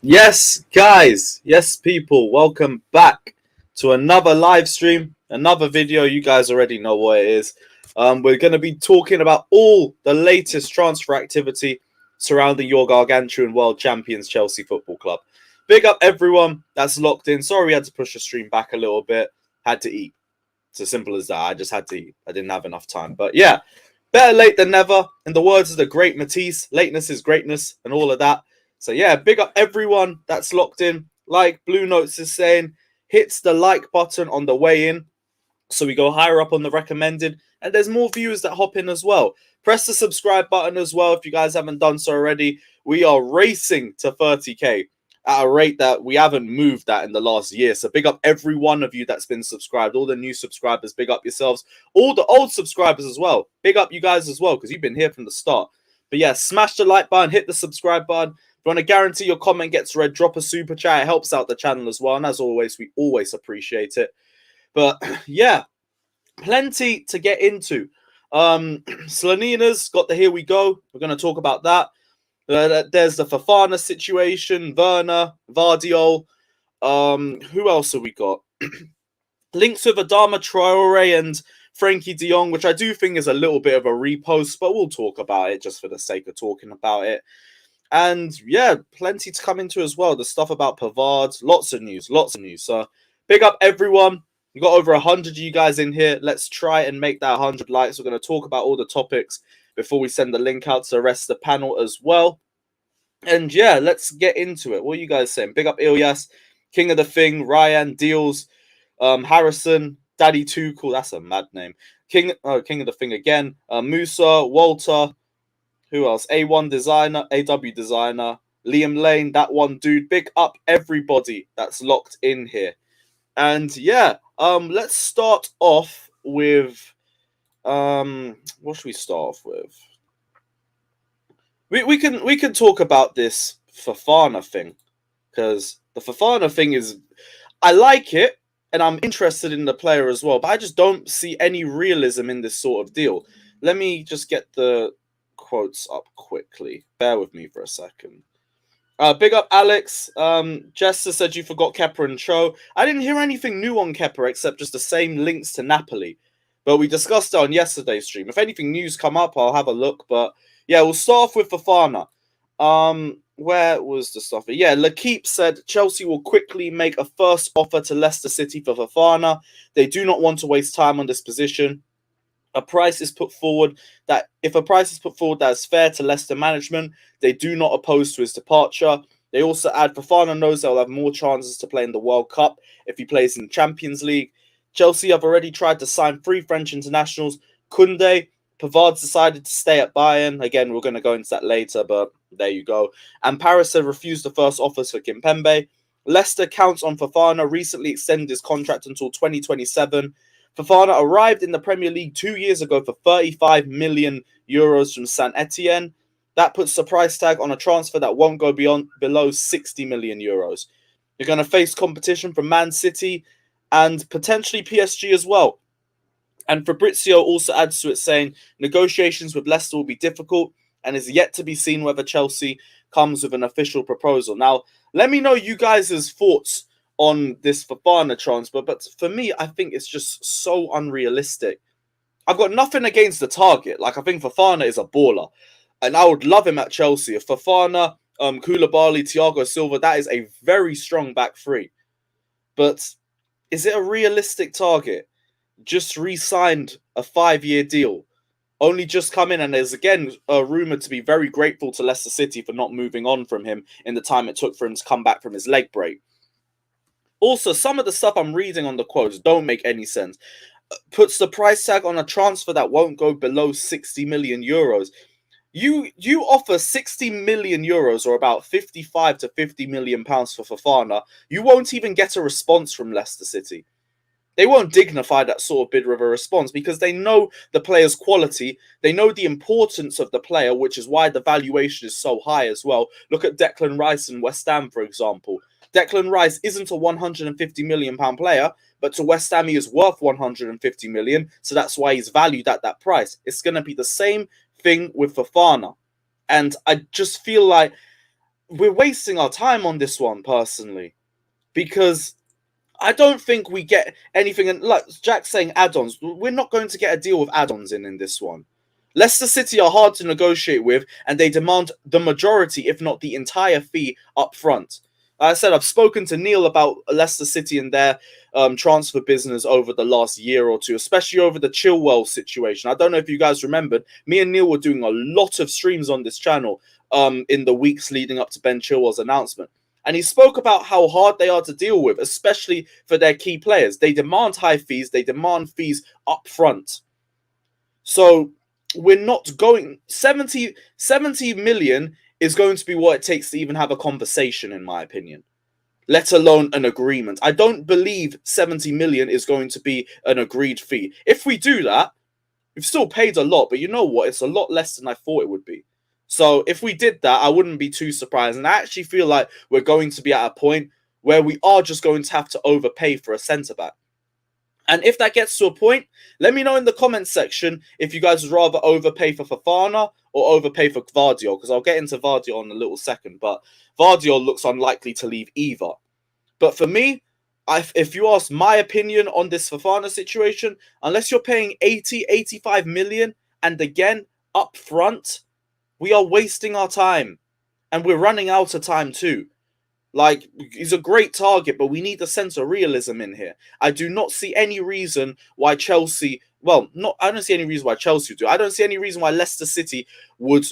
Yes, guys. Yes, people. Welcome back to another live stream, another video. You guys already know what it is. We're going to be talking about all the latest transfer activity surrounding your gargantuan world champions Chelsea Football Club. Big up everyone that's locked in. Sorry we had to push the stream back a little bit. Had to eat. It's as simple as that. I just had to eat. I didn't have enough time. But yeah, better late than never. In the words of the great Matisse, lateness is greatness and all of that. So yeah, big up everyone that's locked in. Like Blue Notes is saying, hits the like button on the way in. So we go higher up on the recommended. And there's more viewers that hop in as well. Press the subscribe button as well if you guys haven't done so already. We are racing to 30k at a rate that we haven't moved that in the last year. So big up every one of you that's been subscribed. All the new subscribers, big up yourselves. All the old subscribers as well. Big up you guys as well because you've been here from the start. But yeah, smash the like button, hit the subscribe button. If you want to guarantee your comment gets read, drop a super chat. It helps out the channel as well. And as always, we always appreciate it. But yeah, plenty to get into. Slanina's got the here we go. We're going to talk about that. There's the Fofana situation, Werner, Vardiol. Who else have we got? Links with Adama Traore and Frenkie de Jong, which I do think is a little bit of a repost, but we'll talk about it just for the sake of talking about it. And yeah, plenty to come into as well. The stuff about Pavard, lots of news. So big up everyone. We've got over 100 of you guys in here. Let's try and make that 100 likes. We're going to talk about all the topics before we send the link out to the rest of the panel as well. And yeah, let's get into it. What are you guys saying? Big up Ilyas, King of the Thing, Ryan, Deals, Harrison, Daddy Tuchel. That's a mad name. King of the Thing again. Musa, Walter. Who else? A1 Designer, AW Designer, Liam Lane, that one dude. Big up everybody that's locked in here. And yeah, let's start off with what should we start off with? We can talk about this Fofana thing because the Fofana thing is I like it and I'm interested in the player as well, but I just don't see any realism in this sort of deal. Let me just get the quotes up quickly. Bear with me for a second. Big up Alex. Jester said you forgot Kepa and Cho. I didn't hear anything new on Kepa except just the same links to Napoli. But we discussed it on yesterday's stream. If anything news come up, I'll have a look. But yeah, we'll start off with Fofana. Where was the stuff? Yeah, L'Equipe said Chelsea will quickly make a first offer to Leicester City for Fofana. They do not want to waste time on this position. If a price is put forward that is fair to Leicester management, they do not oppose to his departure. They also add Fofana knows they'll have more chances to play in the World Cup if he plays in the Champions League. Chelsea have already tried to sign 3 French internationals. Koundé, Pavard's decided to stay at Bayern. Again, we're going to go into that later, but there you go. And Paris have refused the first offers for Kimpembe. Leicester counts on Fofana, recently extended his contract until 2027. Fofana arrived in the Premier League 2 years ago for 35 million euros from Saint Etienne. That puts the price tag on a transfer that won't go below 60 million euros. You're going to face competition from Man City and potentially PSG as well. And Fabrizio also adds to it saying negotiations with Leicester will be difficult and is yet to be seen whether Chelsea comes with an official proposal. Now, let me know you guys' thoughts on this Fofana transfer, but for me, I think it's just so unrealistic. I've got nothing against the target. Like, I think Fofana is a baller, and I would love him at Chelsea. If Fofana, Koulibaly, Thiago Silva, that is a very strong back three. But is it a realistic target? Just re-signed a 5-year deal. Only just come in, and there's again rumoured to be very grateful to Leicester City for not moving on from him in the time it took for him to come back from his leg break. Also, some of the stuff I'm reading on the quotes don't make any sense. Puts the price tag on a transfer that won't go below 60 million euros. You offer 60 million euros or about 55 to 50 million pounds for Fofana. You won't even get a response from Leicester City. They won't dignify that sort of bid with a response because they know the player's quality. They know the importance of the player, which is why the valuation is so high as well. Look at Declan Rice and West Ham, for example. Declan Rice isn't a 150 million pound player, but to West Ham he is worth 150 million, so that's why he's valued at that price. It's going to be the same thing with Fofana. And I just feel like we're wasting our time on this one, personally, because I don't think we get anything. And like Jack's saying, add-ons. We're not going to get a deal with add-ons in this one. Leicester City are hard to negotiate with, and they demand the majority, if not the entire fee, up front. Like I said, I've spoken to Neil about Leicester City and their transfer business over the last year or two, especially over the Chilwell situation. I don't know if you guys remembered, me and Neil were doing a lot of streams on this channel in the weeks leading up to Ben Chilwell's announcement. And he spoke about how hard they are to deal with, especially for their key players. They demand high fees. They demand fees up front. So we're not going... 70 million is going to be what it takes to even have a conversation, in my opinion, let alone an agreement. I don't believe 70 million is going to be an agreed fee. If we do that, we've still paid a lot, but you know what? It's a lot less than I thought it would be. So if we did that, I wouldn't be too surprised. And I actually feel like we're going to be at a point where we are just going to have to overpay for a centre-back. And if that gets to a point, let me know in the comments section if you guys would rather overpay for Fofana or overpay for Gvardiol, because I'll get into Vardiol in a little second. But Vardiol looks unlikely to leave either. But for me, if you ask my opinion on this Fofana situation, unless you're paying 80, 85 million, and again, up front, we are wasting our time. And we're running out of time too. Like, he's a great target, but we need a sense of realism in here. I do not see any reason why Chelsea... Well, I don't see any reason why Chelsea do. I don't see any reason why Leicester City would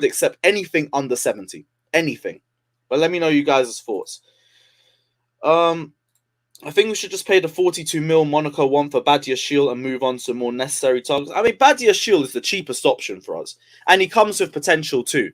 accept anything under 70. Anything. But let me know you guys' thoughts. I think we should just pay the 42 mil Monaco one for Badiashile and move on to more necessary targets. I mean, Badiashile is the cheapest option for us. And he comes with potential too.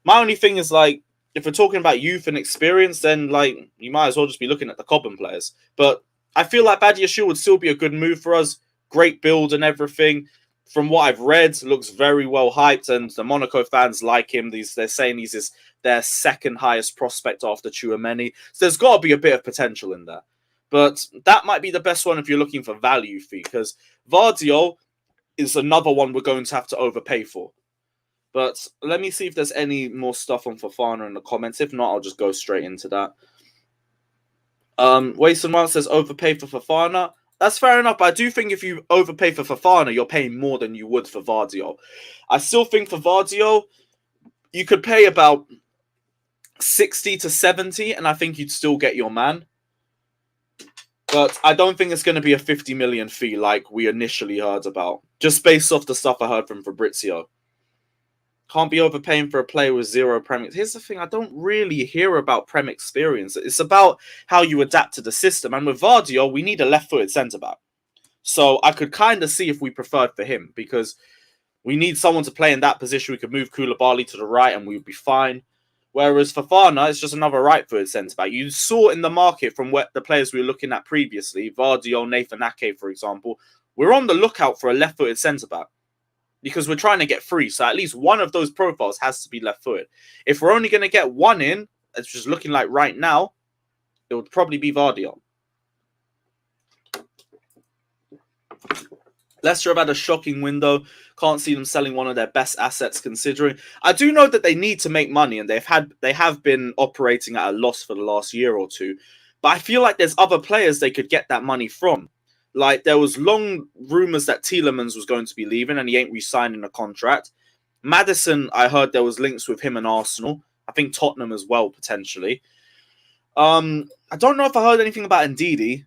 My only thing is, like, if we're talking about youth and experience, then, like, you might as well just be looking at the Cobham players. But I feel like Badiashile would still be a good move for us. Great build and everything. From what I've read, looks very well hyped, and the Monaco fans like him. They're saying he's their second highest prospect after Tchouaméni. So there's got to be a bit of potential in there. But that might be the best one if you're looking for value fee, because Vardiol is another one we're going to have to overpay for. But let me see if there's any more stuff on Fofana in the comments. If not, I'll just go straight into that. Wason says overpay for Fofana. That's fair enough, but I do think if you overpay for Fofana, you're paying more than you would for Vardiol. I still think for Vardiol, you could pay about 60 to 70, and I think you'd still get your man. But I don't think it's going to be a 50 million fee like we initially heard about, just based off the stuff I heard from Fabrizio. Can't be overpaying for a player with zero Prem. Here's the thing, I don't really hear about Prem experience. It's about how you adapt to the system. And with Vardiol, we need a left-footed centre-back. So I could kind of see if we preferred for him, because we need someone to play in that position. We could move Koulibaly to the right and we would be fine. Whereas Fofana is just another right-footed centre-back. You saw in the market from what the players we were looking at previously, Vardiol, Nathan Ake, for example, we're on the lookout for a left-footed centre-back, because we're trying to get free. So at least one of those profiles has to be left-footed. If we're only going to get one in, it's just looking like right now, it would probably be Vardiol. Leicester have had a shocking window. Can't see them selling one of their best assets considering. I do know that they need to make money, and they have been operating at a loss for the last year or two. But I feel like there's other players they could get that money from. Like, there was long rumours that Tielemans was going to be leaving and he ain't re-signing a contract. Maddison, I heard there was links with him and Arsenal. I think Tottenham as well, potentially. I don't know if I heard anything about Ndidi.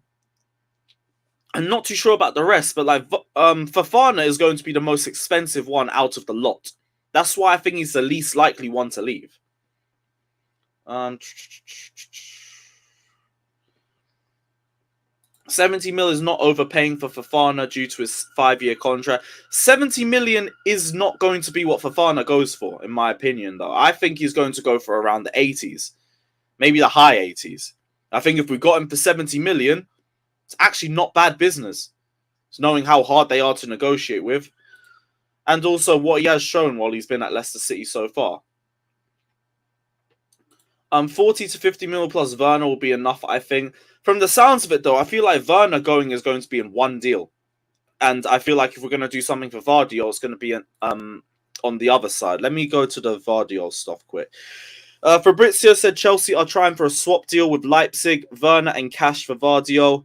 I'm not too sure about the rest, but like Fofana is going to be the most expensive one out of the lot. That's why I think he's the least likely one to leave. 70 mil is not overpaying for Fofana due to his 5-year contract. 70 million is not going to be what Fofana goes for, in my opinion, though. I think he's going to go for around the 80s. Maybe the high 80s. I think if we got him for 70 million, it's actually not bad business. It's knowing how hard they are to negotiate with. And also what he has shown while he's been at Leicester City so far. 40 to 50 mil plus Werner will be enough, I think. From the sounds of it, though, I feel like Werner is going to be in one deal. And I feel like if we're going to do something for Vardiol, it's going to be on the other side. Let me go to the Vardiol stuff quick. Fabrizio said Chelsea are trying for a swap deal with Leipzig, Werner and cash for Vardiol.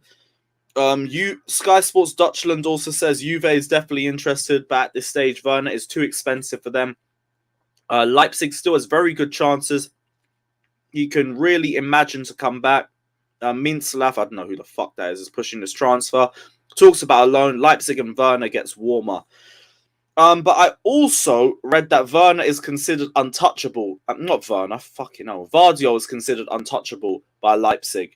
Sky Sports Dutchland also says Juve is definitely interested, but at this stage, Werner is too expensive for them. Leipzig still has very good chances. You can really imagine to come back. Minslav, I don't know who the fuck that is pushing this transfer. Talks about a loan. Leipzig and Werner gets warmer. But I also read that Werner is considered untouchable. Not Werner, fucking hell. Vardiol is considered untouchable by Leipzig.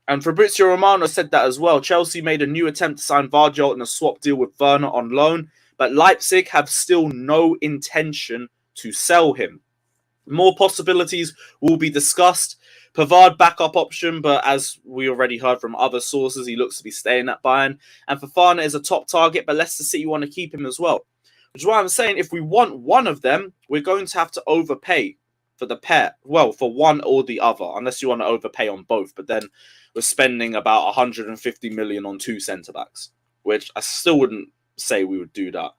And Fabrizio Romano said that as well. Chelsea made a new attempt to sign Vardiol in a swap deal with Werner on loan, but Leipzig have still no intention to sell him. More possibilities will be discussed. Pavard backup option, but as we already heard from other sources, he looks to be staying at Bayern. And Fofana is a top target, but Leicester City want to keep him as well. Which is why I'm saying if we want one of them, we're going to have to overpay for the pair. Well, for one or the other, unless you want to overpay on both. But then we're spending about 150 million on two centre-backs, which I still wouldn't say we would do that.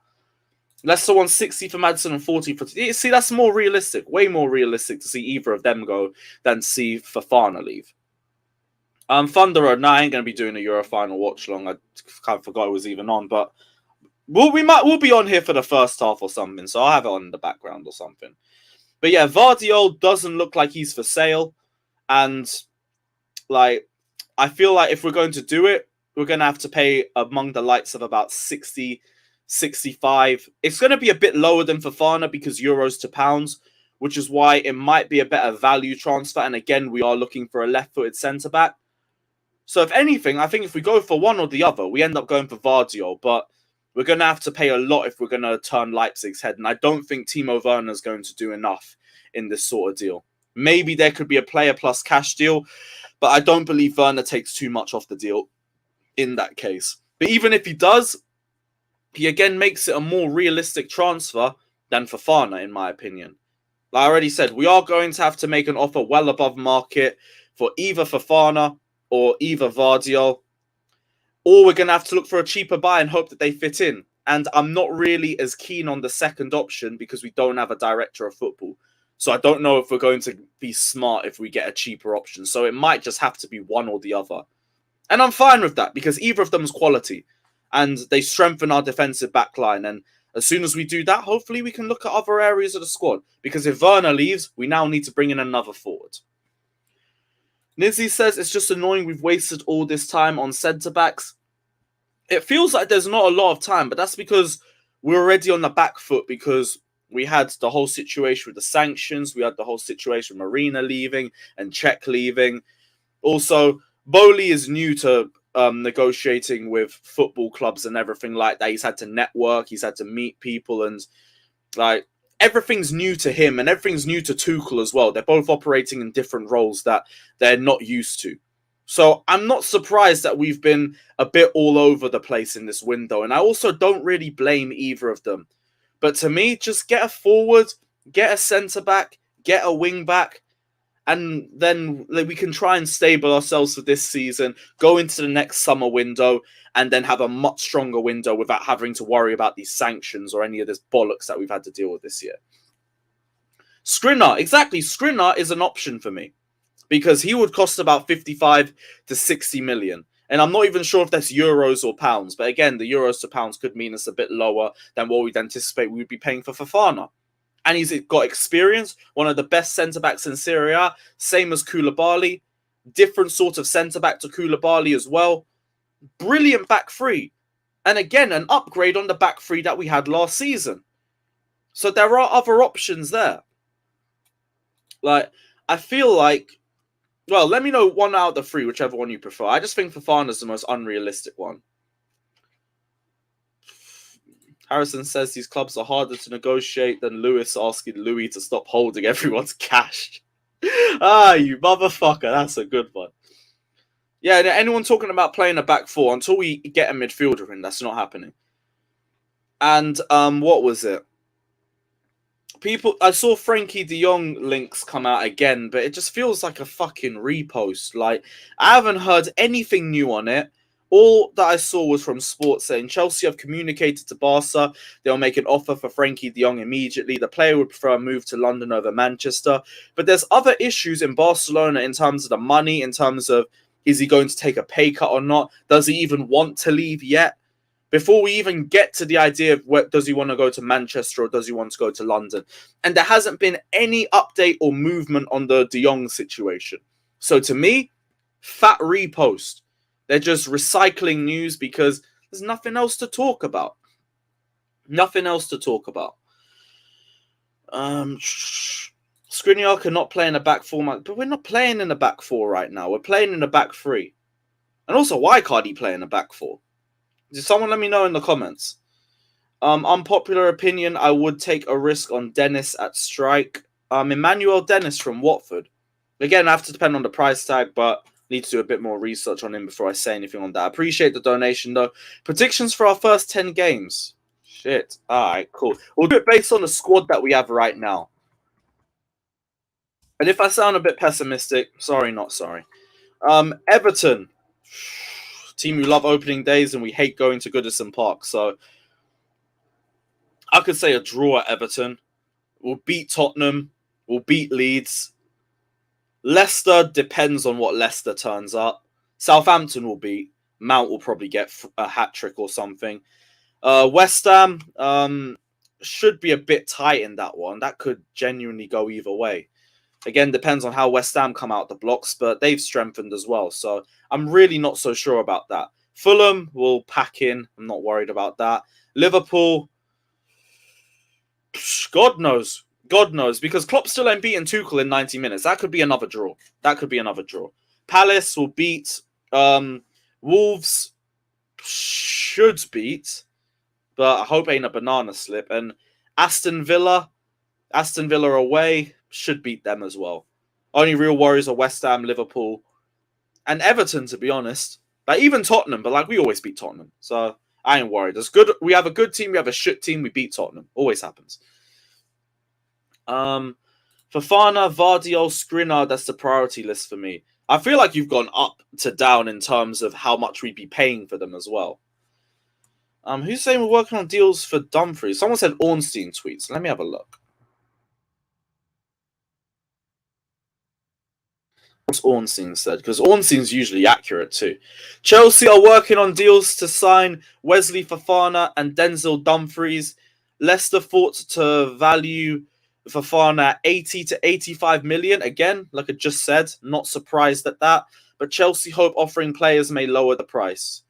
Leicester won 60 for Maddison and 40 for... See, that's more realistic. Way more realistic to see either of them go than see Fofana leave. Thunder Road, I ain't going to be doing a Euro final watch long. I kind of forgot it was even on, but we'll be on here for the first half or something, so I'll have it on in the background or something. But yeah, Vardiol doesn't look like he's for sale, and like I feel like if we're going to do it, we're going to have to pay among the likes of about 60, 65. It's going to be a bit lower than Fofana because euros to pounds, which is why it might be a better value transfer. And again, we are looking for a left-footed centre-back. So if anything, I think if we go for one or the other, we end up going for Vardiol, but we're going to have to pay a lot if we're going to turn Leipzig's head. And I don't think Timo Werner is going to do enough in this sort of deal. Maybe there could be a player plus cash deal, but I don't believe Werner takes too much off the deal in that case. But even if he does, he again makes it a more realistic transfer than Fofana, in my opinion. Like I already said, we are going to have to make an offer well above market for either Fofana or either Vardiol. Or we're going to have to look for a cheaper buy and hope that they fit in. And I'm not really as keen on the second option because we don't have a director of football. So I don't know if we're going to be smart if we get a cheaper option. So it might just have to be one or the other. And I'm fine with that because either of them is quality. And they strengthen our defensive backline. And as soon as we do that, hopefully we can look at other areas of the squad. Because if Werner leaves, we now need to bring in another forward. Nizzy says, it's just annoying we've wasted all this time on centre-backs. It feels like there's not a lot of time, but that's because we're already on the back foot because we had the whole situation with the sanctions. We had the whole situation with Marina leaving and Czech leaving. Also, Bowley is new to negotiating with football clubs and everything like that. He's had to network. He's had to meet people and like everything's new to him and everything's new to Tuchel as well. They're both operating in different roles that they're not used to. So I'm not surprised that we've been a bit all over the place in this window. And I also don't really blame either of them. But to me, just get a forward, get a centre-back, get a wing-back, and then we can try and stable ourselves for this season, go into the next summer window, and then have a much stronger window without having to worry about these sanctions or any of this bollocks that we've had to deal with this year. Skriniar, exactly. Skriniar is an option for me because he would cost about 55 to 60 million. And I'm not even sure if that's euros or pounds. But again, the euros to pounds could mean it's a bit lower than what we'd anticipate we'd be paying for Fofana. And he's got experience, one of the best centre-backs in Serie A, same as Koulibaly. Different sort of centre-back to Koulibaly as well. Brilliant back three. And again, an upgrade on the back three that we had last season. So there are other options there. Like, I feel like, well, let me know one out of the three, whichever one you prefer. I just think Fofana's the most unrealistic one. Harrison says these clubs are harder to negotiate than Lewis asking Louis to stop holding everyone's cash. You motherfucker. That's a good one. Yeah, anyone talking about playing a back four, until we get a midfielder in, that's not happening. And what was it? I saw Frenkie de Jong links come out again, but it just feels like a fucking repost. Like, I haven't heard anything new on it. All that I saw was from Sports saying Chelsea have communicated to Barca they'll make an offer for Frenkie de Jong immediately. The player would prefer a move to London over Manchester. But there's other issues in Barcelona in terms of the money, in terms of is he going to take a pay cut or not? Does he even want to leave yet? Before we even get to the idea of does he want to go to Manchester or does he want to go to London? And there hasn't been any update or movement on the De Jong situation. So to me, fat repost. They're just recycling news because there's nothing else to talk about. Nothing else to talk about. Skriniar cannot play in a back four, but we're not playing in a back four right now. We're playing in a back three. And also, why can't he play in a back four? Someone let me know in the comments. Unpopular opinion, I would take a risk on Dennis at strike. Emmanuel Dennis from Watford. Again, I have to depend on the price tag, but need to do a bit more research on him before I say anything on that. I appreciate the donation, though. Predictions for our first 10 games. Shit. All right, cool. We'll do it based on the squad that we have right now. And if I sound a bit pessimistic, sorry, not sorry. Everton. Team who love opening days and we hate going to Goodison Park. So I could say a draw at Everton. We'll beat Tottenham. We'll beat Leeds. Leicester depends on what Leicester turns up. Southampton will beat. Mount will probably get a hat-trick or something. West Ham should be a bit tight in that one. That could genuinely go either way. Again, depends on how West Ham come out the blocks, but they've strengthened as well. So I'm really not so sure about that. Fulham will pack in. I'm not worried about that. Liverpool, God knows. God knows, because Klopp still ain't beaten Tuchel in 90 minutes. That could be another draw. Palace will beat. Wolves should beat, but I hope ain't a banana slip. And Aston Villa away should beat them as well. Only real worries are West Ham, Liverpool, and Everton, to be honest. But even Tottenham, but we always beat Tottenham. So I ain't worried. It's good. We have a good team, we have a shit team, we beat Tottenham. Always happens. Fofana, Vardiol, Skriniar, that's the priority list for me. I feel like you've gone up to down in terms of how much we'd be paying for them as well. Who's saying we're working on deals for Dumfries? Someone said Ornstein tweets. Let me have a look. What's Ornstein said? Because Ornstein's usually accurate too. Chelsea are working on deals to sign Wesley Fofana and Denzel Dumfries. Leicester thought to value Fofana at 80 to 85 million. Again, like I just said, not surprised at that. But Chelsea hope offering players may lower the price.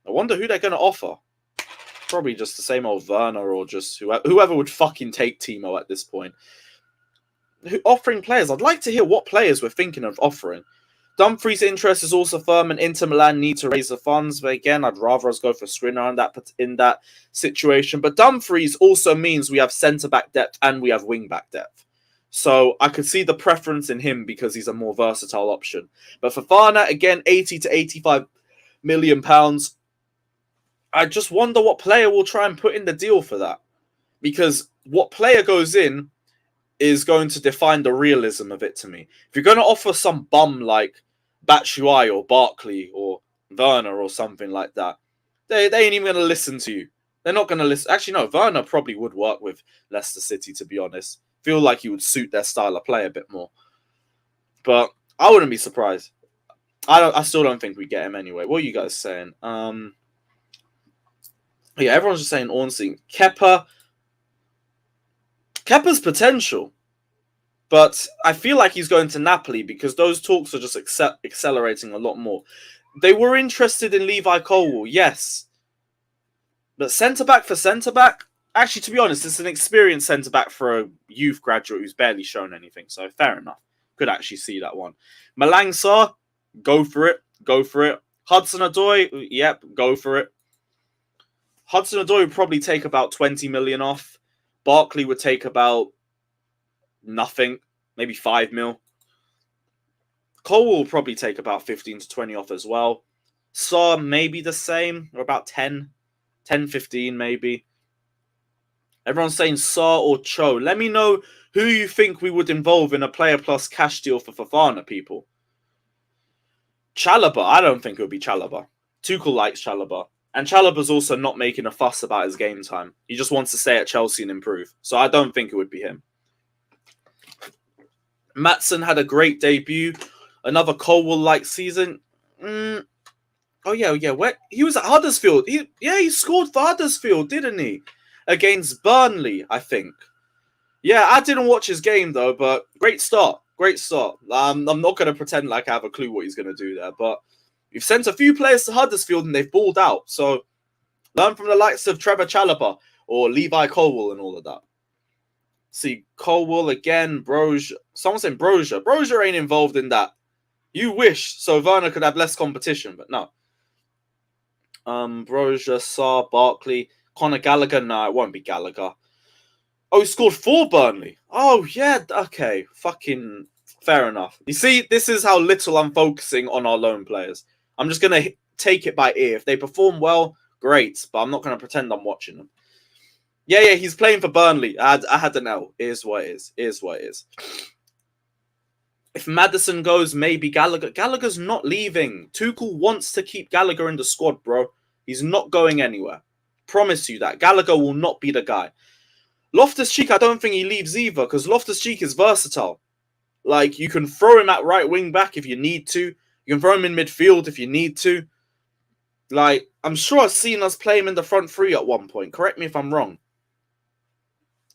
I wonder who they're going to offer. Probably just the same old Werner or just whoever would fucking take Timo at this point. Offering players. I'd like to hear what players we're thinking of offering. Dumfries' interest is also firm and Inter Milan need to raise the funds. But again, I'd rather us go for Skriniar in that situation. But Dumfries also means we have centre-back depth and we have wing-back depth. So I could see the preference in him because he's a more versatile option. But Fofana, again, 80 to 85 million pounds. I just wonder what player will try and put in the deal for that. Because what player goes in is going to define the realism of it to me. If you're going to offer some bum like Batshuayi or Barkley or Werner or something like that, they ain't even going to listen to you. They're not going to listen. Actually, no, Werner probably would work with Leicester City, to be honest. Feel like he would suit their style of play a bit more. But I wouldn't be surprised. I still don't think we get him anyway. What are you guys saying? Yeah, everyone's just saying Ornstein. Kepa's potential, but I feel like he's going to Napoli because those talks are just accelerating a lot more. They were interested in Levi Colwill, yes. But centre-back for centre-back? Actually, to be honest, it's an experienced centre-back for a youth graduate who's barely shown anything, so fair enough. Could actually see that one. Malang Sarr, go for it. Hudson-Odoi, yep, go for it. Hudson-Odoi would probably take about 20 million off. Barkley would take about nothing, maybe 5 mil. Cole will probably take about 15 to 20 off as well. Sarr maybe the same, or about 10, 15 maybe. Everyone's saying Sarr or Cho. Let me know who you think we would involve in a player plus cash deal for Fofana, people. Chalobah, I don't think it would be Chalobah. Tuchel likes Chalobah. And Chalobah's also not making a fuss about his game time. He just wants to stay at Chelsea and improve. So I don't think it would be him. Maatsen had a great debut. Another Colwell-like season. Oh, yeah. Where he was at Huddersfield. He scored for Huddersfield, didn't he? Against Burnley, I think. Yeah, I didn't watch his game, though, but great start. Great start. I'm not going to pretend like I have a clue what he's going to do there, but you've sent a few players to Huddersfield and they've balled out. So learn from the likes of Trevor Chalobah or Levi Colwell and all of that. See, Colwell again, Brozier. Someone saying Brozier. Brozier ain't involved in that. You wish, so Werner could have less competition, but no. Brozier, Sarr, Barkley, Conor Gallagher. No, it won't be Gallagher. Oh, he scored for Burnley. Oh, yeah, okay. Fucking fair enough. You see, this is how little I'm focusing on our loan players. I'm just going to take it by ear. If they perform well, great, but I'm not going to pretend I'm watching them. Yeah, he's playing for Burnley. I had an L. It is what it is. It is what it is. If Maddison goes, maybe Gallagher. Gallagher's not leaving. Tuchel wants to keep Gallagher in the squad, bro. He's not going anywhere. Promise you that. Gallagher will not be the guy. Loftus-Cheek, I don't think he leaves either, because Loftus-Cheek is versatile. Like, you can throw him at right wing back if you need to. You can throw him in midfield if you need to. Like, I'm sure I've seen us play him in the front three at one point. Correct me if I'm wrong.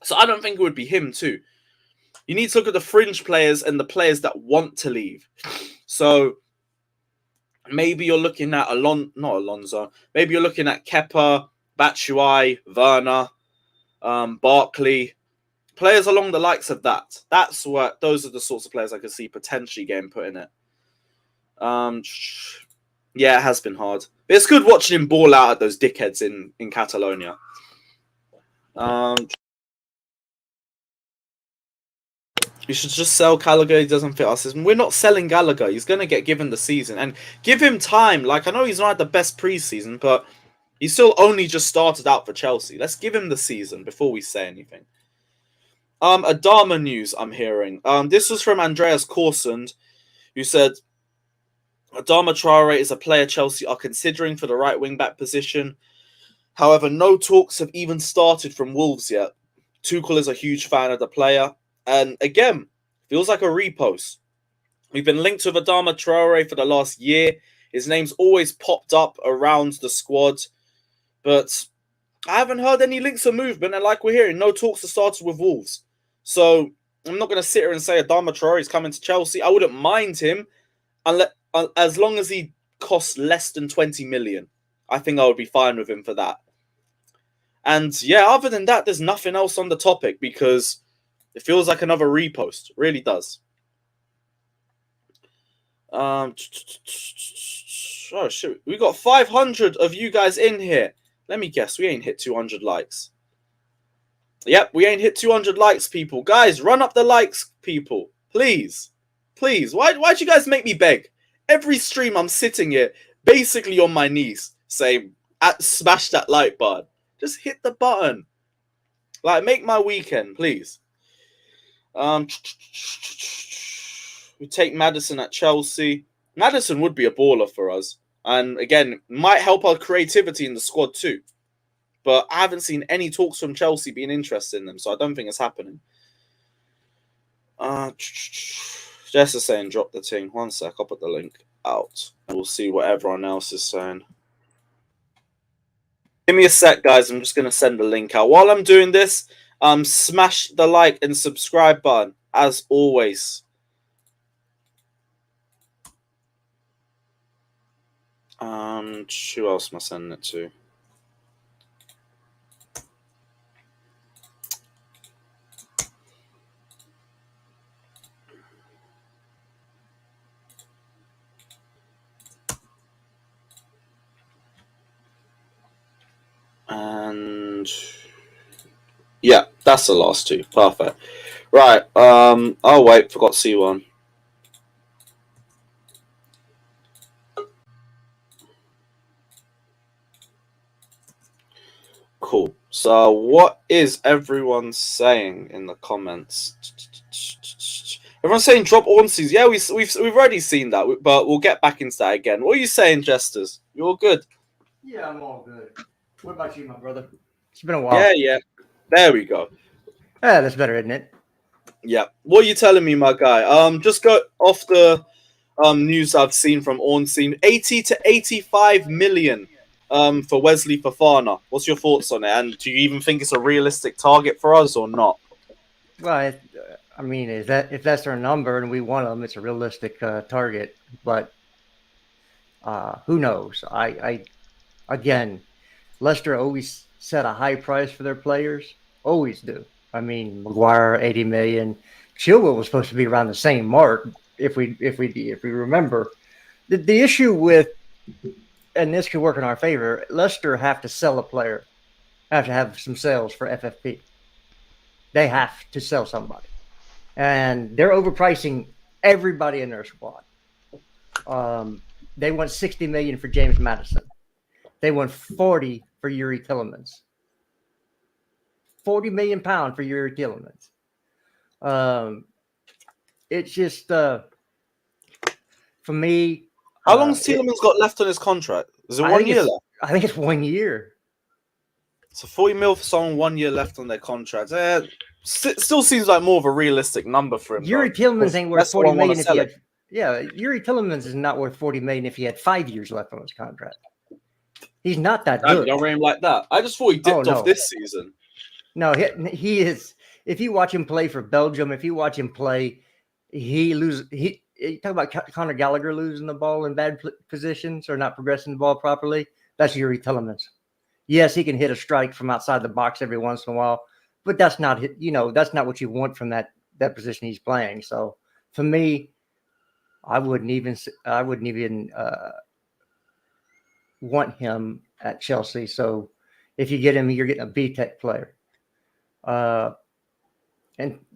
So I don't think it would be him too. You need to look at the fringe players and the players that want to leave. So maybe you're looking at not Alonso. Maybe you're looking at Kepa, Batshuayi, Werner, Barkley, players along the likes of that. Those are the sorts of players I could see potentially getting put in it. Yeah, it has been hard. But it's good watching him ball out at those dickheads in Catalonia. We should just sell Gallagher. He doesn't fit our system. We're not selling Gallagher. He's going to get given the season. And give him time. Like, I know he's not had the best preseason, but he still only just started out for Chelsea. Let's give him the season before we say anything. Adama news I'm hearing. This was from Andreas Corsund, who said, Adama Traore is a player Chelsea are considering for the right wing-back position. However, no talks have even started from Wolves yet. Tuchel is a huge fan of the player. And again, feels like a repost. We've been linked with Adama Traore for the last year. His name's always popped up around the squad. But I haven't heard any links or movement. And like we're hearing, no talks have started with Wolves. So I'm not going to sit here and say Adama Traore is coming to Chelsea. I wouldn't mind him as long as he costs less than 20 million. I think I would be fine with him for that. And yeah, other than that, there's nothing else on the topic because it feels like another repost. It really does. Oh shit, we got 500 of you guys in here. Let me guess, we ain't hit 200 likes. Yep, we ain't hit 200 likes, people. Guys, run up the likes, people. Please. Please. Why'd you guys make me beg? Every stream I'm sitting here, basically on my knees, saying, smash that like button. Just hit the button. Like, make my weekend, please. We take Maddison at Chelsea. Maddison would be a baller for us. And again, might help our creativity in the squad too. But I haven't seen any talks from Chelsea being interested in them, so I don't think it's happening. Jess is saying drop the thing. One sec, I'll put the link out. And we'll see what everyone else is saying. Give me a sec, guys. I'm just going to send the link out. While I'm doing this, smash the like and subscribe button, as always. Who else am I sending it to? And yeah, that's the last two. Perfect. Right. Oh wait, forgot C1. Cool. So what is everyone saying in the comments? Everyone's saying drop Ornstein. Yeah, we've already seen that, but we'll get back into that again. What are you saying, Jesters? You all good? Yeah, I'm all good. What about you, my brother? It's been a while. Yeah. There we go. Yeah, that's better, isn't it? Yeah. What are you telling me, my guy? Just go off the news I've seen from Ornstein. 80 to 85 million for Wesley Fofana. What's your thoughts on it? And do you even think it's a realistic target for us or not? Well, I mean, if that's our number and we want them, it's a realistic target. But who knows? Again, Leicester always set a high price for their players. Always do. I mean, Maguire 80 million. Chilwell was supposed to be around the same mark if we remember. The issue with, and this could work in our favor, Leicester have to sell a player, have to have some sales for FFP. They have to sell somebody, and they're overpricing everybody in their squad. They want 60 million for James Maddison. They want 40 for Yuri Tillemans. 40 million pounds for Yuri Tillemans. It's just for me. How long's Tielemans got left on his contract? Is it 1 year left? I think it's 1 year. So 40 mil for someone, 1 year left on their contract. Still seems like more of a realistic number for him. Yuri Tillemans ain't worth 40 million if he had. Yeah, Yuri Tillemans is not worth 40 million if he had 5 years left on his contract. He's not that good. Don't rate him like that. I just thought he dipped off this season. No, he is. If you watch him play for Belgium, if you watch him play, he loses. You talk about Conor Gallagher losing the ball in bad positions or not progressing the ball properly. That's Yuri Tillemans. Yes, he can hit a strike from outside the box every once in a while, but that's not that's not what you want from that position he's playing. So for me, I wouldn't even want him at Chelsea. So if you get him, you're getting a B-Tech player. And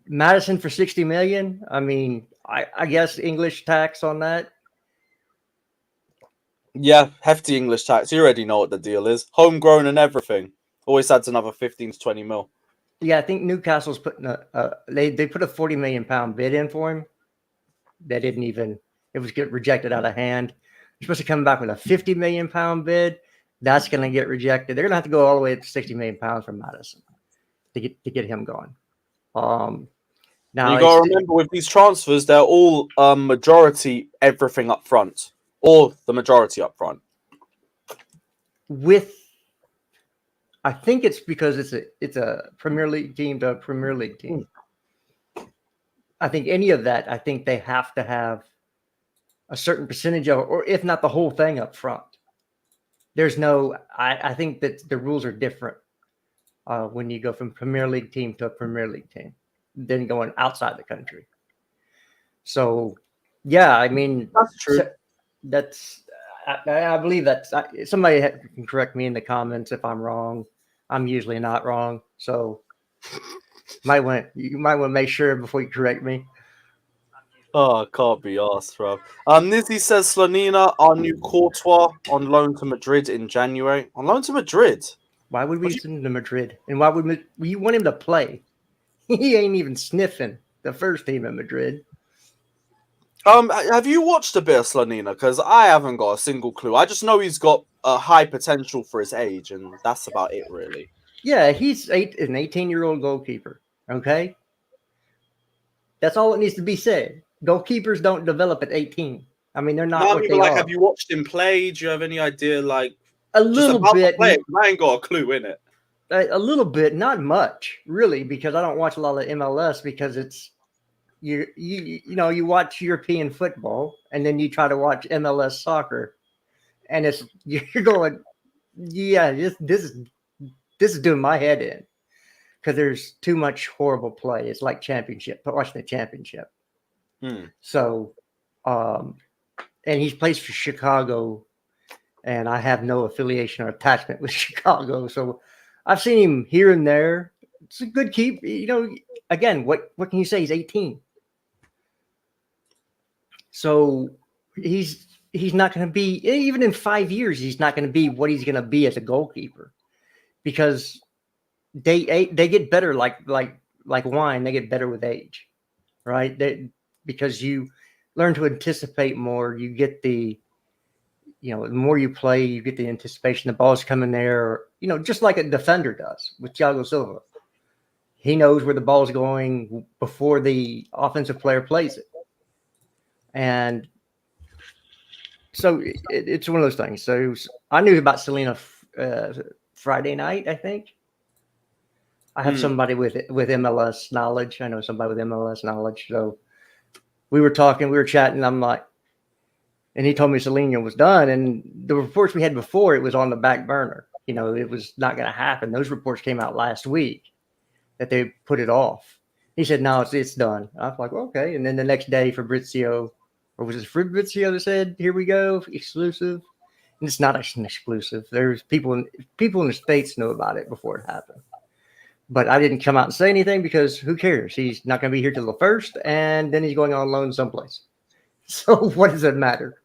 Maddison for 60 million. I mean, I guess English tax on that. Yeah, hefty English tax. You already know what the deal is. Homegrown and everything. Always adds another 15 to 20 mil. Yeah, I think Newcastle's putting they put a 40 million pound bid in for him. They didn't even. It was get rejected out of hand. They're supposed to come back with a 50 million pound bid. That's going to get rejected. They're going to have to go all the way up to 60 million pounds for Maddison to get him going. Now you got to remember with these transfers, they're all majority everything up front, or the majority up front. I think it's because it's a Premier League team to a Premier League team. I think any of that. I think they have to have a certain percentage of, or if not the whole thing up front. There's no. I think that the rules are different when you go from Premier League team to a Premier League team than going outside the country. So, yeah, I mean that's true. I believe that's somebody can correct me in the comments if I'm wrong. I'm usually not wrong, so you might want to make sure before you correct me. Oh, can't be asked, bro. Nizzy says Slonina, our new Courtois, on loan to Madrid in January. On loan to Madrid? Why would we send him to Madrid? And why would you want him to play? He ain't even sniffing the first team in Madrid. Have you watched a bit of Slonina? Because I haven't got a single clue. I just know he's got a high potential for his age, and that's about it, really. Yeah, he's an 18-year-old goalkeeper. Okay, that's all it needs to be said. Goalkeepers don't develop at 18. I mean, they're not what they are. Have you watched him play? Do you have any idea, a little bit? I ain't got a clue in it. A little bit, not much, really, because I don't watch a lot of MLS because it's you watch European football and then you try to watch MLS soccer, and you're going, yeah, this is doing my head in because there's too much horrible play. It's like watching the championship. So, and he plays for Chicago, and I have no affiliation or attachment with Chicago, so I've seen him here and there. It's a good keep. Again, what can you say? He's 18. So he's not going to be, even in 5 years, he's not going to be what he's going to be as a goalkeeper, because they get better like wine. They get better with age, right? because you learn to anticipate more. You get the the more you play, you get the anticipation. The ball's coming there, just like a defender does with Thiago Silva. He knows where the ball's going before the offensive player plays it. And so it's one of those things. So I knew about Selena Friday night, I think. I have somebody with MLS knowledge. I know somebody with MLS knowledge. So we were talking, we were chatting. I'm like, and he told me Selena was done. And the reports we had before, it was on the back burner. It was not going to happen. Those reports came out last week that they put it off. He said, no, it's done. I was like, okay. And then the next day, Fabrizio, or was it Fabrizio that said, here we go, exclusive? And it's not an exclusive. There's people in the States know about it before it happened. But I didn't come out and say anything because who cares? He's not going to be here till the 1st, and then he's going on loan someplace. So what does it matter?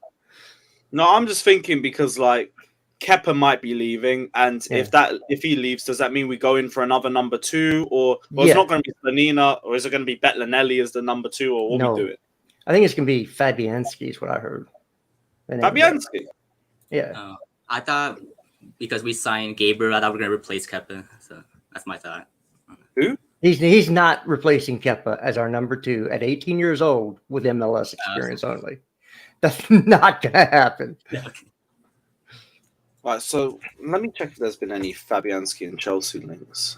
No, I'm just thinking because Kepa might be leaving, and if he leaves, does that mean we go in for another number 2, or it's not going to be Slanina, or is it going to be Betlinelli as the number 2, or what we do it? I think it's going to be Fabianski is what I heard. Fabianski? Yeah. I thought because we signed Gabriel, I thought we were going to replace Kepa. So that's my thought. Who? He's not replacing Kepa as our number 2 at 18 years old with MLS experience only. That's not going to happen. Okay. All right, so let me check if there's been any Fabianski and Chelsea links.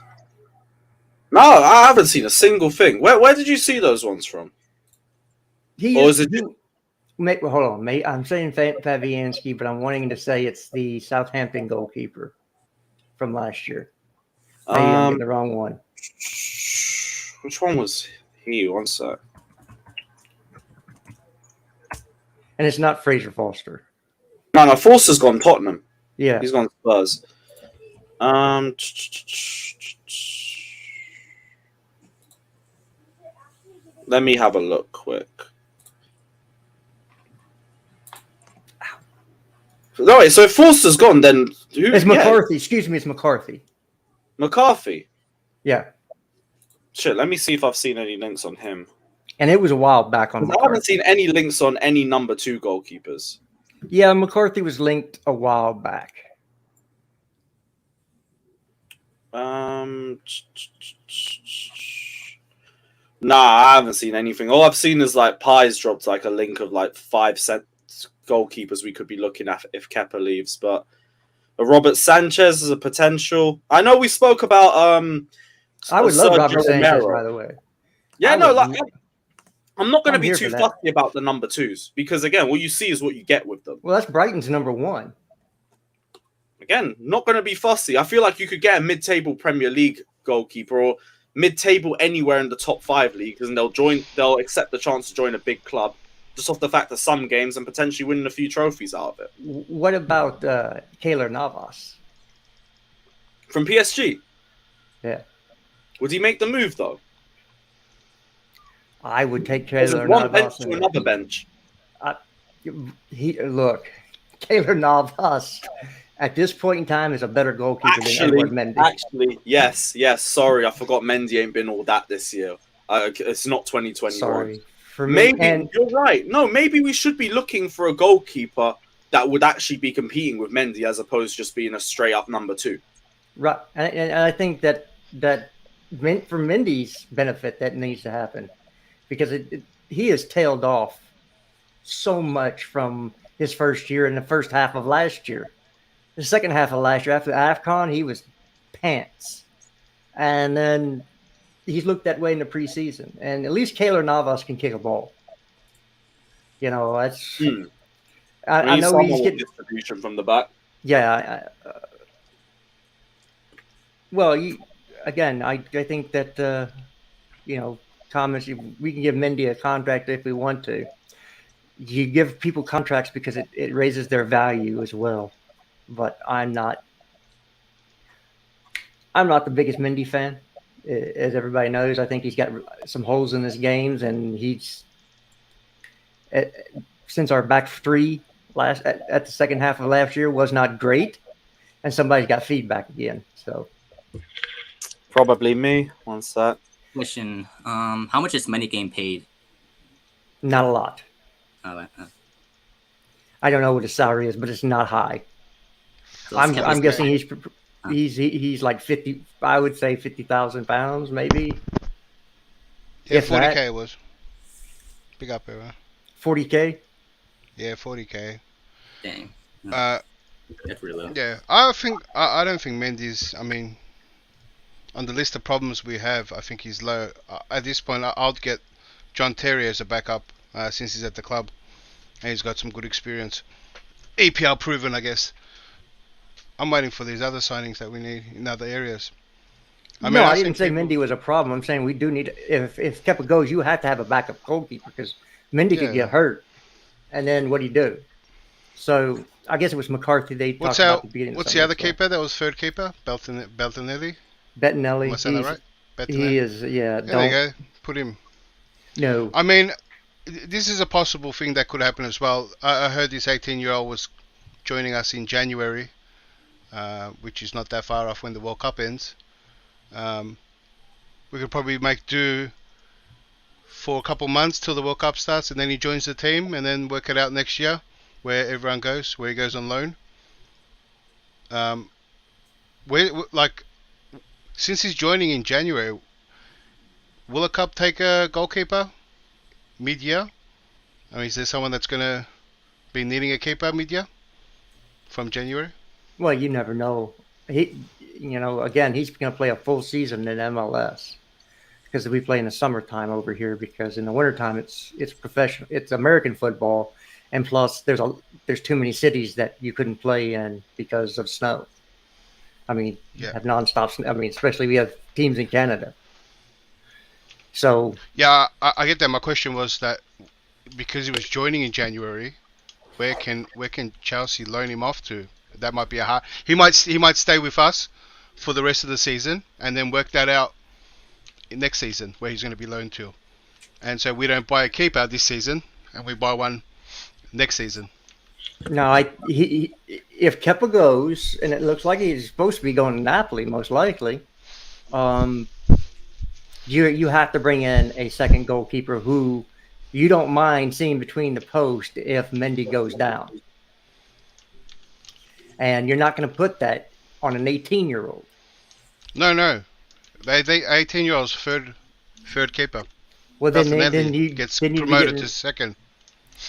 No, I haven't seen a single thing. Where did you see those ones from? Hold on, mate. I'm saying Fabianski, but I'm wanting to say it's the Southampton goalkeeper from last year. I'm getting the wrong one. Which one was he? One sec. And it's not Fraser Foster. No, Foster's gone Tottenham. Yeah. He's gone Spurs. Let me have a look quick. No, wait, so if Foster's gone, then who? It's McCarthy. Excuse me, it's McCarthy. McCarthy? Yeah. Shit, let me see if I've seen any links on him. And it was a while back on McCarthy. I haven't seen any links on any number 2 goalkeepers. Yeah, McCarthy was linked a while back. Nah, I haven't seen anything. All I've seen is Pies dropped a link of 5 goalkeepers we could be looking at if Kepa leaves. But Robert Sanchez is a potential. I know we spoke about I would love Robert Sanchez, by the way. Yeah, I'm not going to be too fussy about the number 2s because again, what you see is what you get with them. Well, that's Brighton's number 1. Again, not going to be fussy. I feel like you could get a mid-table Premier League goalkeeper or mid-table anywhere in the top 5 leagues, and they'll accept the chance to join a big club just off the fact of some games and potentially winning a few trophies out of it. What about Keylor Navas from PSG? Yeah. Would he make the move though? I would take Keylor Navas. One bench to another bench. Keylor Navas at this point in time is a better goalkeeper than Edward Mendy. Actually, yes. Sorry, I forgot Mendy ain't been all that this year. It's not 2021. Sorry. You're right. No, maybe we should be looking for a goalkeeper that would actually be competing with Mendy as opposed to just being a straight up number 2. Right, and I think that for Mendy's benefit, that needs to happen because he has tailed off so much from his first year and the first half of last year. The second half of last year, after AFCON, he was pants. And then he's looked that way in the preseason. And at least Keylor Navas can kick a ball. That's... I know he's getting distribution from the back. Yeah. I think that, Thomas, we can give Mendy a contract if we want to. You give people contracts because it raises their value as well. But I'm not the biggest Mendy fan, as everybody knows. I think he's got some holes in his games, and since our back 3 at the second half of last year was not great, and somebody's got feedback again. So probably me. One sec. Question: how much is Mendy getting paid? Not a lot. Like, I don't know what his salary is, but it's not high. so it's Kepa's I'm guessing Huh. he's like 50. I would say 50,000 pounds, maybe. Yeah, If 40k that. was. Big up, everyone. 40K. Yeah, 40k. Dang. That's really low. Yeah, I don't think Mendy's. I mean, on the list of problems we have, I think he's low. At this point, I'll get John Terry as a backup since he's at the club and he's got some good experience. EPL proven, I guess. I'm waiting for these other signings that we need in other areas. I didn't say Mendy was a problem. I'm saying we do need, if Kepa goes, you have to have a backup goalkeeper because Mendy could get hurt, and then what do you do? So I guess it was McCarthy they talked about at the beginning. What's the other keeper that was third keeper? Beltinelli? Bettinelli. Am I saying that right? Bettinelli? He is, yeah. There you go. Put him. No. I mean, this is a possible thing that could happen as well. I heard this 18-year-old was joining us in January, which is not that far off when the World Cup ends. We could probably make do for a couple months till the World Cup starts, and then he joins the team, and then work it out next year where everyone goes, where he goes on loan. Since he's joining in January, will a club take a goalkeeper mid-year? I mean, is there someone that's going to be needing a keeper mid-year from January? Well, you never know. Again, he's going to play a full season in MLS because we play in the summertime over here. Because in the wintertime, it's professional. It's American football, and plus there's too many cities that you couldn't play in because of snow. I mean, have nonstop. I mean, especially we have teams in Canada. So yeah, I get that. My question was that because he was joining in January, where can Chelsea loan him off to? That might be a hard. He might stay with us for the rest of the season and then work that out next season where he's going to be loaned to. And so we don't buy a keeper this season and we buy one next season. No, if Kepa goes, and it looks like he's supposed to be going to Napoli, most likely, you have to bring in a second goalkeeper who you don't mind seeing between the post if Mendy goes down. And you're not going to put that on an 18-year-old. No. They 18-year-olds third keeper. Well, then you gets promoted to second.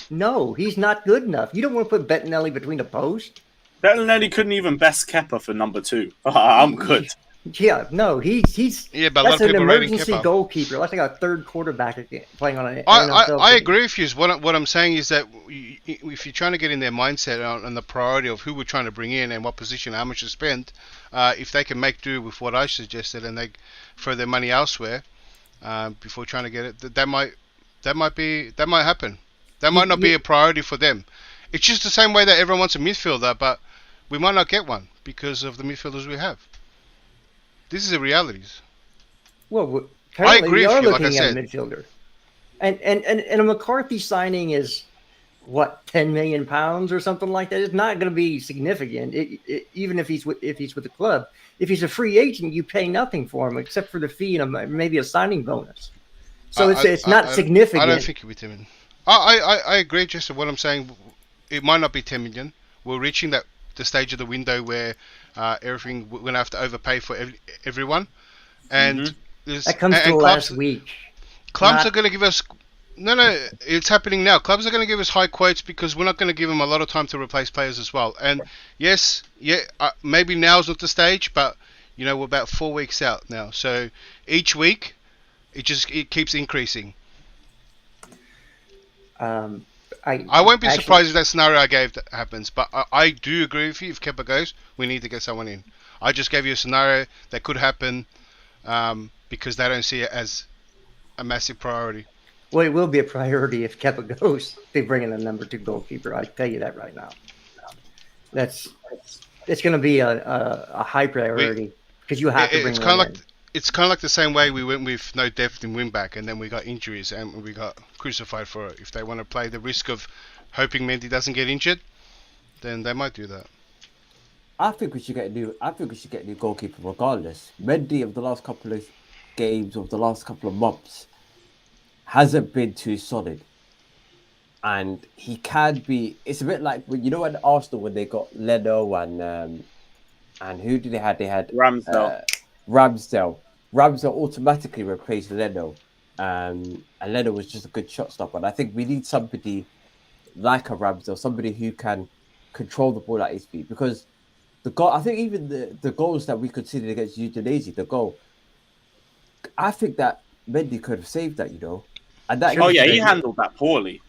No, he's not good enough. You don't want to put Bettinelli between the post. Bettinelli couldn't even best Kepa for number 2. I'm good. Yeah, no, he's yeah, but that's a lot of an people emergency goalkeeper. That's like a third quarterback playing on an I NFL team. agree with you. What I'm saying is that if you're trying to get in their mindset on the priority of who we're trying to bring in and what position, how much to spend, if they can make do with what I suggested and they throw their money elsewhere before trying to get it, that might happen. That might not be a priority for them. It's just the same way that everyone wants a midfielder, but we might not get one because of the midfielders we have. This is the realities. Well, I agree we with are you, looking like I at said. a midfielder, and a McCarthy signing is what, 10 million pounds or something like that. It's not going to be significant, even if he's with the club. If he's a free agent, you pay nothing for him except for the fee and maybe a signing bonus. So it's not significant. I don't think it'll be 10 million. I agree, Justin. What I'm saying, it might not be 10 million. We're reaching the stage of the window where everything we're going to have to overpay for everyone, and that comes to the last week. Clubs are going to give us it's happening now. Clubs are going to give us high quotes because we're not going to give them a lot of time to replace players as well. And maybe now's not the stage, but we're about 4 weeks out now. So each week, it keeps increasing. I won't be surprised if that scenario I gave that happens, but I do agree with you. If Kepa goes, we need to get someone in. I just gave you a scenario that could happen because they don't see it as a massive priority. Well, it will be a priority if Kepa goes. They bring in a number 2 goalkeeper. I tell you that right now. It's going to be a high priority because you have to bring one in. It's kind of like the same way we went with no depth in wing-back and then we got injuries and we got crucified for it. If they want to play the risk of hoping Mendy doesn't get injured, then they might do that. I think we should get a new goalkeeper regardless. Mendy of the last couple of games, of the last couple of months, hasn't been too solid. and he can be. It's a bit like when at Arsenal when they got Leno and who did they had? They had Ramsdale. Ramsdale. Ramsdale automatically replaced Leno, and Leno was just a good shot stopper. And I think we need somebody like a Ramsdale, somebody who can control the ball at his feet. Because the goal, I think even the goals that we conceded against Udinese, the goal, I think that Mendy could have saved that, And that He handled that poorly.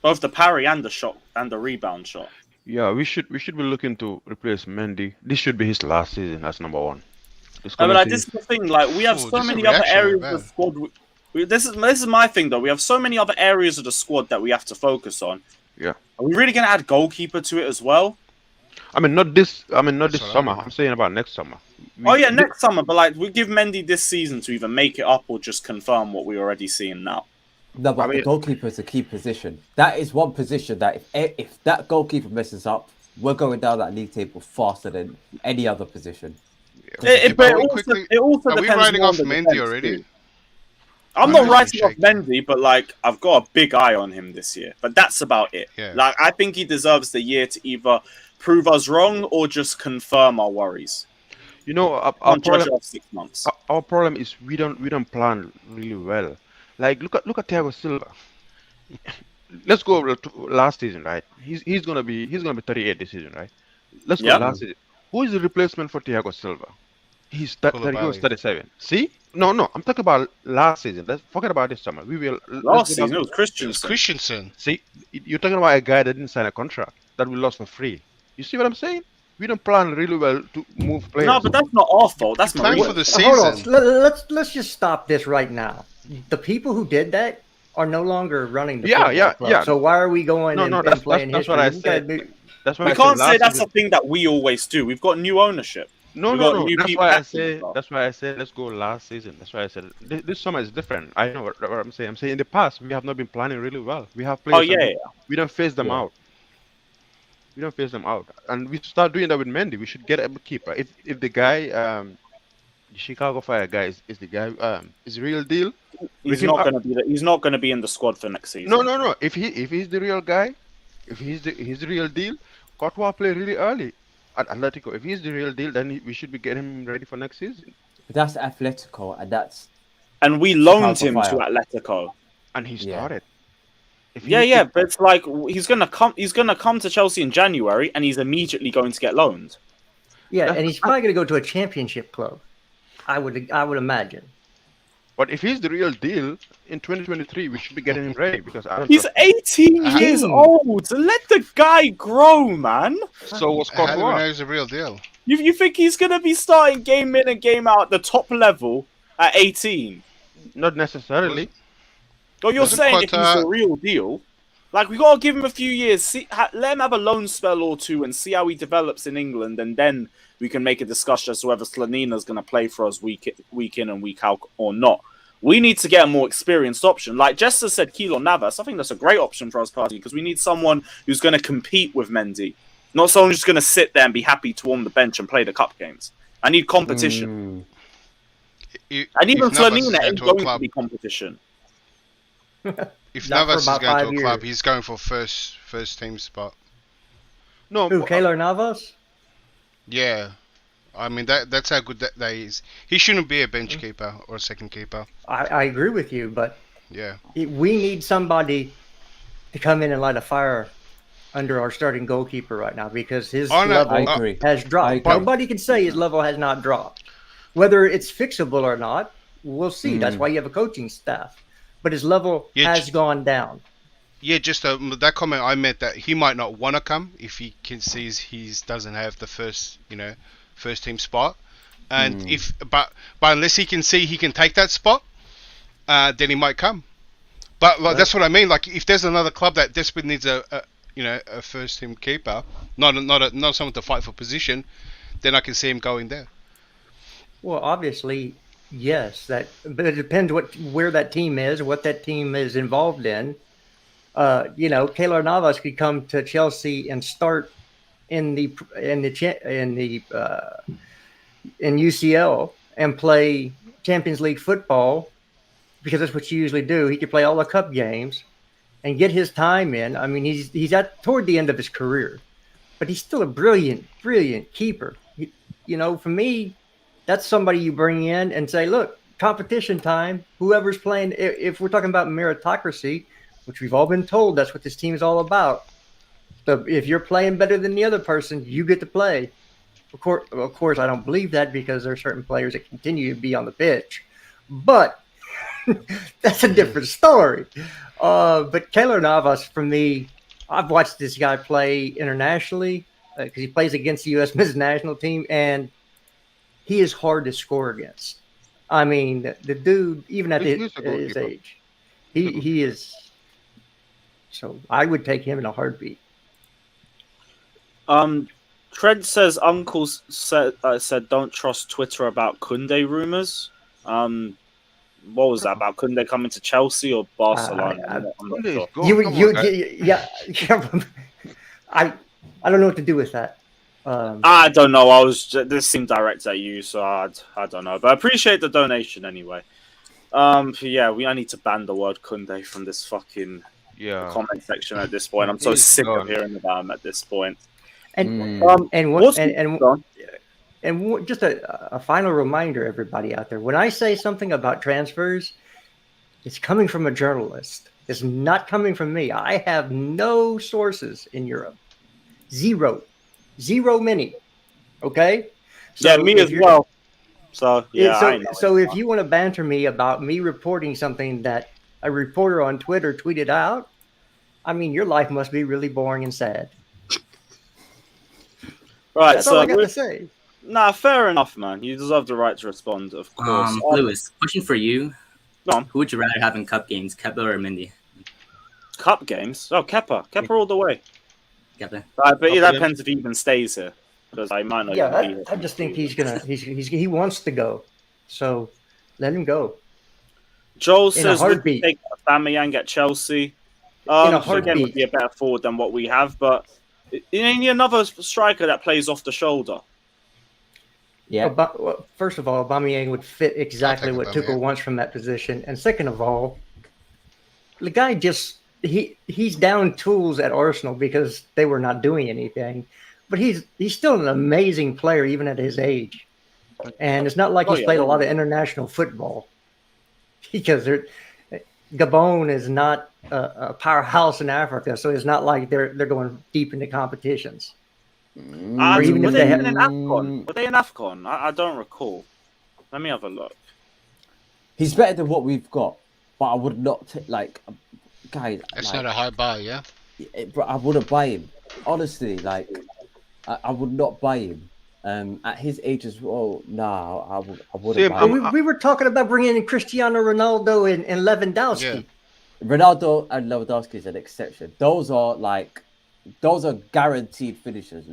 Both the parry and the shot and the rebound shot. Yeah, we should be looking to replace Mendy. This should be his last season as number one. No, but this is the thing. Like, we have so many other areas of the squad. This is my thing, though. We have so many other areas of the squad that we have to focus on. Yeah. Are we really going to add goalkeeper to it as well? Not this summer. I'm saying about next summer. Next summer. But like, we give Mendy this season to either make it up or just confirm what we're already seeing now. No, but the goalkeeper is a key position. That is one position that if that goalkeeper messes up, we're going down that league table faster than any other position. It also are we depends writing on off the Mendy defense already? too. I'm not writing off Mendy, but like I've got a big eye on him this year. But that's about it. Yeah. Like I think he deserves the year to either prove us wrong or just confirm our worries. Our problem, 6 months. our problem is we don't plan really well. Like look at Thiago Silva. Let's go over to last season, right? He's gonna be 38 this season, right? Let's go last season. Who is the replacement for Thiago Silva? He's 37. See? No, I'm talking about last season. Let's forget about this summer. Last season it was Christensen. See, you're talking about a guy that didn't sign a contract that we lost for free. You see what I'm saying? We don't plan really well to move players. No, but that's not our fault. That's not Plan for the Hold season. on. Let's just stop this right now. The people who did that are no longer running the football club. So why are we going and playing history? That's what I said. That's why we can't say that's a thing that we always do. We've got new ownership. No. That's why I said let's go last season. That's why I said this summer is different. I know what I'm saying. I'm saying in the past we have not been planning really well. We have players. We don't face them out. We don't face them out, and we start doing that with Mendy. We should get a keeper. If the guy, the Chicago Fire guy is the guy is the real deal. He's not going to be. He's not going to be in the squad for next season. No. If he's the real guy, if he's the real deal, Courtois play really early at Atletico. If he's the real deal, then we should be getting him ready for next season. But that's Atletico, and we loaned him to Atletico, and he started. But it's like he's gonna come to Chelsea in January, and he's immediately going to get loaned. Yeah, and he's probably going to go to a championship club. I would imagine. But if he's the real deal in 2023, we should be getting him ready because he's 18 years old. Let the guy grow, man. So was Courtois. How do we know he's the real deal? You think he's gonna be starting game in and game out at the top level at 18? Not necessarily. Well, you're saying if he's the real deal, like we gotta give him a few years, let him have a loan spell or two, and see how he develops in England, and then we can make a discussion as to whether Slanina's gonna play for us week in and week out or not. We need to get a more experienced option. Like Jester said, Keylor Navas. I think that's a great option for us, party, because we need someone who's going to compete with Mendy, not someone who's going to sit there and be happy to warm the bench and play the cup games. I need competition. And even Slanina ain't going to be competition. If Navas is going to a club, he's going for first team spot. No, who? Keylor Navas? Yeah, I mean that's how good that is. He shouldn't be a bench keeper or a second keeper. I agree with you, but yeah, we need somebody to come in and light a fire under our starting goalkeeper right now because his level has dropped. Nobody can say his level has not dropped. Whether it's fixable or not, we'll see. That's why you have a coaching staff. But his level has gone down. Yeah, just that comment I meant that he might not want to come if he sees he doesn't have the first team spot, and but unless he can see he can take that spot, then he might come. But like, that's what I mean. Like if there's another club that desperately needs a first team keeper, not someone to fight for position, then I can see him going there. Well, obviously. Yes, but it depends where that team is, what that team is involved in. Keylor Navas could come to Chelsea and start in UCL and play Champions League football because that's what you usually do. He could play all the cup games, and get his time in. I mean, he's at toward the end of his career, but he's still a brilliant keeper. For me, that's somebody you bring in and say, look, competition time. Whoever's playing, if we're talking about meritocracy, which we've all been told that's what this team is all about. So if you're playing better than the other person, you get to play. Of course, I don't believe that because there are certain players that continue to be on the pitch, but that's a different story. But Keylor Navas, for me, I've watched this guy play internationally because he plays against the U.S. men's national team, and he is hard to score against. I mean, the dude, even at his age, he is. So I would take him in a heartbeat. Trent says Uncle said don't trust Twitter about Koundé rumors. What was that about? Koundé coming to Chelsea or Barcelona? I'm not sure. I don't know what to do with that. I don't know. This seemed direct at you, so I don't know. But I appreciate the donation anyway. I need to ban the word Koundé from this fucking comment section at this point. I'm so sick of hearing about him at this point. And just a final reminder, everybody out there, when I say something about transfers, it's coming from a journalist. It's not coming from me. I have no sources in Europe. Zero many. Okay? So me as well. So, so if you want to banter me about me reporting something that a reporter on Twitter tweeted out, I mean, your life must be really boring and sad. Right, that's all I got to say. Nah, fair enough, man. You deserve the right to respond, of course. Lewis, question for you. Go on. Who would you rather have in cup games, Kepa or Mendy? Cup games? Oh, Kepa all the way. Kepa. But that depends if he even stays here, because I might not. Yeah, I just think he wants to go, so let him go. Joel says would take Aubameyang at Chelsea. In a heartbeat. Again, would be a better forward than what we have, but you need another striker that plays off the shoulder. Yeah. First of all, Aubameyang would fit exactly what Tuchel wants from that position, and second of all, the guy he's down tools at Arsenal because they were not doing anything, but he's still an amazing player even at his age, and it's not like he's played a lot of international football because Gabon is not a powerhouse in Africa, so it's not like they're going deep into competitions. Or even if they in AFCON? Were they in AFCON? I don't recall. Let me have a look. He's better than what we've got, but I would not guys. That's not a high bar, yeah. I wouldn't buy him. Honestly, I would not buy him. At his age as well, no, I wouldn't buy him. We were talking about bringing in Cristiano Ronaldo and Lewandowski. Yeah. Ronaldo and Lewandowski is an exception. Those are guaranteed finishers.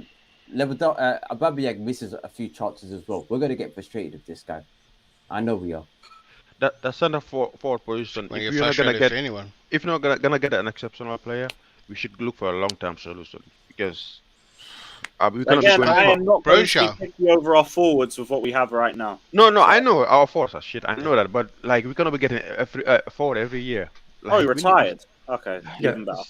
Aubameyang misses a few chances as well. We're going to get frustrated with this guy. I know we are. That center forward position. If you're not gonna get an exceptional player, we should look for a long-term solution because I am not going to be picky over our forwards with what we have right now. No, I know our forwards are shit. I know that, but we're gonna be getting a forward every year. You're retired. Okay, even better.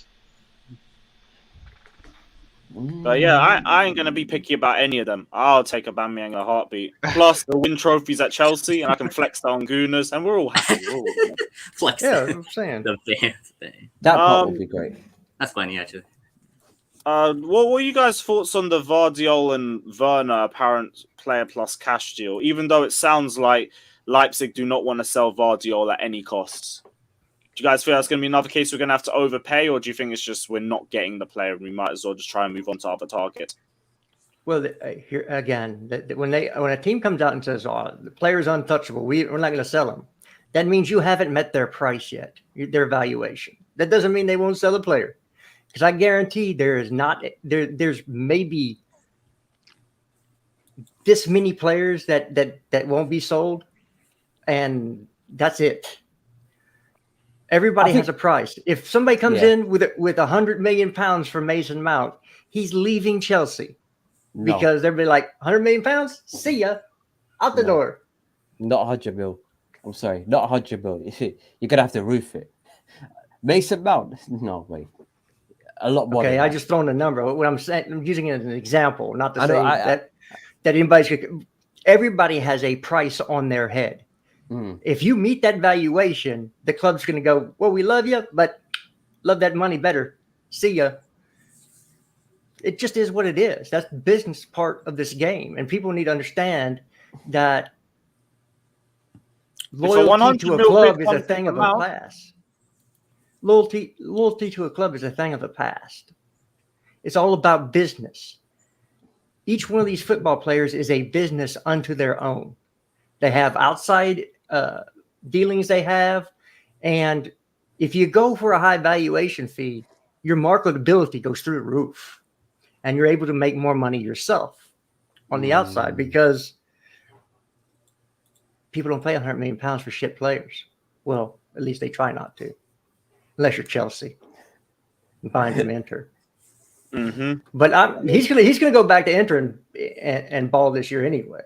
But I ain't gonna be picky about any of them. I'll take Aubameyang in a heartbeat. Plus, the win trophies at Chelsea, and I can flex that on Gooners, and we're all happy. Flex. Yeah, I'm saying that part would be great. That's funny, actually. What were you guys' thoughts on the Vardiol and Werner apparent player plus cash deal? Even though it sounds like Leipzig do not want to sell Vardiol at any costs. Do you guys feel that's going to be another case we're going to have to overpay, or do you think it's just we're not getting the player and we might as well just try and move on to other target? Well, here again, when a team comes out and says, "Oh, the player's untouchable, we're not going to sell him," that means you haven't met their price yet, their valuation. That doesn't mean they won't sell the player, because I guarantee there's maybe this many players that won't be sold, and that's it. Everybody has a price. If somebody comes in with £100 million for Mason Mount, he's leaving Chelsea because they'll be like, £100 million? See ya, out the door. Not 100 mil. I'm sorry, not 100 mil. You're gonna have to roof it. Mason Mount? No way. A lot more. Okay, than I that. just thrown a number. What I'm saying, I'm using it as an example, not to I say know, that anybody should. Everybody has a price on their head. If you meet that valuation, the club's going to go, well, we love you, but love that money better. See ya. It just is what it is. That's the business part of this game. And people need to understand that loyalty to a club is a thing of the past. Loyalty to a club is a thing of the past. It's all about business. Each one of these football players is a business unto their own. They have outside dealings they have. And if you go for a high valuation fee, your marketability goes through the roof. And you're able to make more money yourself on the outside because people don't pay £100 million for shit players. Well, at least they try not to. Unless you're Chelsea and find him Inter. But he's gonna go back to Inter and ball this year anyway.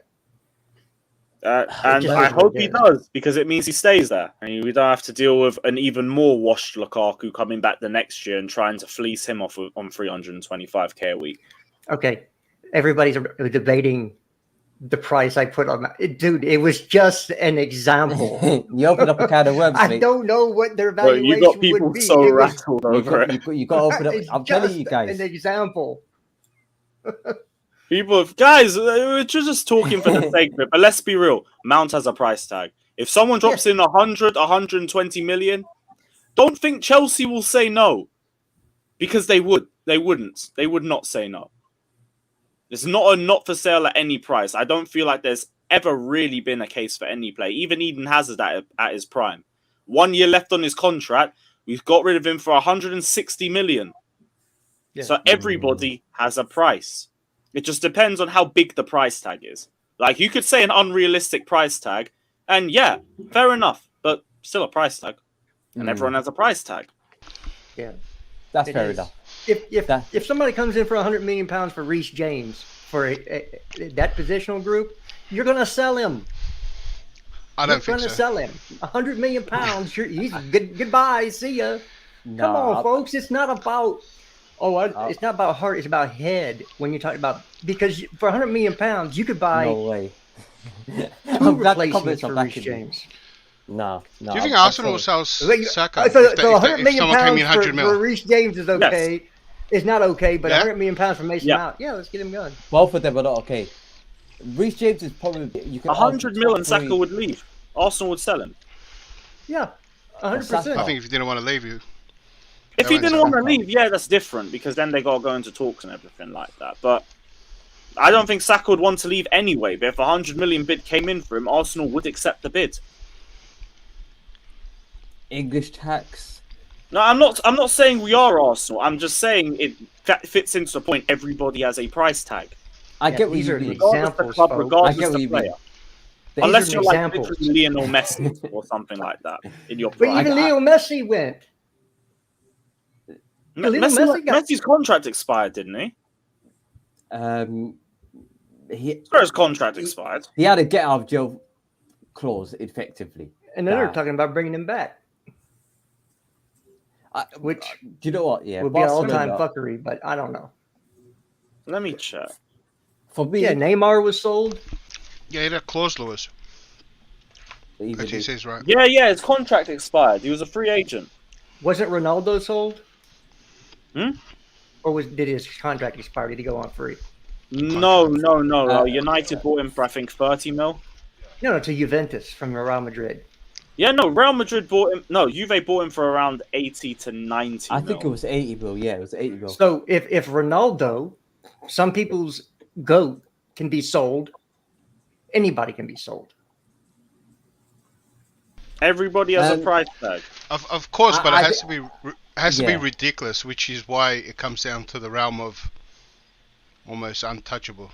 And I hope he does, because it means he stays there. And we don't have to deal with an even more washed Lukaku coming back the next year and trying to fleece him off on 325k a week. Okay, everybody's debating the price I put on that. Dude, it was just an example. You open up a can of worms, mate. I don't know what their valuation you got people would be. so rattled over it. You got to open up. I'm telling you guys. An example. Guys, we're just talking for the sake of it, but let's be real. Mount has a price tag. If someone drops in 100, 120 million, don't think Chelsea will say no. Because they would. They wouldn't. They would not say no. It's not for sale at any price. I don't feel like there's ever really been a case for any player. Even Eden Hazard at his prime. 1 year left on his contract. We've got rid of him for 160 million. Yeah. So everybody has a price. It just depends on how big the price tag is. Like, you could say an unrealistic price tag, and yeah, fair enough, but still a price tag. And everyone has a price tag. Yeah. That's fair enough. If somebody comes in for £100 million for Reece James for that positional group, you're going to sell him. I don't think so. You're going to sell him. £100 million. He's goodbye. See ya. No, come on, folks. It's not about. It's not about heart. It's about head. When you're talking about, because for £100 million, you could buy. No way. Two replacements for Reece James. No. Do you think Arsenal will sell Saka if £100 million someone came in 100 mil? for Reece James is okay? Yes. It's not okay, but £100 million for Mason Mount, let's get him going. Both of them are not okay. Reece James is probably 100 mil and Saka would leave. Arsenal would sell him. Yeah, 100%. I think if he didn't want to leave you. If he didn't want to leave, that's different, because then they got to go into talks and everything like that. But I don't think Saka would want to leave anyway. But if a 100 million bid came in for him, Arsenal would accept the bid. English tax. No, I'm not saying we are Arsenal. I'm just saying it fits into the point. Everybody has a price tag. I get what you mean. Regardless of the player. Unless you're like Lionel Messi or something like that in your prime. But even Leo Messi went. Messi's contract expired, didn't he? His contract expired. He had a get out of jail clause, effectively. And then they're talking about bringing him back. Which do you know what? Yeah, would be all-time fuckery, but I don't know. Let me check. For me, Neymar was sold. Yeah, that clause, Lewis. He says right. Yeah, his contract expired. He was a free agent. Wasn't Ronaldo sold? Or did his contract expire? Did he go on free? No. United bought him for, I think, 30 mil. No, to Juventus from Real Madrid. Yeah, no, Real Madrid bought him. No, Juve bought him for around 80 to 90 I think it was 80 mil. Yeah, it was 80 mil. So if Ronaldo, some people's GOAT, can be sold, anybody can be sold. Everybody has a price tag. Of course, but it has to be ridiculous, which is why it comes down to the realm of almost untouchable.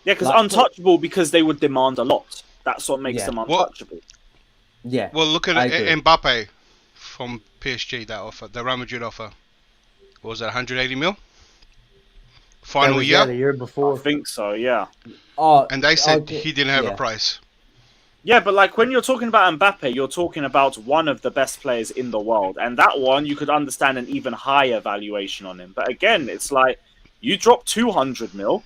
Yeah, because untouchable because they would demand a lot. That's what makes them untouchable. Yeah. Well, look at Mbappe from PSG, that offer, the Real Madrid offer. What was that, 180 mil? Final year? The year before. I think so, yeah. And they said he didn't have a price. Yeah, but like when you're talking about Mbappe, you're talking about one of the best players in the world. And that one, you could understand an even higher valuation on him. But again, it's like you drop 200 mil,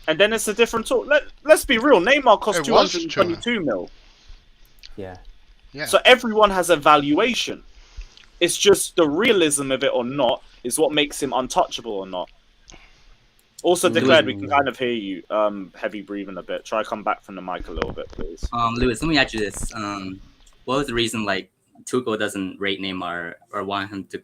and then it's a different talk. Let's be real. Neymar cost 222 mil. Yeah. So everyone has a valuation. It's just the realism of it or not is what makes him untouchable or not. Also declared, we can kind of hear you heavy breathing a bit. Try to come back from the mic a little bit, please. Lewis, let me ask you this. What was the reason like Tuchel doesn't rate Neymar or want him to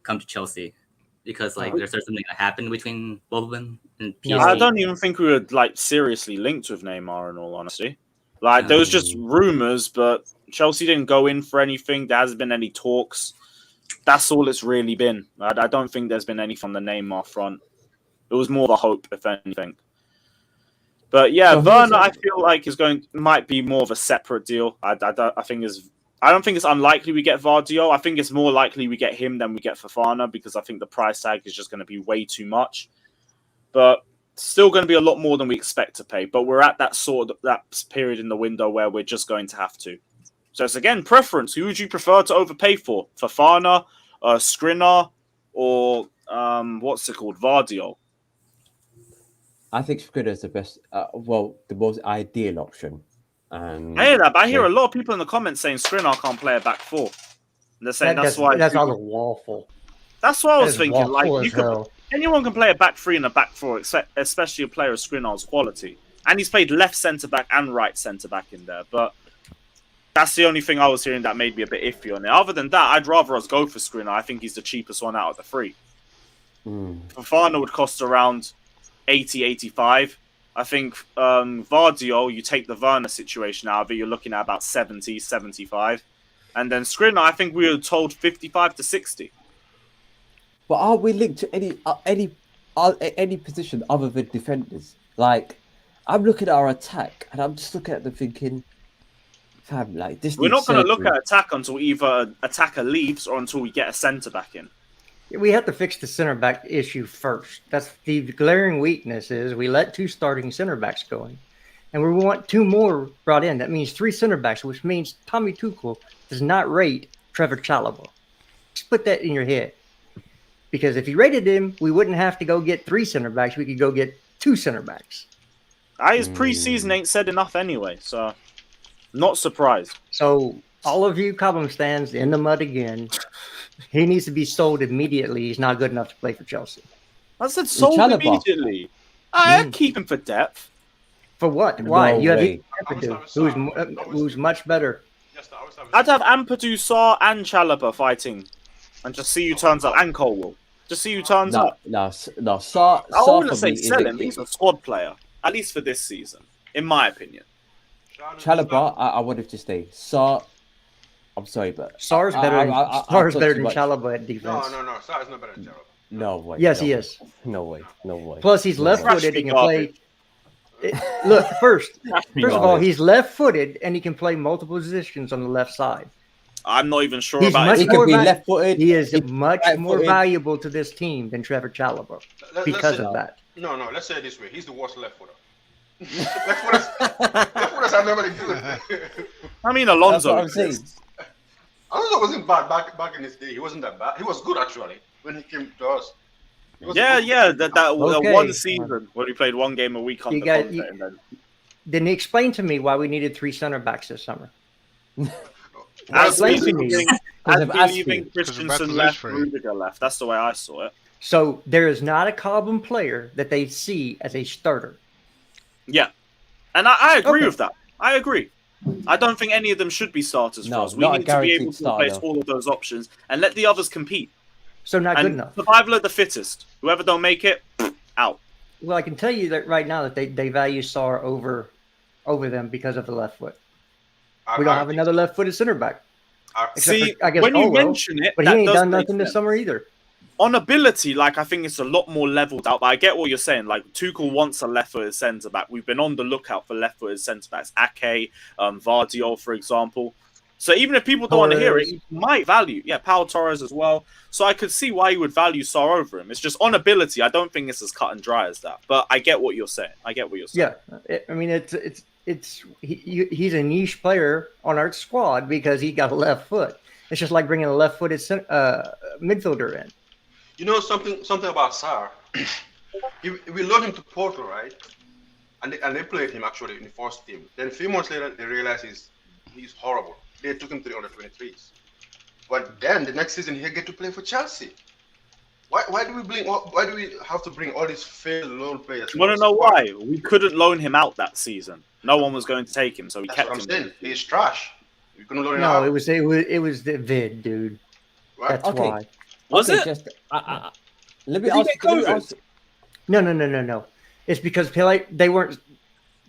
come to Chelsea? Because like there's something that happened between both of them and PSG. I don't even think we were like seriously linked with Neymar in all honesty. Like there was just rumors, but Chelsea didn't go in for anything. There hasn't been any talks. That's all it's really been. I don't think there's been any from the Neymar front. It was more of a hope, if anything. But yeah, Werner, I feel like might be more of a separate deal. I don't think it's unlikely we get Vardiol. I think it's more likely we get him than we get Fofana because I think the price tag is just going to be way too much. But still going to be a lot more than we expect to pay. But we're at that period in the window where we're just going to have to. So it's again preference. Who would you prefer to overpay for? Fofana, Skriniar, or what's it called, Vardiol? I think Skriniar is the best. The most ideal option. I hear that, but I hear a lot of people in the comments saying Skriniar can't play a back four. And they're saying that's why. That's all awful. That's what I was thinking. Like anyone can play a back three and a back four, especially a player of Skriniar's quality. And he's played left centre back and right centre back in there, but. That's the only thing I was hearing that made me a bit iffy on it. Other than that, I'd rather us go for Skriniar. I think he's the cheapest one out of the three. Fofana would cost around 80, 85. I think Vardiol, you take the Werner situation out of it, you're looking at about 70, 75. And then Skriniar, I think we were told 55 to 60. But are we linked to any position other than defenders? Like, I'm looking at our attack, and I'm just looking at them thinking... Like, we're not going to look at attack until either an attacker leaves or until we get a centre back in. We have to fix the centre back issue first. That's the glaring weakness is we let 2 starting centre backs going. And we want 2 more brought in. That means 3 centre backs, which means Tommy Tuchel does not rate Trevor Chalobah. Just put that in your head. Because if he rated him, we wouldn't have to go get 3 centre backs. We could go get 2 centre backs. His pre-season ain't said enough anyway, so... Not surprised. So, all of you Cobham stands in the mud again. He needs to be sold immediately. He's not good enough to play for Chelsea. I said sold immediately. I'd keep him for depth. For what? Why? You have Ampadu, who's much better. I'd have Ampadu, Sarr, and Chalobah fighting. And just see who turns up. And Colwell. Just see who turns up. No, Sarr. I wouldn't say sell him. He's a squad player. At least for this season. In my opinion. Chalobah, I wanted to stay. Sarr, I'm sorry, but Sarr's better than Chalobah at defense. No, Sarr's not better than Chalobah. No way. Yes, he is. No way. Plus, he's left-footed and can play. Look, first of all, he's left-footed and he can play multiple positions on the left side. I'm not even sure about it. He can be left-footed. He is much more valuable to this team than Trevor Chalobah because of that. No. Let's say it this way: he's the worst left-footer. Left-footers have nobody do it. I mean, Alonso. Alonso wasn't bad back in his day. He wasn't that bad. He was good actually when he came to us. That one season when we played 1 game a week on the continent. Then explain to me why we needed 3 center backs this summer. As leaving Christensen left, Rudiger left. That's the way I saw it. So there is not a Cobham player that they see as a starter. Yeah, and I agree with that. I agree. I don't think any of them should be starters for us. We need to be able to replace all of those options and let the others compete. So not good enough. Survival of the fittest. Whoever don't make it, out. Well, I can tell you that right now that they value Sarr over them because of the left foot. We don't have another left-footed center back. See, I guess when you mention it, but he ain't done nothing this summer either. On ability, like I think it's a lot more leveled out. But I get what you're saying. Like Tuchel wants a left-footed centre back. We've been on the lookout for left-footed centre backs. Ake, Vardiol, for example. So even if people don't want to hear it, he might value. Yeah, Pau Torres as well. So I could see why you would value Sarr over him. It's just on ability. I don't think it's as cut and dry as that. But I get what you're saying. Yeah, I mean it's he's a niche player on our squad because he got a left foot. It's just like bringing a left-footed midfielder in. You know something about Sarr? We loaned him to Porto, right? And they played him actually in the first team. Then a few months later, they realized he's horrible. They took him to the under-23s. But then the next season, he'll get to play for Chelsea. Why do we have to bring all these failed loan players? You want to know why? We couldn't loan him out that season. No one was going to take him, so we That's kept what him. I'm saying. He's trash. You couldn't loan him No, out. it was the vid, dude. Right? That's why. Was it? Just, let me ask you. No. It's because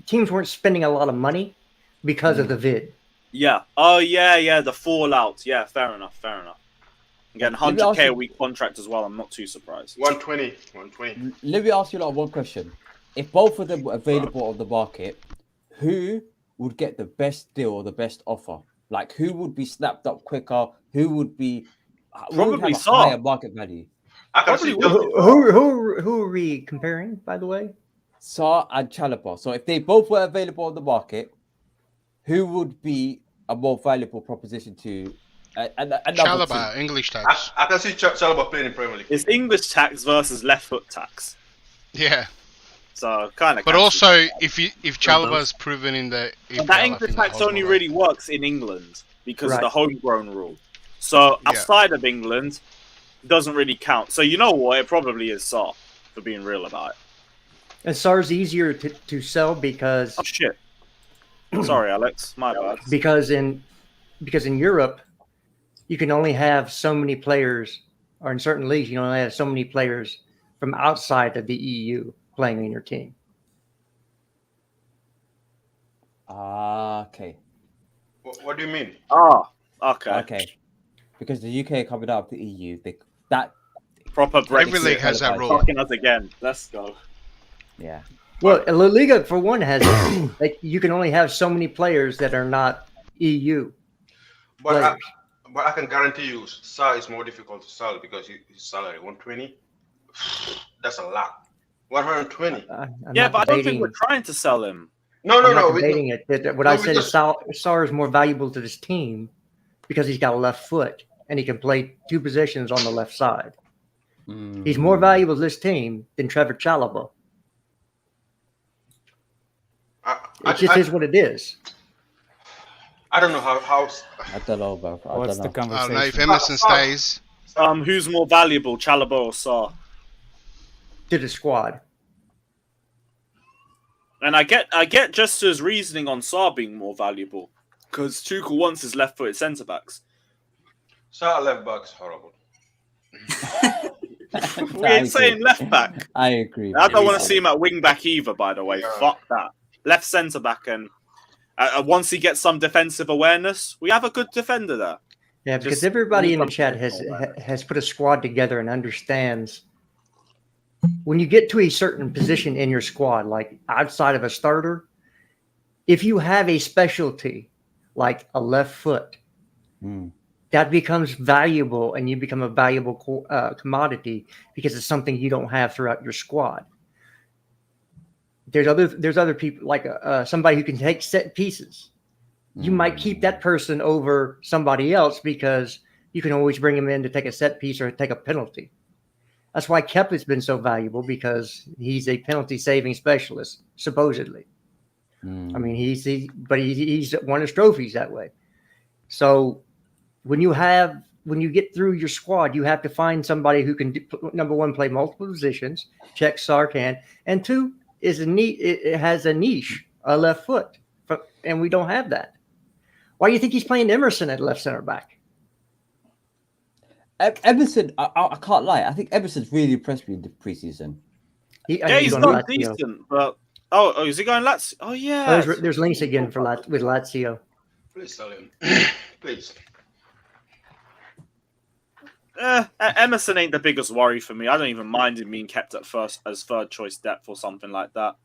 teams weren't spending a lot of money because of the vid. Yeah. Oh, yeah. The fallout. Yeah, fair enough. Again, 100K a week contract as well. I'm not too surprised. 120. Let me ask you one question. If both of them were available on the market, who would get the best deal or the best offer? Like, who would be snapped up quicker? Who would be Probably have a higher market value? I can see Who are we comparing, by the way? Sarr and Chalobah. So if they both were available on the market, who would be a more valuable proposition to Chalobah, English tax. I can see Chalobah playing in Premier League. It's English tax versus left foot tax. Yeah. So kind of. But also, if Chalobah's proven in the EPL, that English tax only really works in England because of the homegrown rule. So outside of England, it doesn't really count. So you know what? It probably is Sarr, for being real about it. And Sarr's easier to sell because. Oh shit! Sorry, Alex. My bad. Because in Europe, you can only have so many players, or in certain leagues, you can only have so many players from outside of the EU playing in your team. Okay. What do you mean? Okay. Okay. Because the UK are coming out of the EU, Proper Brexit. Every league has that rule. Fucking us again. Let's go. Yeah. Well, La Liga, for one, has like you can only have so many players that are not EU But I can guarantee you, Sarr is more difficult to sell because his salary 120. That's a lot. 120. Yeah, but I don't think we're trying to sell him. No. I'm not debating it. What I said is Sarr is more valuable to this team because he's got a left foot and he can play two positions on the left side. He's more valuable to this team than Trevor Chalobah. It just is what it is. I don't know how. I don't know, bro. What's the I conversation? don't know if Emerson stays. Who's more valuable, Chalobah or Sarr? To the squad. And I get Jester's reasoning on Sarr being more valuable because Tuchel wants his left-footed centre backs. Sarr left back's horrible. We ain't saying left back. I agree. I don't want to see him at wing back either. By the way, fuck that. Left centre back, and once he gets some defensive awareness, we have a good defender there. Yeah, because everybody in the chat has put a squad together and understands when you get to a certain position in your squad, like outside of a starter, if you have a specialty like a left foot, that becomes valuable and you become a valuable commodity because it's something you don't have throughout your squad. There's other people like somebody who can take set pieces. You might keep that person over somebody else because you can always bring him in to take a set piece or take a penalty. That's why Kepa's been so valuable because he's a penalty saving specialist, supposedly. I mean, he's won his trophies that way. So when you get through your squad, you have to find somebody who can number one, play multiple positions. Check Sarr can, and two it has a niche, a left foot, and we don't have that. Why do you think he's playing Emerson at left center back? Emerson, I can't lie. I think Emerson's really impressed me in the preseason. He's not decent, but is he going Lazio? Oh yeah. There's links again with Lazio. Please sell him, please. Emerson ain't the biggest worry for me. I don't even mind him being kept at first as third choice depth or something like that.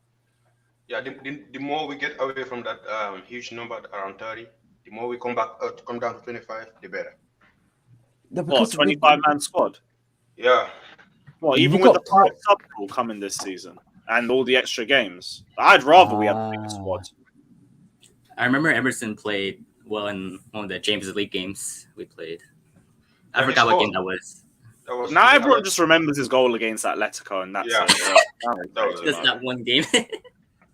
Yeah, the more we get away from that huge number around 30, the more we come down to 25, the better. What, 25-man squad? Yeah. Well, even with the sub rule coming this season and all the extra games, I'd rather we have a bigger squad. I remember Emerson played well in one of the Champions League games we played. I forgot what game that was. Now everyone just remembers his goal against Atletico, and that's Just that one game.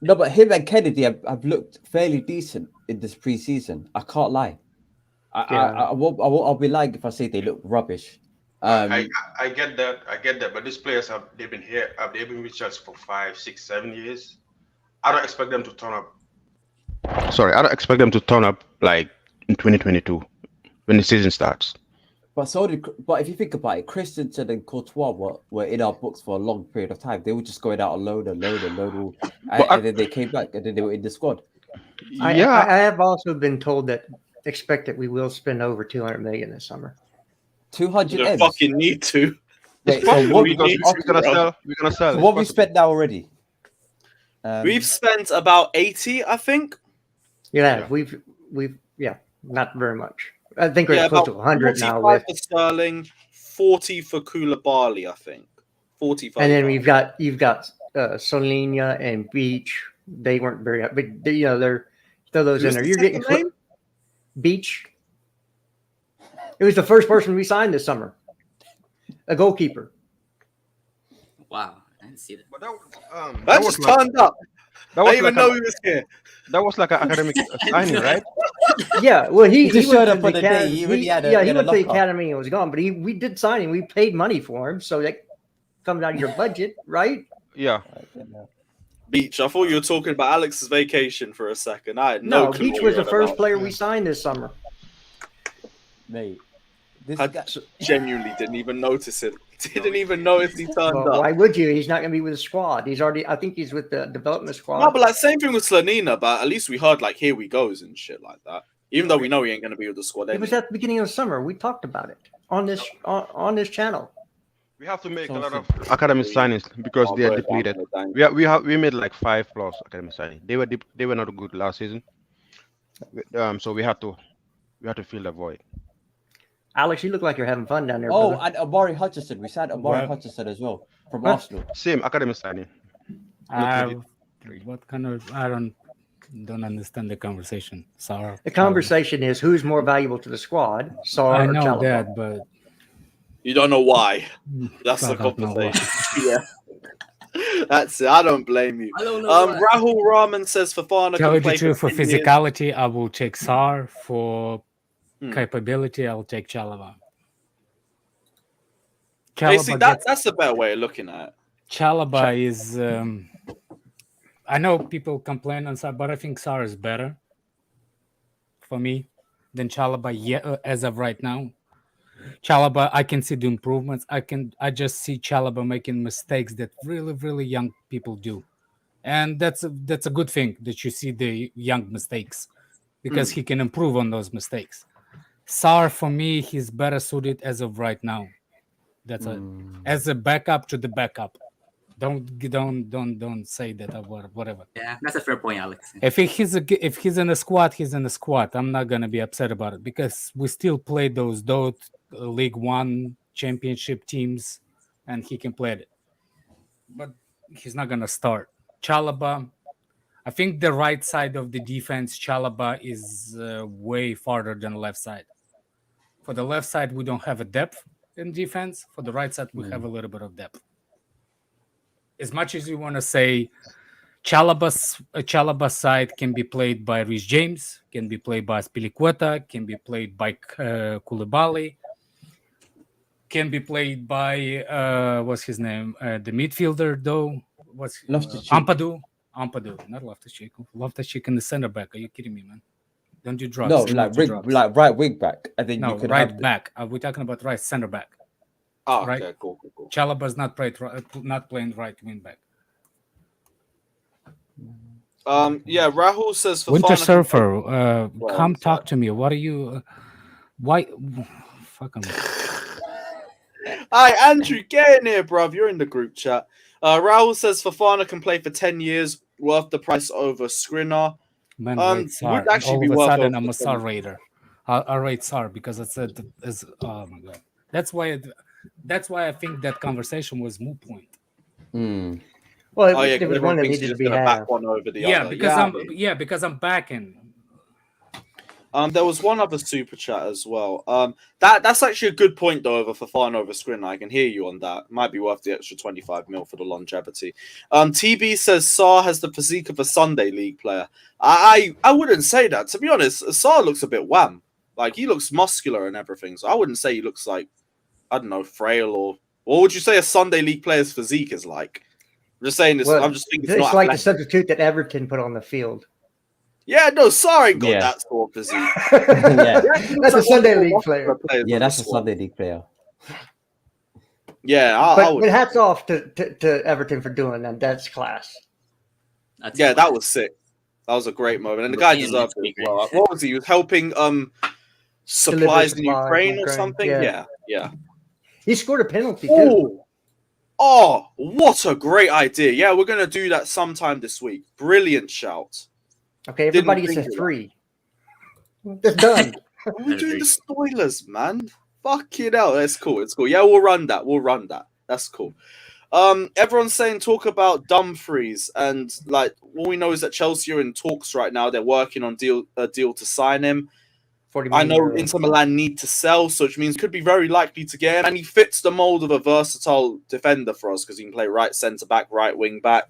No, but him and Kennedy have looked fairly decent in this pre-season. I can't lie. I'll be lying if I say they look rubbish. I get that, but these players they've been with Chelsea for 5, 6, 7 years. I don't expect them to turn up. Sorry, I don't expect them to turn up like in 2022 when the season starts. But if you think about it, Christensen and Courtois were in our books for a long period of time. They were just going out on loan, and then they came back, and then they were in the squad. I have also been told that expect that we will spend over 200 million this summer. 200 You fucking need to. Wait, so what we're gonna sell. What we spent now already? We've spent about 80, I think. Yeah, we've not very much. I think we're close to 100 now. With for Sterling, 40 for Koulibaly, I think. 45. And then you've got Solina and Beach. They weren't very, but they're throw those in there. You're getting Beach. It was the first person we signed this summer. A goalkeeper. Wow, I didn't see that. But that just turned up. I didn't even know he was here. That was like an academic signing, right? Yeah, well, he just showed up for the day. He went to the academy and was gone. But we did sign him. We paid money for him, so that comes out of your budget, right? Yeah. Beach. I thought you were talking about Alex's vacation for a second. I had no clue. Beach was the first player we signed this summer. Mate, genuinely didn't even notice it. Didn't even notice he turned up. Why would you? He's not going to be with the squad. I think he's with the development squad. No, but like same thing with Slanina, but at least we heard like here we goes and shit like that. Even though we know he ain't going to be with the squad. It was at the beginning of the summer. We talked about it on this channel. We have to make a lot of academic signings because they are depleted. We made like 5+ academic signings. They were not good last season. So we have to fill the void. Alex, you look like you're having fun down there. Oh, brother. and Amari Hutchinson. We signed Amari Hutchinson as well from Arsenal. Same academic signing. What kind of? I don't understand the conversation. Sorry. The conversation is who's more valuable to the squad. I know that, but you don't know why. That's the conversation. Yeah. That's it. I don't blame you. I don't know Rahul Rahman says Fofana. Tell you the truth, for physicality, I will take Sar. For capability, I'll take Chalobah. See, that's a better way of looking at it. Chalobah is. I know people complain on Sar, but I think Sar is better for me than Chalobah as of right now. Chalobah, I can see the improvements. I just see Chalobah making mistakes that really, really young people do, and that's a good thing that you see the young mistakes because he can improve on those mistakes. Sar, for me, he's better suited as of right now. That's as a backup to the backup. Don't say that or whatever. Yeah, that's a fair point, Alex. If he's in a squad, he's in a squad. I'm not gonna be upset about it because we still play those League One championship teams, and he can play it. But he's not gonna start. Chalobah, I think the right side of the defense, Chalobah is way farther than the left side. For the left side, we don't have a depth in defense. For the right side, we have a little bit of depth. As much as you want to say Chalobah's side can be played by Reece James, can be played by Spilicueta, can be played by Koulibaly, can be played by what's his name? The midfielder though. What's Ampadu, not Loftus-Cheek. Loftus-Cheek in the center back. Are you kidding me, man? Don't do drugs. No, like right wing back. I think you could right back. We're talking about right center back. Oh, right? Okay, cool. Chalobah's not playing right wing back. Rahul says for Winter Surfer, come talk to me. What are you? Why? Fucking. Hi, Andrew, get in here, bruv. You're in the group chat. Rahul says Fofana can play for 10 years, worth the price over Skriniar. Man, would actually all be of a worth sudden it. I'm a Sar raider. I rate Sar because it's oh my god. That's why I think that conversation was moot point. Well, there was one that needed to be had. Back one over the Yeah, other. because I'm backing There was one other super chat as well. That's actually a good point though over Fofana over Skriniar. I can hear you on that. Might be worth the extra 25 mil for the longevity. TB says Sarr has the physique of a Sunday league player. I wouldn't say that. To be honest, Sarr looks a bit wham. Like he looks muscular and everything. So I wouldn't say he looks like, I don't know, frail or what would you say a Sunday league player's physique is like? I'm just saying this. Well, I'm just thinking it's not like the athletic. substitute that Everton put on the field. Yeah, no, Sarr ain't got Yeah. that sort of physique. Yeah. That's a Sunday league player. Yeah, that's a Sunday league player. Yeah, I But, would. but hats off to Everton for doing that. That's class. That's Yeah, that class. was sick. That was a great moment, and the guy Yeah, deserved next it as well. week, What was he? He was helping supplies in supplies Ukraine in or Ukraine, something. yeah. Yeah. He scored a penalty too. Oh, what a great idea! Yeah, we're gonna do that sometime this week. Brilliant shout. Okay, everybody Didn't gets a think of 3. It's done. We're doing the spoilers, man. Fuck it out. That's cool. It's cool. Yeah, we'll run that. That's cool. Everyone's saying talk about Dumfries, and like all we know is that Chelsea are in talks right now. They're working on a deal to sign him. 40 I million know euros. Inter Milan need to sell, so which means could be very likely to get him, and he fits the mold of a versatile defender for us because he can play right centre back, right wing back.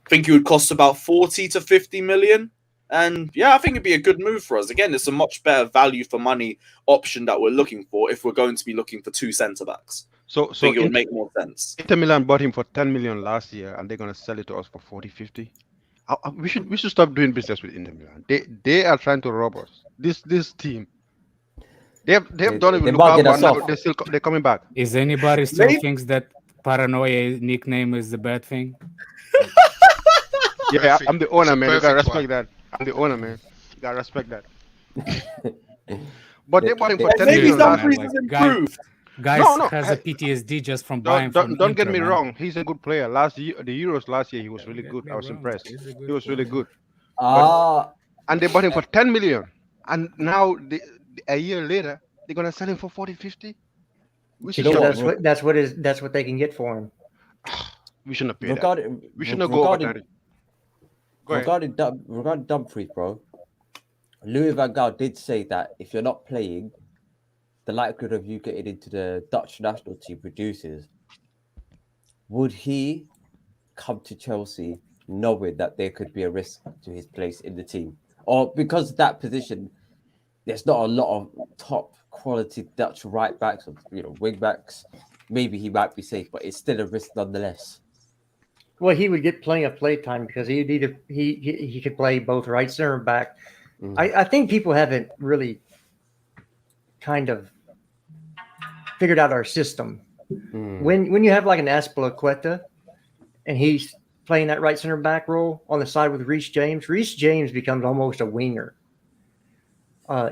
I think he would cost about 40 to 50 million. And yeah, I think it'd be a good move for us. Again, it's a much better value for money option that we're looking for if we're going to be looking for 2 centre backs. So I think it would make more sense. Inter Milan bought him for 10 million last year, and they're gonna sell it to us for 40, 50. We should stop doing business with Inter Milan. They are trying to rob us. This team. They don't even look out, bugging us but off. they're coming back. Is anybody still Maybe- thinks that paranoia nickname is the bad thing? Yeah, Perfect. I'm the owner, It's a man. You gotta perfect respect one. that. I'm the owner, man. You gotta respect that. But they bought him for Yeah, 10 Maybe million. some- Dumfries like, has guy- improved. Guys No, has hey, a PTSD just from buying Don't from get Inter, me man. wrong. He's a good player. Last year, the Euros last year, he was really Don't good. get I me was wrong. impressed. He's a good He was really player. good. Ah, And they bought him for 10 million. And now, a year later, they're gonna sell him for 40, 50. We should know Because what? that's what they can get for him. We shouldn't pay that. regarding We should not go over regarding 30. Go ahead. regarding Dumfries, bro. Louis van Gaal did say that if you're not playing, the likelihood of you getting into the Dutch national team reduces. Would he come to Chelsea knowing that there could be a risk to his place in the team? Or because of that position, there's not a lot of top quality Dutch right backs or wing backs. Maybe he might be safe, but it's still a risk nonetheless. Well, he would get plenty of play time because he could play both right center back. I think people haven't really kind of figured out our system. When you have like an Azpilicueta and he's playing that right center back role on the side with Reece James becomes almost a winger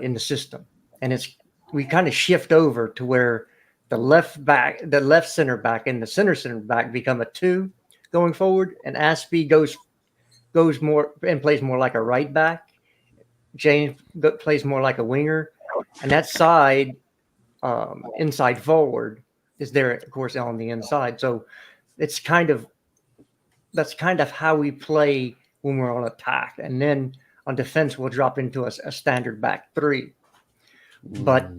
in the system, and we kind of shift over to where the left center back, and the center back become a 2 going forward, and Aspie goes more and plays more like a right back. James plays more like a winger, and that side inside forward is there, of course, on the inside. So that's kind of how we play when we're on attack, and then on defense we'll drop into a standard back 3. But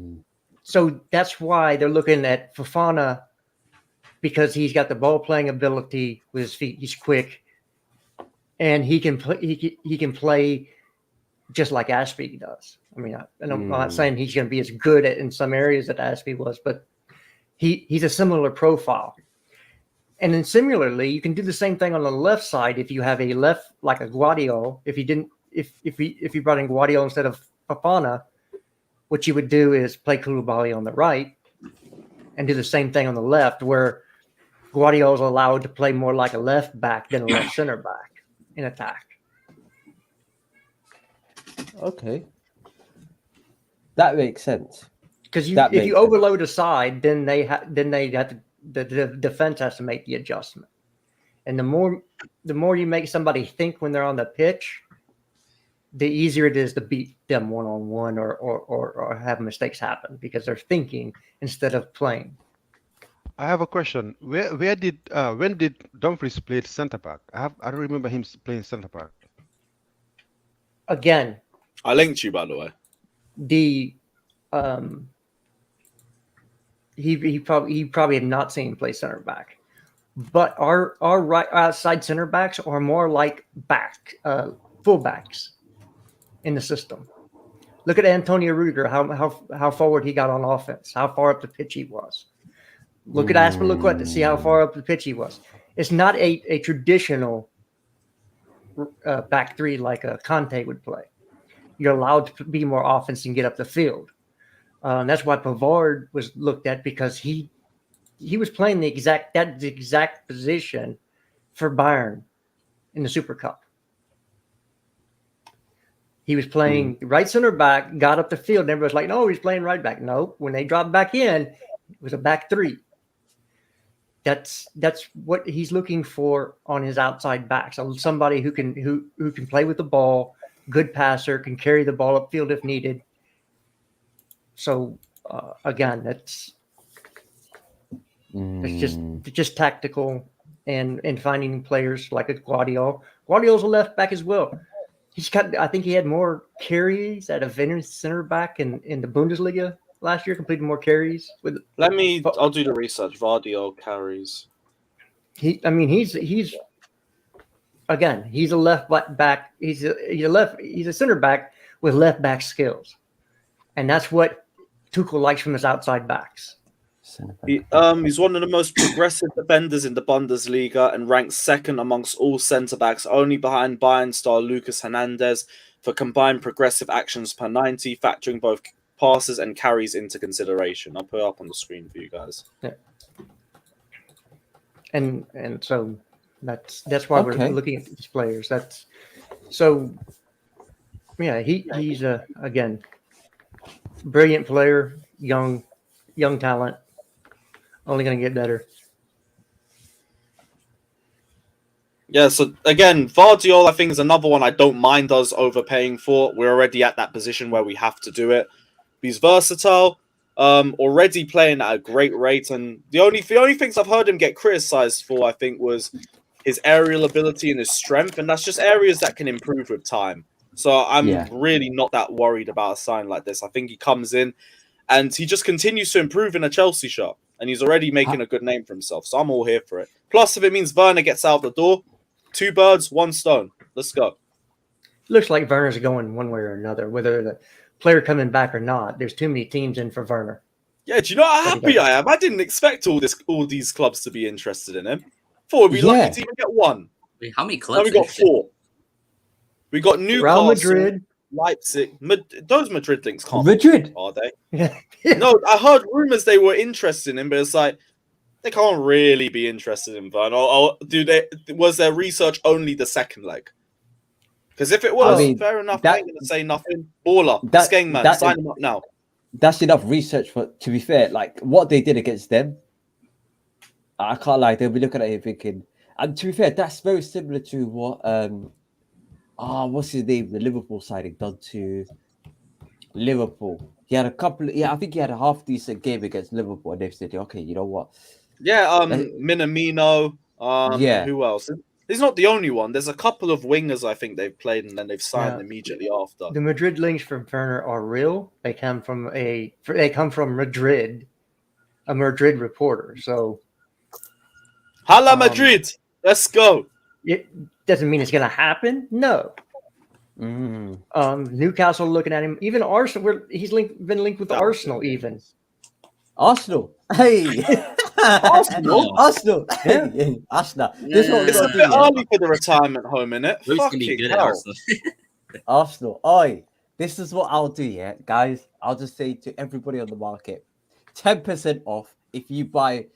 so that's why they're looking at Fofana, because he's got the ball playing ability with his feet. He's quick, and he can play just like Aspie does. I mean, I'm not saying he's going to be as good in some areas that Aspie was, but he's a similar profile. And then similarly, you can do the same thing on the left side if you have a left like a Gvardiol. If you brought in Gvardiol instead of Fofana, what you would do is play Koulibaly on the right and do the same thing on the left, where Gvardiol is allowed to play more like a left back than a left center back in attack. Okay, that makes sense. Because if makes you sense. overload a side, then they have to, the defense has to make the adjustment. And the more you make somebody think when they're on the pitch, the easier it is to beat them one-on-one or have mistakes happen because they're thinking instead of playing. I have a question. When did Dumfries play centre back? I don't remember him playing centre back. Again, I linked you, by the way. the he probably had not seen him play center back. But our right outside center backs are more like fullbacks in the system. Look at Antonio Rudiger, how forward he got on offense, how far up the pitch he was. Look at Aspen to see how far up the pitch he was. It's not a traditional back three like a Conte would play. You're allowed to be more offense and get up the field. That's why Pavard was looked at, because he was playing the exact position for Bayern in the Super Cup. He was playing right center back, got up the field, and everybody's like, no, he's playing right back. No, when they dropped back in, it was a back three. That's what he's looking for on his outside backs. Somebody who can play with the ball, good passer, can carry the ball upfield if needed. So again, it's just tactical and finding players like a Gvardiol. Gvardiol's a left back as well. I think he had more carries at a veteran center back in the Bundesliga last year, completed more carries. I'll do the research. Vardiol carries. He's a left back. He's a center back with left back skills, and that's what Tuchel likes from his outside backs. He's one of the most progressive defenders in the Bundesliga and ranks second amongst all centre backs, only behind Bayern star Lucas Hernandez for combined progressive actions per 90, factoring both passes and carries into consideration. I'll put it up on the screen for you guys. Yeah. And so that's why we're looking at these players. He's again, brilliant player, young talent, only going to get better. Yeah, so again, Vardiol, I think, is another one I don't mind us overpaying for. We're already at that position where we have to do it. He's versatile, already playing at a great rate, and the only things I've heard him get criticised for, I think, was his aerial ability and his strength, and that's just areas that can improve with time. So I'm really not that worried about a sign like this. I think he comes in, and he just continues to improve in a Chelsea shirt, and he's already making a good name for himself. So I'm all here for it. Plus, if it means Werner gets out the door, 2 birds, 1 stone. Let's go. Looks like Werner's going one way or another, whether the player coming back or not. There's too many teams in for Werner. Yeah, do you know how happy I am? I didn't expect all these clubs to be interested in him. Thought we'd be lucky to even get 1. Wait, how many clubs? Now we got 4. We got Newcastle, Real Madrid, Leipzig. Those Madrid links can't Madrid, are they? No, I heard rumors they were interested in him, but it's like they can't really be interested in Werner. Or was their research only the second leg? Because if it was, fair enough, I ain't going to say nothing. Baller, Skeng man, sign him up now. That's enough research to be fair. Like what they did against them, I can't lie. They'll be looking at it thinking, and to be fair, that's very similar to what what's his name? The Liverpool signing done to Liverpool. He had I think he had a half decent game against Liverpool, and they said, okay, you know what? Yeah, Minamino. Who else? He's not the only one. There's a couple of wingers I think they've played and then they've signed immediately after. The Madrid links from Werner are real. They come from Madrid, a Madrid reporter. So, Hala Madrid, let's go. It doesn't mean it's going to happen. No. Newcastle looking at him. Even Arsenal. He's been linked with Arsenal. Even Arsenal. Hey. Arsenal. Hey. Arsenal. It's a bit early for the retirement home, innit? Fucking hell. Arsenal. Oi. This is what I'll do, yeah, guys. I'll just say to everybody on the market, 10% off if you buy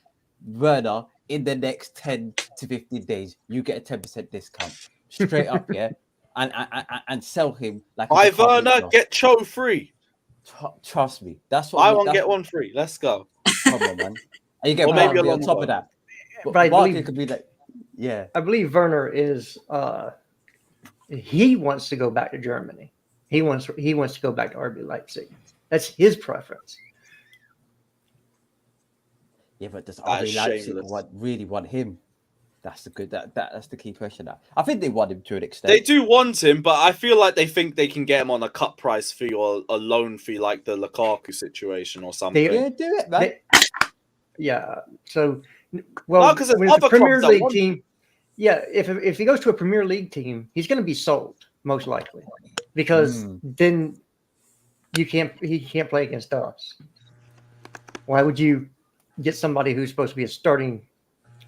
Werner in the next 10 to 15 days. You get a 10% discount straight up, yeah, and sell him like. Buy Werner, get Cho free. Trust me, that's what. Buy one, get one free. Let's go. Come on, man. And you get maybe on top of that. But I believe, could be like, I believe Werner is. He wants to go back to Germany. He wants to go back to RB Leipzig. That's his preference. Yeah, but does RB Leipzig really want him? That's the good. That's the key question. I think they want him to an extent. They do want him, but I feel like they think they can get him on a cut price fee or a loan fee, like the Lukaku situation or something. Yeah, do it, man. Yeah. So, well, because when it's a Premier League team, yeah, if he goes to a Premier League team, he's going to be sold most likely, because then he can't play against us. Why would you get somebody who's supposed to be a starting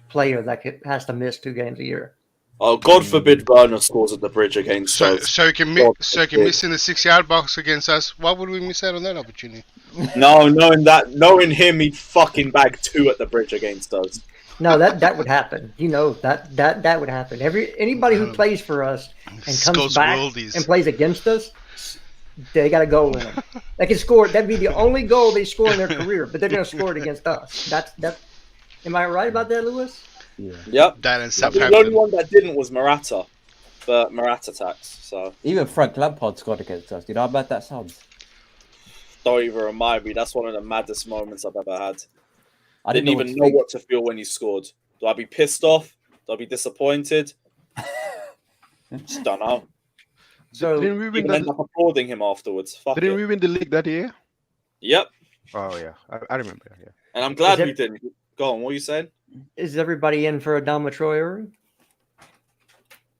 player that has to miss 2 games a year? Oh, God forbid Werner scores at the bridge against us. So he can miss in the 6-yard box against us. Why would we miss out on that opportunity? No, knowing him, he'd fucking bag 2 at the bridge against us. No, that would happen. You know that would happen. Anybody who plays for us and comes back and plays against us, they got a goal in them. They can score. That'd be the only goal they score in their career, but they're going to score it against us. That. Am I right about that, Lewis? Yeah. Yep. That and the only one that didn't was Morata, but Morata tax. So even Frank Lampard scored against us. You know how bad that sounds? Don't even remind me. That's one of the maddest moments I've ever had. I didn't even know what what to feel when he scored. Do I be pissed off? Do I be disappointed? Just don't know. So didn't we end up applauding him afterwards. Didn't we win the league that year? Yep. Oh yeah, I remember. Yeah. And I'm glad we didn't. Go on. What are you saying? Is everybody in for Adama Traore?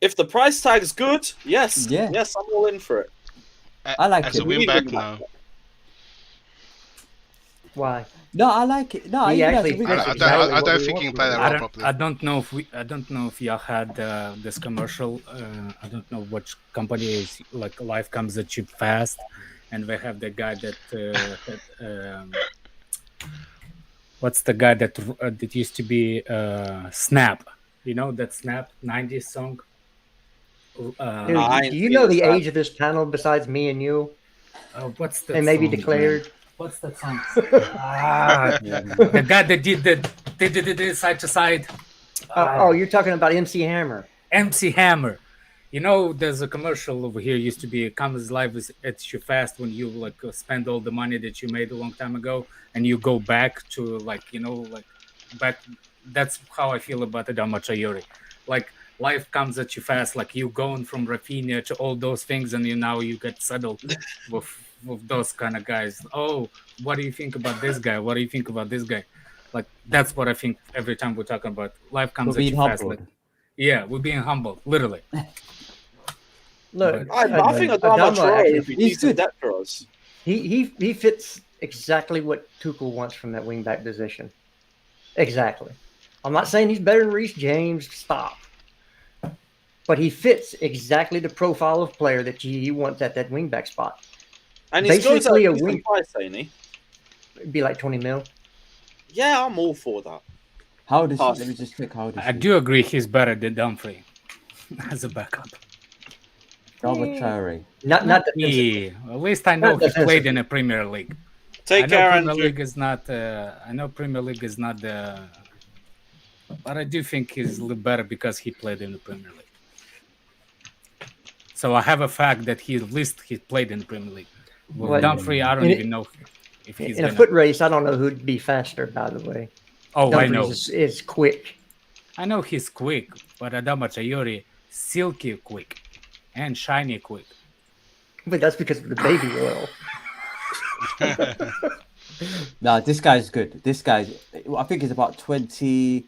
If the price tag's good, yes. Yeah. Yes, I'm all in for it. I like as it. a win back now. Why? No, I like it. No, I don't think he can play that role properly. I don't know if y'all had this commercial. I don't know which company is like life comes at you fast, and they have the guy that what's the guy that used to be Snap? You know that Snap 90s song. Dude, do you know the age of this panel besides me and you? What's that? And maybe song, Declared. Man? What's that song? The guy that did the side to side. You're talking about MC Hammer. MC Hammer. You know, there's a commercial over here used to be comes live at you fast when you like spend all the money that you made a long time ago and you go back to back. That's how I feel about Adama Traore. Like life comes at you fast, like you going from Rafinha to all those things, and now you get settled with those kind of guys. Oh, what do you think about this guy? What do you think about this guy? Like that's what I think every time we're talking about life comes at you fast. Like, yeah, we're being humbled, literally. Look, I think Adama Traore, he's good depth for us. He fits exactly what Tuchel wants from that wingback position. Exactly. I'm not saying he's better than Reece James. Stop. But he fits exactly the profile of player that he wants at that wingback spot. And he's basically a wing price, ain't he? It'd be like 20 mil. Yeah, I'm all for that. How does he? Let me just check. How does I do agree he's better than Dumfries as a backup. Adama Traore. Not me. At least I know he played in a Premier League. Take care, Premier League is not. I know Premier League is not the. But I do think he's a little better because he played in the Premier League. So I have a fact that at least he played in the Premier League. With Dumfries, I don't even know if he's in a foot race. I don't know who'd be faster. By the way. Oh, Dumfries I know. Is quick. I know he's quick, but Adama Traore silky quick and shiny quick. But that's because of the baby oil. No, this guy's good. This guy, I think he's about 20.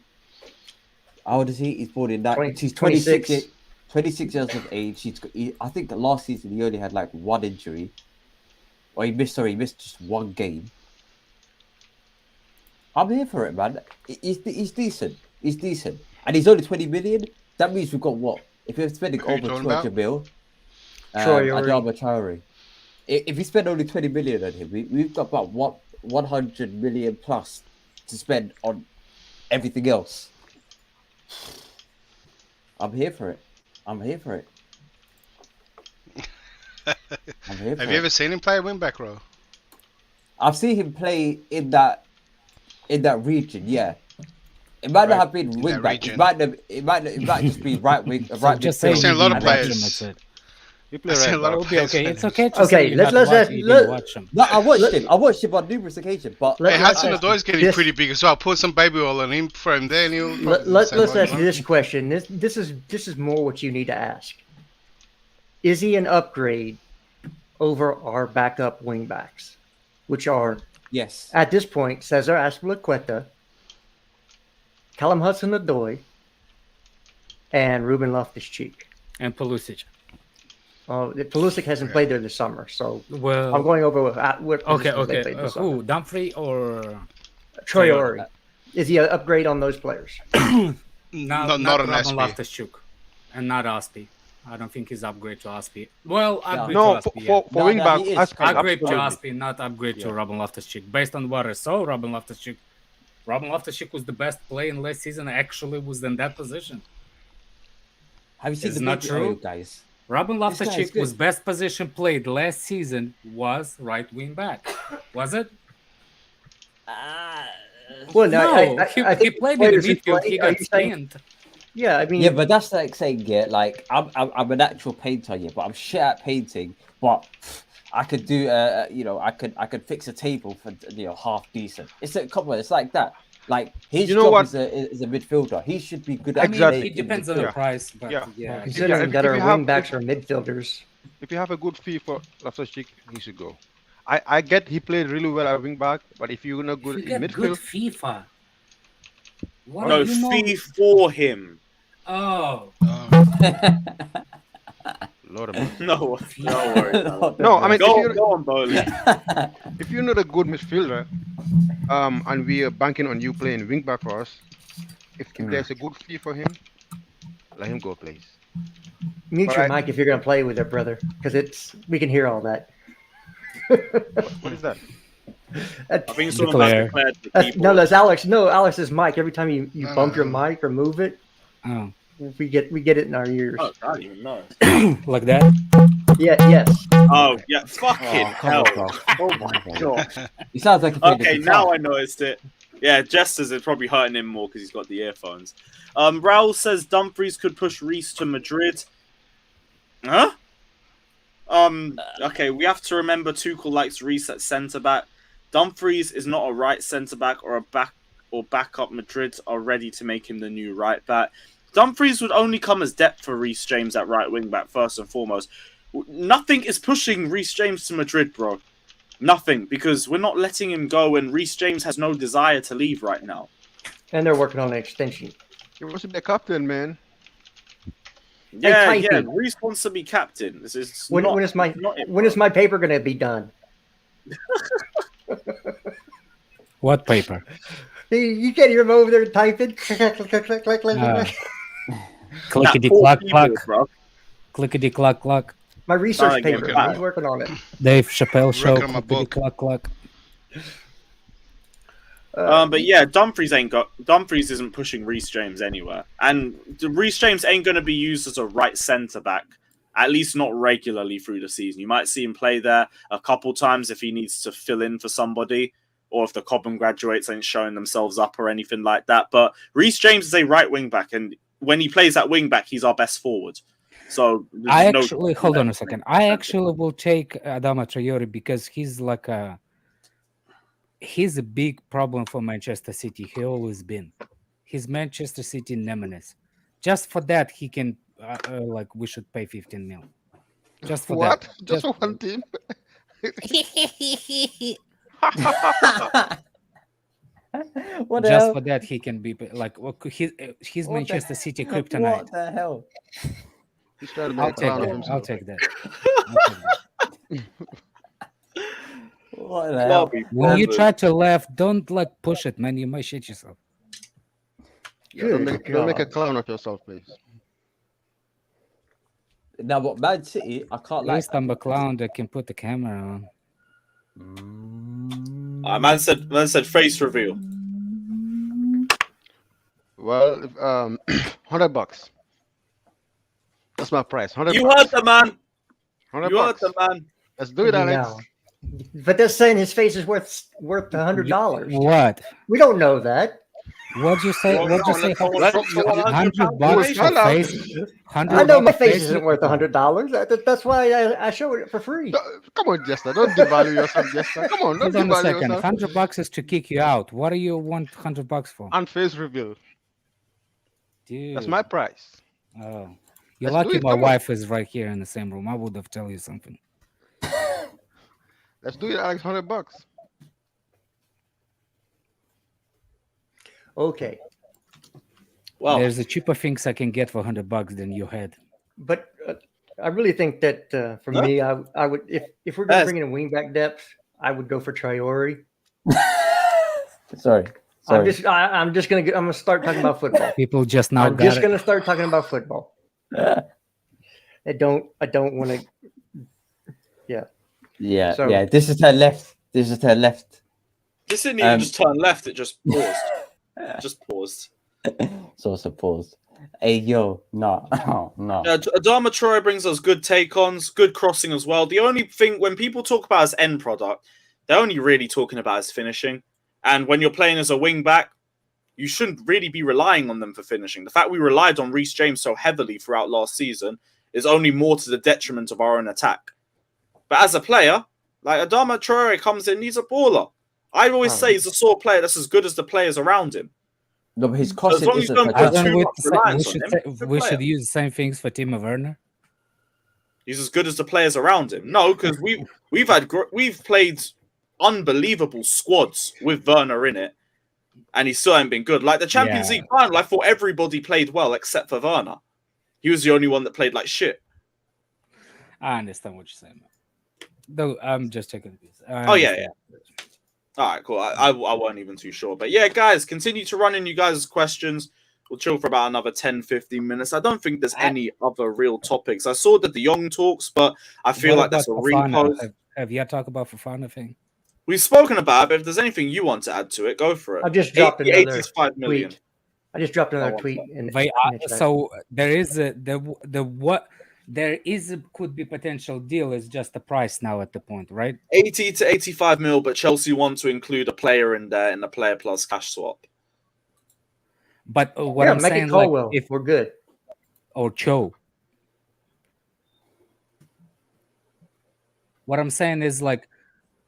How old is he? He's born in that. He's 26 years of age. I think last season he only had like one injury. Or he missed just one game. I'm here for it, man. He's decent. He's decent. And he's only 20 million. That means we've got what? If we're spending over 200 mil, Adama Traore. If we spend only 20 million on him, we've got about 100 million plus to spend on everything else. I'm here for it. Have you ever seen him play a wing-back role? I've seen him play in that region. Yeah, it might not have been wing back. It might just be right wing. Right. Just say a lot of players. He played I've seen right a lot back. of It'll be okay. It's okay to Okay, say you let's- not let's- watch it, you let- didn't watch him. No, I watched him. I watched him on numerous occasions, but Let- Hey, let's Hudson ask Odoi is getting this- pretty big as well. Put some baby oil on him, throw him there, and he'll probably do the Let's same ask right, you know? this question. This is more what you need to ask. Is he an upgrade over our backup wing backs, which are yes, at this point Cesar Azpilicueta, Callum Hudson-Odoi, and Ruben Loftus-Cheek. And Pulisic. Pulisic hasn't played there this summer, so Well, I'm going over with what okay, positions they okay. played this summer. Who? Dumfries or Traore. Is he an upgrade on those players? not Not an Robin SP. Loftus-Cheek and not Aspi. I don't think he's upgrade to Aspi. Well, upgrade No, to for, Aspi. for, for No, wing no, back, he is. Aspi, Upgrade to absolutely. Aspi, not upgrade to Yeah. Robin Loftus-Cheek. Based on what I saw, Robin Loftus-Cheek was the best player in last season. Actually, was in that position. have you seen It's the not video, true. guys? Robin This guy is Loftus-Cheek good. was best position played last season was right wing back. Was it? Well, No, I he think played in the players who midfield. play- He are got you saying- spinned. Yeah, I mean, Yeah, but that's like saying, yeah, like I'm an actual painter, yeah, but I'm shit at painting. But I could do, I could fix a table for half decent. It's a come on, it's like that. Like his You know job what? is a midfielder. He should be good at I mean, Exactly. it depends on the price, but Yeah. yeah. considering if that you our have- wing backs are midfielders. If you have a good fee for Loftus-Cheek, he should go. I get he played really well at wing back, but if you're not good You in get midfield, good FIFA. What No, do you know? fee for him. Oh, Lord of mercy. No, no worries. No, I mean, Go on, Bowley. if you're not a good midfielder, and we are banking on you playing wing back for us, if there's a good fee for him, let him go, please. Mute your Alright. mic if you're going to play with it, brother, because we can hear all that. What is that? I think someone about declared the No, keyboard. that's Alex. No, Alex's mic. Every time you bump your mic or move it, oh, we get it in our ears. Oh, I don't even know. like that. Yeah, yes. Oh, yeah. Fucking Oh, come hell. on, bro. Oh, my God. He sounds like a Okay, now I noticed it. Yeah, Jester's is probably hurting him more because he's got the earphones. Raul says Dumfries could push Reece to Madrid. Huh? Okay, we have to remember Tuchel likes Reece at centre back. Dumfries is not a right centre back or backup. Madrid are ready to make him the new right back. Dumfries would only come as depth for Reece James at right wing back first and foremost. Nothing is pushing Reece James to Madrid, bro. Nothing, because we're not letting him go, and Reece James has no desire to leave right now. And they're working on an extension. He wants to be a captain, man. Yeah, Hey, yeah. Typee. Reece wants to be captain. This is When not, is my not it, when bro. is my paper going to be done? What paper? You can't hear him over there typing. Click, click, click, click, click, click, Uh, click. Clickety Four clack keyboards, clack. bro. Clickety clack clack. My research Sorry, paper. okay. He's working on it. Dave Chappelle show. Working on my Clickety book. clack clack. But yeah, Dumfries isn't pushing Reece James anywhere, and Reece James ain't going to be used as a right centre back, at least not regularly through the season. You might see him play there a couple times if he needs to fill in for somebody, or if the Cobham graduates ain't showing themselves up or anything like that. But Reece James is a right wing back, and when he plays at wing back, he's our best forward. So Hold on a second. I actually will take Adama Traore because he's a big problem for Manchester City. He always been. He's Manchester City nemesis. Just for that, he can we should pay 15 mil. Just for What? that. Just for one team? What the Just hell? for that, he can be like he's What Manchester the- City What kryptonite. the hell? He's trying to I'll make a take clown of that. himself. I'll take that. I'll take that. What the hell? When you try to laugh, don't push it, man. You might shit yourself. Yeah, don't make a clown of yourself, please. Now, what Man City? I can't At like. least I'm a clown that can put the camera on. man said face reveal. Well, $100. That's my price. $100. You heard the man. $100. You heard the man. Let's do it, Alex. No. But they're saying his face is worth $100. What? We don't know that. What'd you say? What'd you say? Let- $100 will for find out. face? I $100 know my face face? isn't worth $100. That's why I show it for free. Come on, Jester. Don't devalue yourself, Jester. Come on, don't Hold on a devalue second. yourself. $100 is to kick you out. What do you want $100 for? And face reveal. Dude. That's my price. Oh. You're Let's do lucky it, my come on. wife is right here in the same room. I would have told you something. Let's do it, Alex. $100. Okay, Well, There's a cheaper things I can get for $100 than your head. but I really think that for me, I would if we're going to bring in a wingback depth, I would go for Traore. Sorry. I'm just gonna start talking about football. People just now I'm got just it. gonna start talking about football. I don't want to. Yeah, So- yeah. This is her left. This is her left. this didn't even just turn left; it just paused. Just paused. So suppose. Hey yo, no, no. Adama Traore brings us good take-ons, good crossing as well. The only thing when people talk about his end product, they're only really talking about his finishing. And when you're playing as a wing back, you shouldn't really be relying on them for finishing. The fact we relied on Reece James so heavily throughout last season is only more to the detriment of our own attack. But as a player, like Adama Traore comes in, he's a baller. I always say he's a sort of player that's as good as the players around him. No, but his As crossing long as you isn't. don't fantastic. put too we much reliance on should, him, say- he's a good we player. should use the same things for Timo Werner. He's as good as the players around him. No, because we've played unbelievable squads with Werner in it, and he still ain't been good. Like the Champions Yeah. League final, I thought everybody played well except for Werner. He was the only one that played like shit. I understand what you're saying. Though I'm just taking this. Oh yeah. All right, cool. I weren't even too sure, but yeah, guys, continue to run in you guys' questions. We'll chill for about another 10-15 minutes. I don't think there's any other real topics. I saw the De Jong talks, but I feel like that's a repost. Have you talked about Fofana thing? We've spoken about it, but if there's anything you want to add to it, go for it. I just dropped another 85 million. tweet. I just dropped another tweet. So there is could be potential deal. Is just the price now at the point, right? 80 to 85 mil, but Chelsea want to include a player in there in the player plus cash swap. But what I'm make saying, it Colwell if we're good. Or Cho. What I'm saying is like,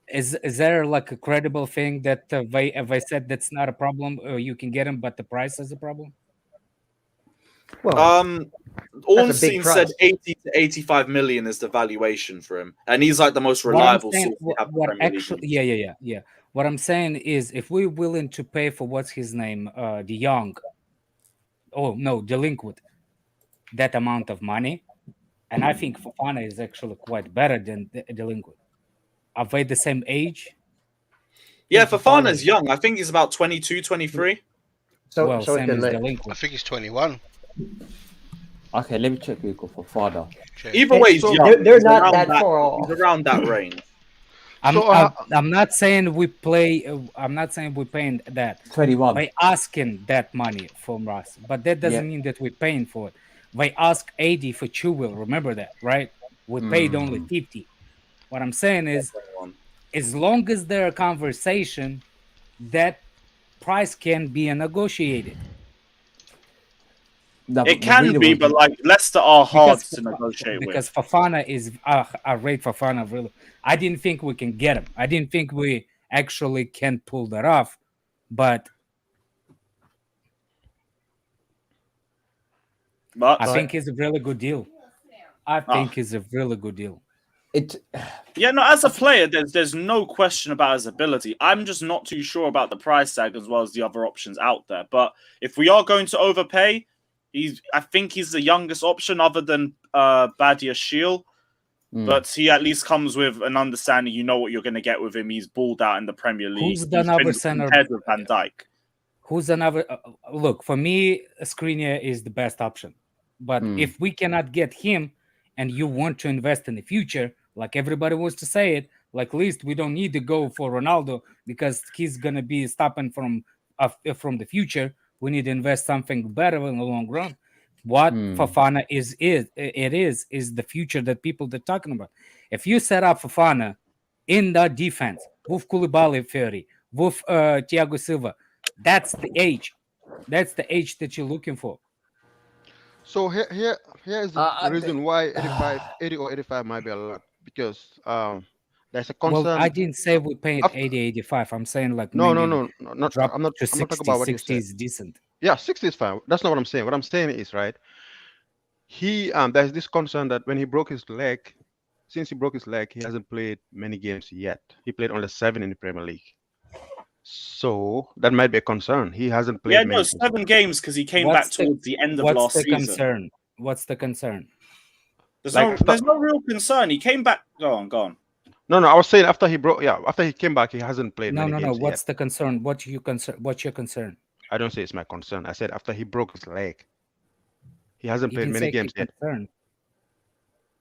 is there like a credible thing that if I said that's not a problem, you can get him, but the price is a problem? Well, Ornstein said 80 to 85 million is the valuation for him, and he's like the most reliable source we have in the Premier League. Yeah. What I'm saying is, if we're willing to pay for what's his name, De Jong, Delinquent, that amount of money, and I think Fofana is actually quite better than Delinquent. Are they the same age? Yeah, Fofana's young. I think he's about 22, 23. So same as I Delinquent. think he's 21. Okay, let me check Google for Fofana. Either way, he's So young. they're He's not around that far off. He's around that range. I'm not saying we play. I'm not saying we're paying that 21. by asking that money from us, but that doesn't mean that we're paying for it. They ask 80 for Chilwell. Remember that, right? We paid only 50. What I'm saying is, as long as there are conversation, that price can be negotiated. No, It can be, but like Leicester are hard to negotiate with. Because Fofana is, I rate Fofana really. I didn't think we can get him. I didn't think we actually can pull that off, but I think it's a really good deal. I think it's a really good deal. Yeah, no, as a player, there's no question about his ability. I'm just not too sure about the price tag as well as the other options out there. But if we are going to overpay, I think he's the youngest option other than Badia Shield. But he at least comes with an understanding. You know what you're going to get with him. He's balled out in the Premier League. Who's the number center? Compared with Van Dijk. Who's another? Look, for me, Skriniar is the best option. But if we cannot get him, and you want to invest in the future, like everybody wants to say it, like at least we don't need to go for Ronaldo because he's gonna be stopping from the future. We need to invest something better in the long run. What Fofana is the future that people are talking about. If you set up Fofana in the defense with Koulibaly, Fury, with Thiago Silva, that's the age. That's the age that you're looking for. So here is the reason why 80 or 85 might be a lot, because there's a concern. Well, I didn't say we paid 80, 85. I'm saying like no, not drop I'm not to talking 60. about what you 60 said. is decent. Yeah, 60 is fine. That's not what I'm saying. What I'm saying is, right, he there's this concern that when he broke his leg, since he broke his leg, he hasn't played many games yet. He played only 7 in the Premier League. So that might be a concern. He hasn't played many games. 7 games because he came back towards the end of last season. What's the concern? There's no real concern. He came back. Go on. No, I was saying after he came back, he hasn't played many games yet. What's the concern? What's your concern? I don't say it's my concern. I said after he broke his leg, he hasn't played many games yet. Concern.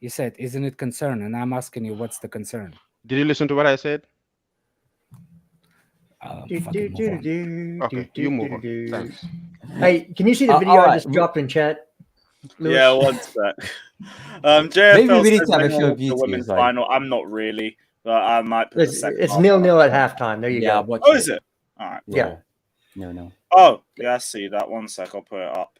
You said, isn't it concern? And I'm asking you, what's the concern? Did you listen to what I said? Okay, you move on. Thanks. Hey, can you see the video I just dropped in chat? Lewis? Yeah, one sec. Maybe we need to have a show of you final. I'm not really, but I might put the second. It's 0-0 at halftime. There you go. Oh, is it? All right. Yeah. No. Oh, yeah. I see that. One sec. I'll put it up.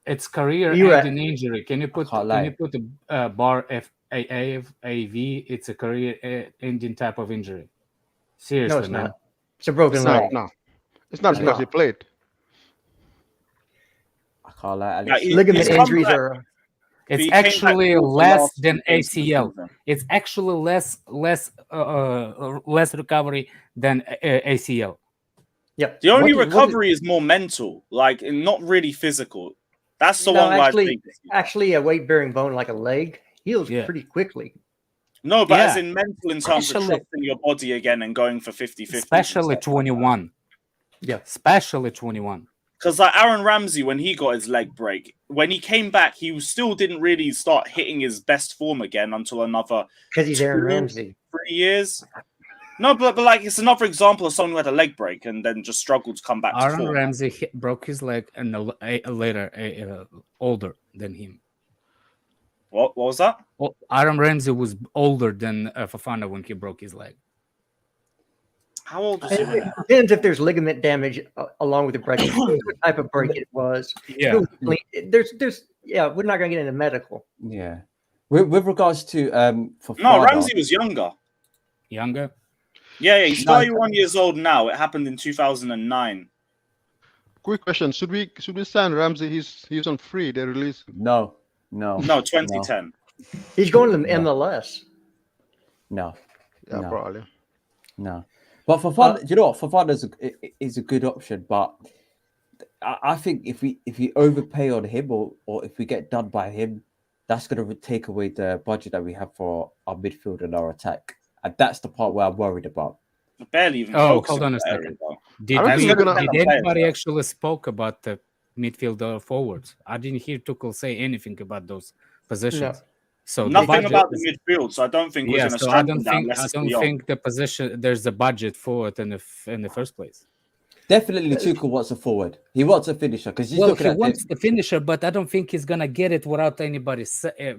It's career ending injury. Can you put the bar FAV? It's a career ending type of injury. Seriously, no, it's man. not. It's a broken leg. No, it's not because he played. I can't lie. Alex. Ligament injuries are. It's actually less than ACL. It's actually less recovery than ACL. Yep. The only recovery is more mental, like not really physical. That's the one where I think. Actually, a weight-bearing bone like a leg heals pretty quickly. No, but as in mental in terms of trusting your body again and going for 50-50. Especially 21. Yeah. Especially 21. Because like Aaron Ramsey, when he got his leg break, when he came back, he still didn't really start hitting his best form again until another... Because he's Aaron Ramsey. 3 years. No, but like it's another example of someone who had a leg break and then just struggled to come back. Aaron Ramsey broke his leg and later older than him. What was that? Well, Aaron Ramsey was older than Fofana when he broke his leg. How old was he? It depends if there's ligament damage along with the break. What type of break it was. Yeah. There's we're not going to get into medical. Yeah. With regards to Fofana, no, Ramsey was younger. Younger? Yeah, he's 31 years old now. It happened in 2009. Quick question: Should we sign Ramsey? He's on free. They release. No, 2010. He's going to the MLS. No. Probably. No. But Fofana, you know what? Fofana is a good option, but I think if we overpay on him or if we get done by him, that's going to take away the budget that we have for our midfield and our attack. And that's the part where I'm worried about. Barely even. Hold on a second. Did anybody actually spoke about the midfield or forwards? I didn't hear Tuchel say anything about those positions. No. So nothing about the midfield. So I don't think we're going to strengthen that. I don't think the position there's a budget for it in the first place. Definitely, Tuchel wants a forward. He wants a finisher because he wants the finisher, but I don't think he's gonna get it without anybody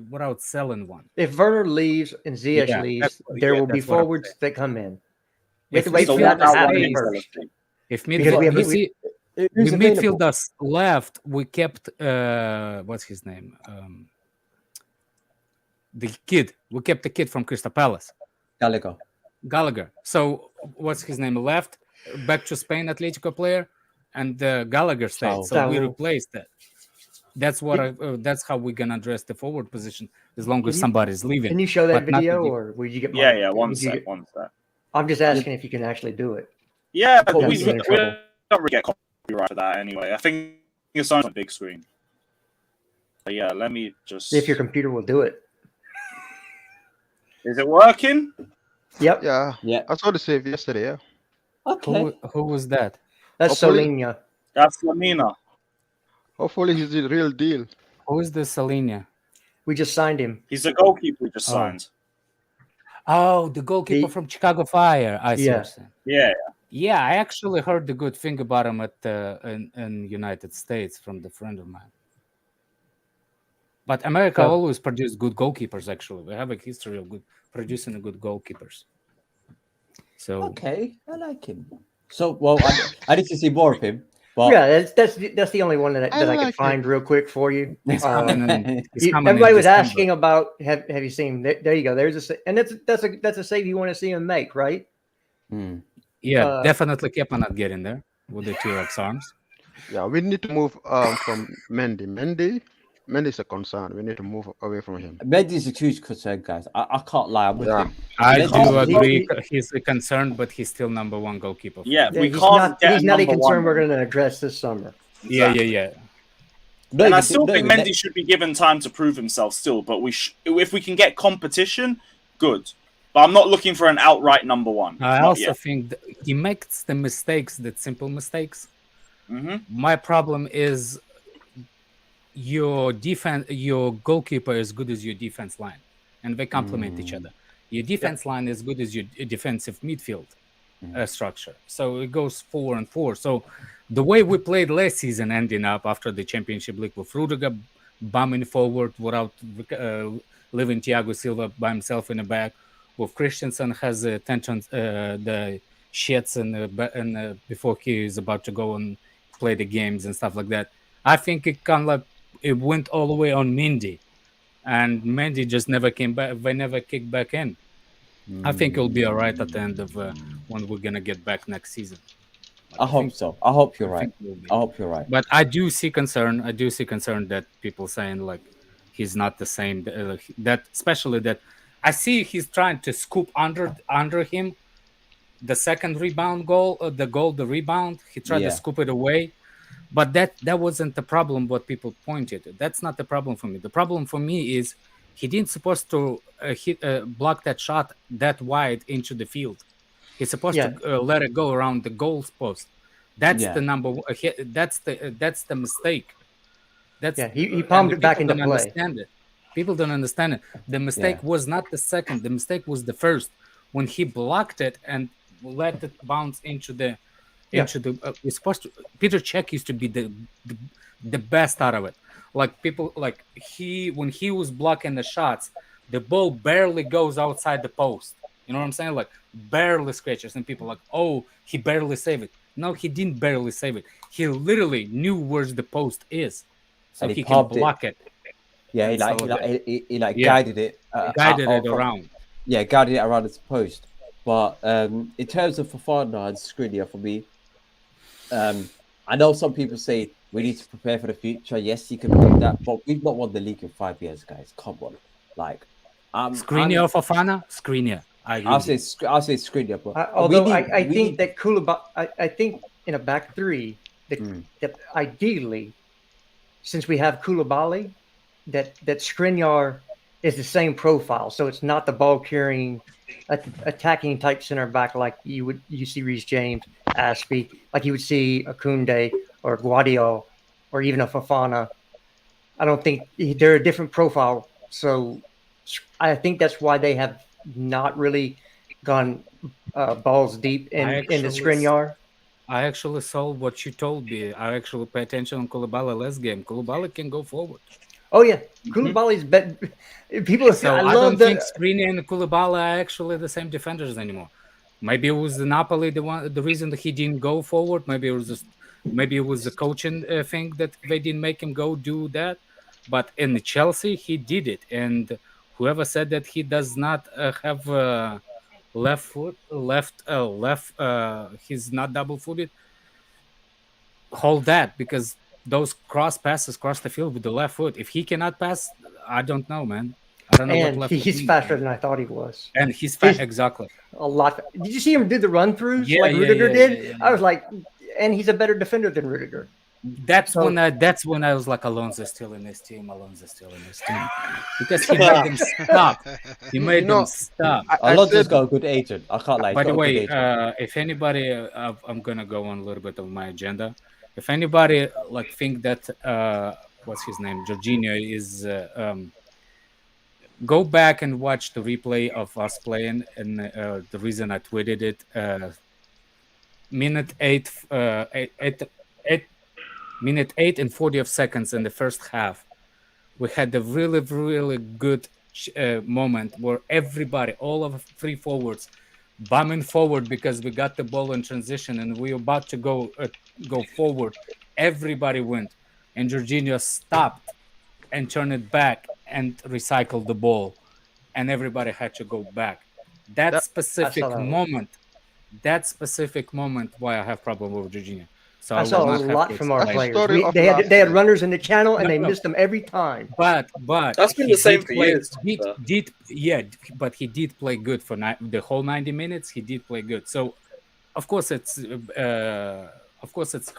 without selling one. If Werner leaves and Ziyech leaves, there will be forwards that come in. We have to wait for that to happen first. If midfielders left, we kept what's his name? The kid. We kept the kid from Crystal Palace. Gallagher. So what's his name? Left. Back to Spain, Atletico player, and Gallagher stayed. So we replaced that. That's what. That's how we can address the forward position as long as somebody's leaving. Can you show that video, or would you get? Yeah. One sec. I'm just asking if you can actually do it. Yeah, but we don't really get copyright for that anyway. I think it's on a big screen. But yeah, let me just see if your computer will do it. Is it working? Yep. Yeah. I saw the save yesterday. Yeah. Okay. Who was that? That's Salina. That's Lamina. Hopefully he's the real deal. Who is this Salina? We just signed him. He's the goalkeeper we just signed. Oh, the goalkeeper from Chicago Fire. I see. Yeah, I actually heard the good thing about him in United States from the friend of mine. But America always produced good goalkeepers. Actually, we have a history of producing good goalkeepers. So okay, I like him. So I need to see more of him. But yeah, that's the only one that I like could it. find real quick for you. He's coming in. He's coming Everybody in was December. asking about have you seen? There you go. There's and that's a save you want to see him make, right? Yeah, definitely Kepa not getting there with the T-Rex arms. Yeah, we need to move from Mendy. Mendy's a concern. We need to move away from him. Mendy's a huge concern, guys. I can't lie. I'm with Yeah. him. I Mendy's do a- agree. He's a concern, but he's still number one goalkeeper. Yeah, Yeah, we he's can't not. get He's not a number concern one. we're going to address this summer. Yeah. not And I even- still not think even Mendy should be given time to prove himself still, but if we can get competition, good. But I'm not looking for an outright number one. I Not also yet. think that he makes the mistakes, the simple mistakes. Mhm. My problem is your defense, your goalkeeper is good as your defense line, and they complement each other. Your defense line is good as your defensive midfield structure. So it goes 4 and 4. So the way we played last season, ending up after the Championship League with Rudiger bombing forward without leaving Thiago Silva by himself in the back, with Christensen has attention the shits and before he is about to go and play the games and stuff like that. I think it kind of like it went all the way on Mendy, and Mendy just never came back. They never kicked back in. I think it'll be all right at the end of when we're gonna get back next season. I hope so. I hope you're right. think we'll be. I hope you're right. But I do see concern. I do see concern that people saying like he's not the same. That especially that I see he's trying to scoop under him the second rebound goal, the rebound. He tried to scoop it away. But that wasn't the problem. What people pointed, that's not the problem for me. The problem for me is he didn't supposed to block that shot that wide into the field. He's supposed to let it go around the goal post. That's the number. That's the mistake. That's he palmed it back into play. Understand it. People don't understand it. The mistake was not the second. The mistake was the first when he blocked it and let it bounce into the. We're supposed to. Peter Cech used to be the best out of it. Like people, like when he was blocking the shots, the ball barely goes outside the post. You know what I'm saying? Like barely scratches, and people like, oh, he barely saved it. No, he didn't barely save it. He literally knew where the post is, so he can block it. Yeah, he guided it. Guided it around. Yeah, guided it around its post. But in terms of Fofana and Skriniar, for me, I know some people say we need to prepare for the future. Yes, you can do that, but we've not won the league in 5 years, guys. Come on, like Skriniar or Fofana? Skriniar. I'll say Skriniar, but although I think that Koulibaly, I think in a back three that ideally, since we have Koulibaly, that Skriniar is the same profile, so it's not the ball carrying, attacking type center back like you see Reece James, Ashby, like you would see a Koundé or Gvardiol or even a Fofana. I don't think they're a different profile, so I think that's why they have not really gone balls deep into Skriniar. I actually saw what you told me. I actually pay attention on Koulibaly last game. Koulibaly can go forward. Oh yeah, Koulibaly's better. People. So I don't think Skriniar and Koulibaly are actually the same defenders anymore. Maybe it was the Napoli the reason that he didn't go forward. Maybe it was the coaching thing that they didn't make him go do that. But in Chelsea, he did it. And whoever said that he does not have left foot, he's not double-footed. Hold that, because those cross passes cross the field with the left foot. If he cannot pass, I don't know, man. I don't know and what left he's faster than I thought he was. And he's fast, exactly. A lot. Did you see him do the run-throughs like Rudiger did? Yeah. I was like, and he's a better defender than Rudiger. That's when I was like, Alonso's still in this team. Because he made them stop. He made them stop. Alonso's got a good agent. I can't lie. By the way, if anybody, I'm gonna go on a little bit of my agenda. If anybody like think that what's his name, Jorginho is, go back and watch the replay of us playing, and the reason I tweeted it, minute 8 and 40 of seconds in the first half, we had a really, really good moment where everybody, all of three forwards, bombing forward because we got the ball in transition and we were about to go go forward, everybody went, and Jorginho stopped and turned it back and recycled the ball, and everybody had to go back. That specific moment, why I have problem with Jorginho. So I saw a lot from our That's the players. story of They last had year. runners in the channel, and No, they no. missed them every time. But That's been he the same did for play- years. But he did play good for the whole 90 minutes. He did play good. So, of course, it's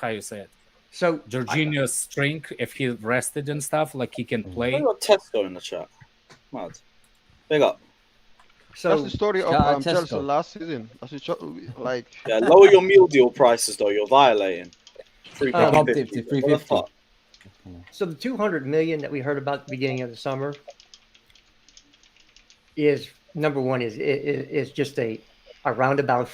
how you say it. So Jorginho's strength, if he rested and stuff, like he can play. I got Tesco in the chat. Mad. Big up. That's the story of Shout out Chelsea Tesco. last season. Like, Yeah, lower your meal deal prices though. You're violating. Bumped it to What the 350. fuck? So the 200 million that we heard about at the beginning of the summer is number one is just a roundabout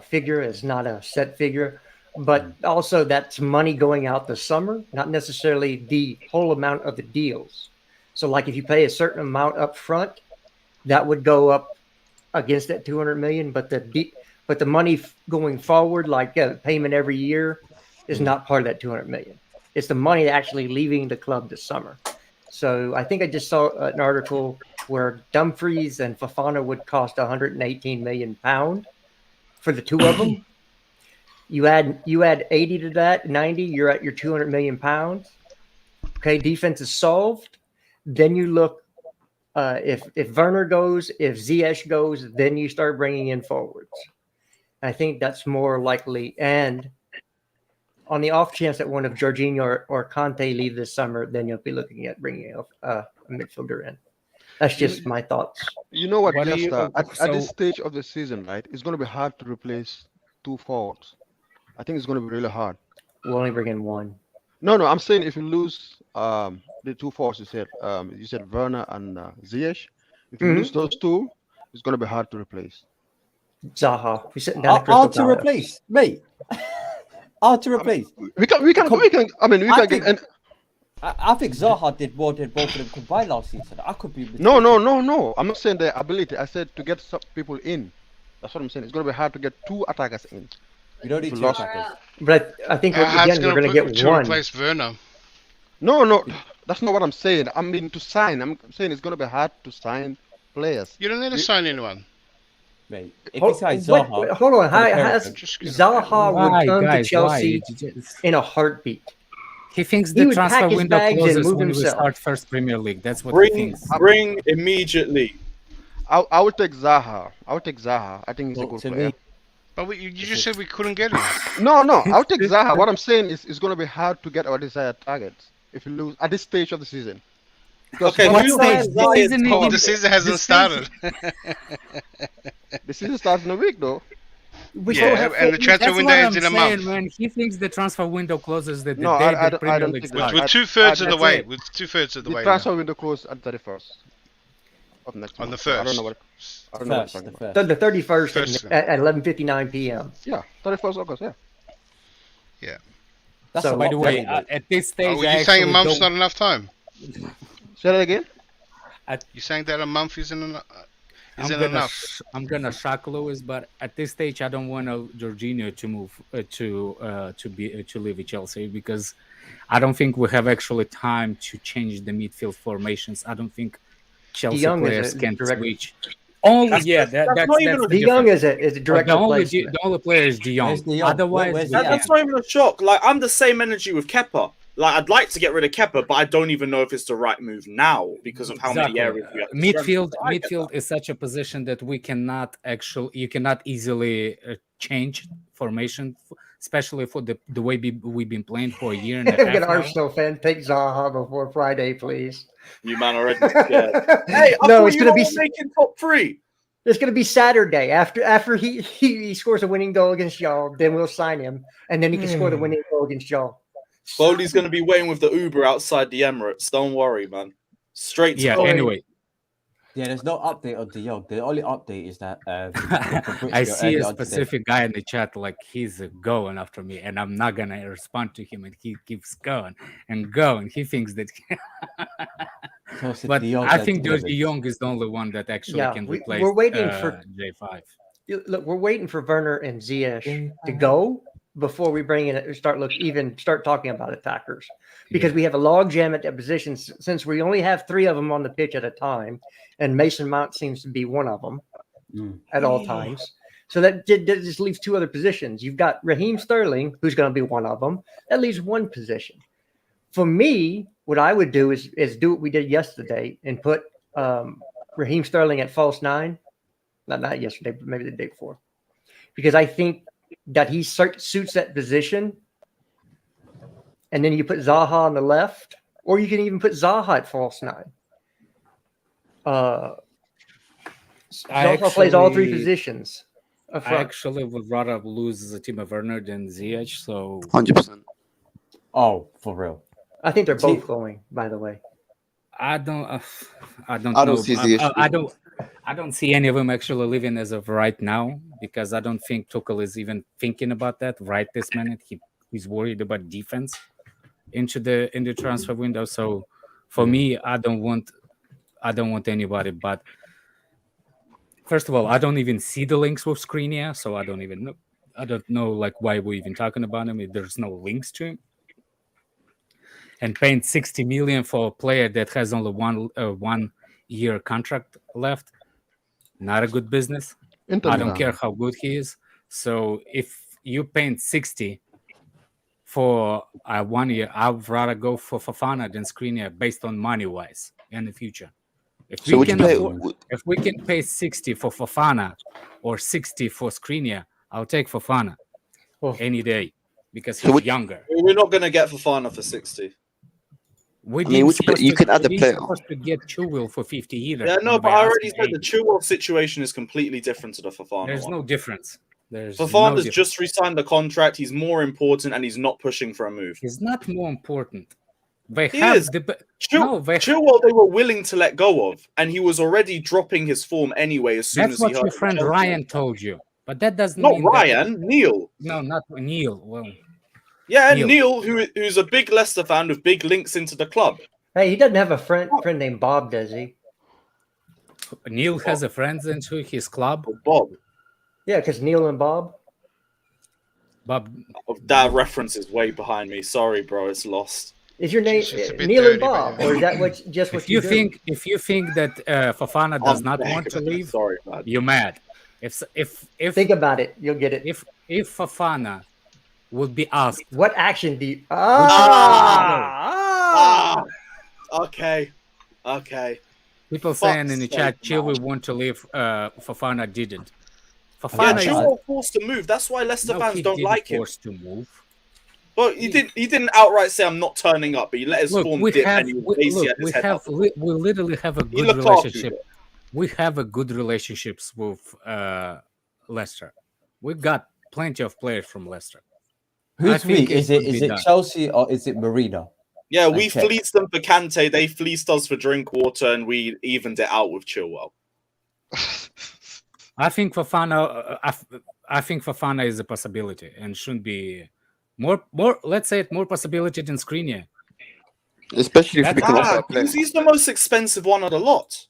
figure. It's not a set figure, but also that's money going out the summer, not necessarily the whole amount of the deals. So like if you pay a certain amount up front, that would go up against that 200 million, but the money going forward, like payment every year, is not part of that 200 million. It's the money actually leaving the club this summer. So I think I just saw an article where Dumfries and Fofana would cost 118 million pound for the two of them. You add 80 to that, 90, you're at your 200 million pounds. Okay, defense is solved. Then you look if Werner goes, if Ziyech goes, then you start bringing in forwards. I think that's more likely. And on the off chance that one of Jorginho or Conte leave this summer, then you'll be looking at bringing a midfielder in. That's just my thoughts. you know what, What do you- Leicester, at so- this stage of the season, right, it's going to be hard to replace two forwards. I think it's going to be really hard. We'll only bring in one. No, I'm saying if you lose the two forwards, you said Werner and Ziyech. If you lose those two, it's going to be hard to replace. Zaha. We're sitting down at Crystal Hard to Palace. replace, mate. Hard to replace. We can. I mean, we I can think- get. And, I think Zaha did more than both of them combined last season. I could be mistaken. no. I'm not saying their ability. I said to get some people in. That's what I'm saying. It's going to be hard to get two attackers in. You don't need We two lost. attackers. But I think How's again we're going to get to one. replace Werner? No, that's not what I'm saying. I mean to sign. I'm saying it's going to be hard to sign players. You don't need to sign anyone. Mate, if you sign Wait, Zaha, hold on. for the Has Pelicans, Just get Zaha Why, would come guys, to Chelsea why? in a heartbeat. He thinks He the would pack transfer his window bags and closes move when we himself. start first Premier League. That's what he Bring, thinks. bring immediately. I would take Zaha. I think he's a Well, good to player. me, But you just said we couldn't get him. No, I would take Zaha. What I'm saying is it's going to be hard to get our desired targets if you lose at this stage of the season. Okay, What who stage? has This Zaha isn't in Oh, even- the season hasn't started. The season starts in a week, though. We still Yeah, have and the transfer That's window what ends I'm in a saying, month. man. He thinks the transfer window closes the No, day I the don't Premier think League that. starts. We're 2/3 of the That's way. it. We're 2/3 of the The way transfer now. window closed at 31st of next On the month. So I don't 1st. know what. I don't know what first, I'm the talking about. first. the 31st First. at 11:59 p.m. Yeah, 31st August. Yeah. That's So, a By lot the to way, do, mate. at this stage, Oh, I you saying a actually month's don't- not enough time? Say that again. You saying that a month isn't enough? I'm gonna shock Lewis, but at this stage, I don't want Jorginho to move to leave Chelsea because I don't think we have actually time to change the midfield formations. I don't think Chelsea Young is players a can direct- switch. Only That's that's not even the De Jong difference. is a direct the only replacement. the only player is De Jong. Where's De Jong? Otherwise, Where's we he That, at? that's not even a shock. Like, I'm the same energy with Kepa. Like, I'd like to get rid of Kepa, but I don't even know if it's the right move now because of how many areas we have to Midfield, strengthen. I get midfield is such a position that you cannot easily change formation, especially for the way we've been playing for a year and a Get half now. Arsenal fan, take Zaha before Friday, please. that. You man already scared. Hey, I No, thought it's you gonna were be- making top 3. It's going to be Saturday after he scores a winning goal against y'all. Then we'll sign him, and then he can score the winning goal against y'all. Foley's going to be waiting with the Uber outside the Emirates. Don't worry, man. Straight to Yeah. Foley. Anyway, Yeah, there's no update on De Jong. The only update is that I see a specific guy in the chat like he's going after me, and I'm not gonna respond to him, and he keeps going and going. He thinks that, but I think De Jong is the only one that actually Yeah, can we're replace waiting for- J5. Look, we're waiting for Werner and Ziyech to go, before we bring in start talking about attackers, because we have a log jam at that position since we only have 3 of them on the pitch at a time, and Mason Mount seems to be one of them at all times. So that just leaves 2 other positions. You've got Raheem Sterling, who's going to be one of them. That leaves 1 position. For me, what I would do is do what we did yesterday and put Raheem Sterling at false 9. Not yesterday, but maybe the day before. Because I think that he suits that position. And then you put Zaha on the left, or you can even put Zaha at false 9. Zaha plays all 3 positions. I actually would rather lose Timo Werner than Ziyech. So 100%. Oh, for real. I think they're both going. By the way, I don't don't see Ziyech. I don't see any of them actually living as of right now, because I don't think Tuchel is even thinking about that right this minute. He's worried about defense in the transfer window. So for me, I don't want anybody. But first of all, I don't even see the links with Skriniar, so I don't know like why we're even talking about him if there's no links to him. And paying 60 million for a player that has only 1 year contract left, not a good business. I don't care how good he is. So if you paying 60 for 1 year, I'd rather go for Fofana than Skriniar based on money wise in the future. If we can pay 60 for Fofana or 60 for Skriniar, I'll take Fofana any day because he's younger. We're not going to get Fofana for 60. You can add a player. Supposed to get Chilwell for 50 either. Yeah, no, but I already said the Chilwell situation is completely different to the Fofana. There's no difference. Fofana's just re-signed the contract. He's more important, and he's not pushing for a move. He's not more important. Chilwell, they were willing to let go of, and he was already dropping his form anyway. As soon as he heard. That's what your friend Ryan told you, but that doesn't not mean Ryan. Neil. No, not Neil. Well. Yeah, Neil, who's a big Leicester fan with big links into the club. Hey, he doesn't have a friend named Bob, does he? Neil has a friend into his club. Bob. Yeah, because Neil and Bob. Bob. That reference is way behind me. Sorry, bro, it's lost. Is your name Neil and Bob, or is that what you think? If you think that Fofana does not want to leave, sorry, man. You're mad. If think about it, you'll get it. If Fofana would be asked, what action do you? Okay. People saying in the chat, Chilwell want to leave. Fofana didn't. Chilwell forced to move. That's why Leicester fans don't like him. Forced to move. But he didn't outright say I'm not turning up, but he let his form dip and he was lazy at his head. We literally have a good relationship. We have a good relationships with Leicester. We've got plenty of players from Leicester. Who's we? Is it Chelsea or is it Marina? Yeah, we fleeced them for Kante. They fleeced us for Drinkwater, and we evened it out with Chilwell. I think Fofana is a possibility and shouldn't be more. Let's say it more possibility than Skriniar. Especially if we can offer a player. He's the most expensive one of the lot.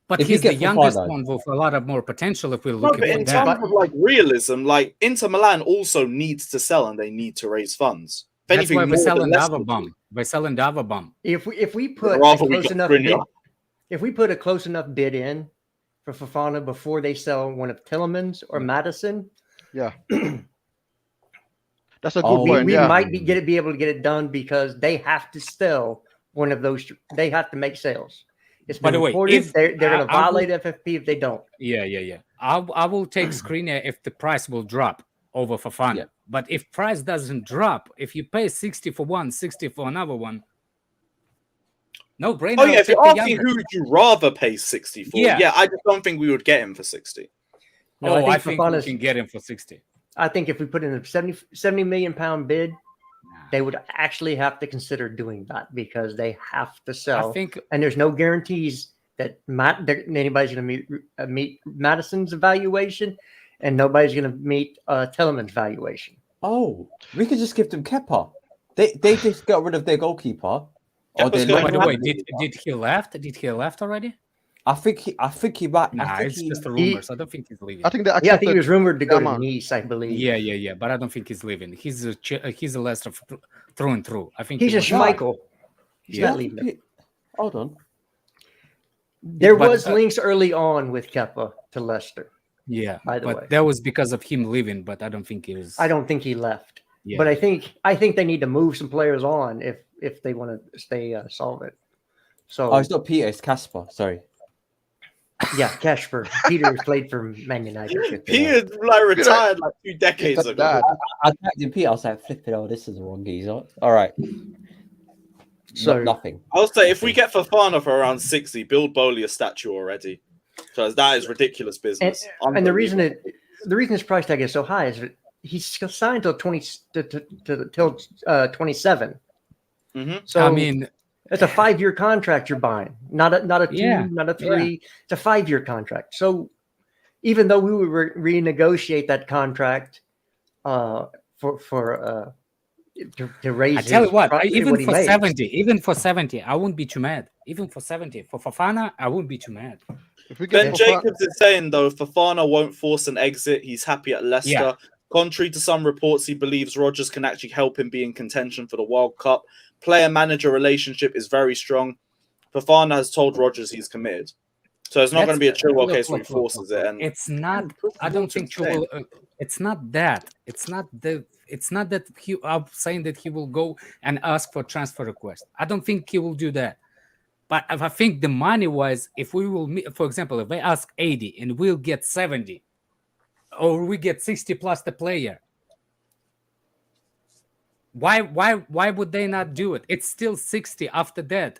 But he's the youngest one with a lot of more potential if we look at in terms of like realism, like Inter Milan also needs to sell and they need to raise funds. That's why we're selling Davabum. We're selling Davabum. If we put a close enough bid in for Fofana before they sell one of Tielemans or Maddison, that's a good point. We might be able to get it done because they have to sell one of those. They have to make sales. It's been reported they're going to violate FFP if they don't. Yeah. I will take Skriniar if the price will drop over Fofana. Yeah. But if price doesn't drop, if you pay 60 for one, 60 for another one, no brainer. Oh yeah, if you're asking who would you rather pay 60 for? Yeah, I just don't think we would get him for 60. No, I think we can get him for 60. I think if we put in a 70 million pound bid, they would actually have to consider doing that because they have to sell. And there's no guarantees that anybody's going to meet Madison's evaluation, and nobody's going to meet Tielemans' valuation. Oh, we could just give them Kepa. They just got rid of their goalkeeper. By the way, did he left? Did he left already? I think he might. Nah, it's just rumors. I don't think he's leaving. I think that. Yeah, I think he was rumored to go to Nice, I believe. Yeah. But I don't think he's leaving. He's a Leicester through and through. I think he's a Schmeichel. He's not leaving. Hold on. There was links early on with Kepa to Leicester. Yeah, by the way, that was because of him leaving. But I don't think he was. I don't think he left. Yeah. But I think they need to move some players on if they want to stay solvent. So it's not Peter, it's Casper. Sorry. Yeah, Casper. Peter played for Man United. Peter retired 2 decades ago. I typed in Peter. I was like, flipping. Oh, this is the wrong geezer. All right. So nothing. I'll say if we get Fofana for around 60, build Bowley a statue already, because that is ridiculous business. And the reason his price tag is so high is that he's signed till 27. Mm-hmm. So I mean, it's a 5-year contract you're buying, not a 2, not a 3. Yeah. It's a 5-year contract. So even though we would renegotiate that contract to raise, I tell you what, even for 70, I wouldn't be too mad. Even for 70, for Fofana, I wouldn't be too mad. Ben Jacobs is saying though, Fofana won't force an exit. He's happy at Leicester. Yeah. Contrary to some reports, he believes Rodgers can actually help him be in contention for the World Cup. Player-manager relationship is very strong. Fofana has told Rodgers he's committed. So it's not going to be a Chilwell case where he forces it. And it's not. I don't think Chilwell. It's not that. It's not that I'm saying that he will go and ask for transfer request. I don't think he will do that. But I think the money-wise, if we will, for example, if they ask 80 and we'll get 70, or we get 60 plus the player, why would they not do it? It's still 60 after that.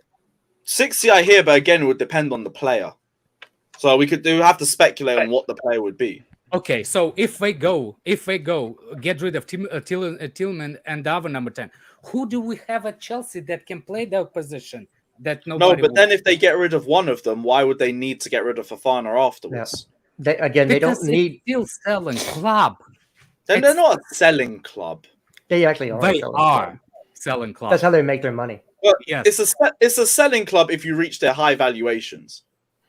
60, I hear, but again, it would depend on the player. So we have to speculate on what the player would be. Okay, so if they go, get rid of Tillman and the other number 10. Who do we have at Chelsea that can play that position? That nobody. No, but then if they get rid of one of them, why would they need to get rid of Fofana afterwards? Yeah. They don't need. Still selling club. Then they're not a selling club. They actually are. They are selling club. That's how they make their money. Well, yes. It's a selling club if you reach their high valuations,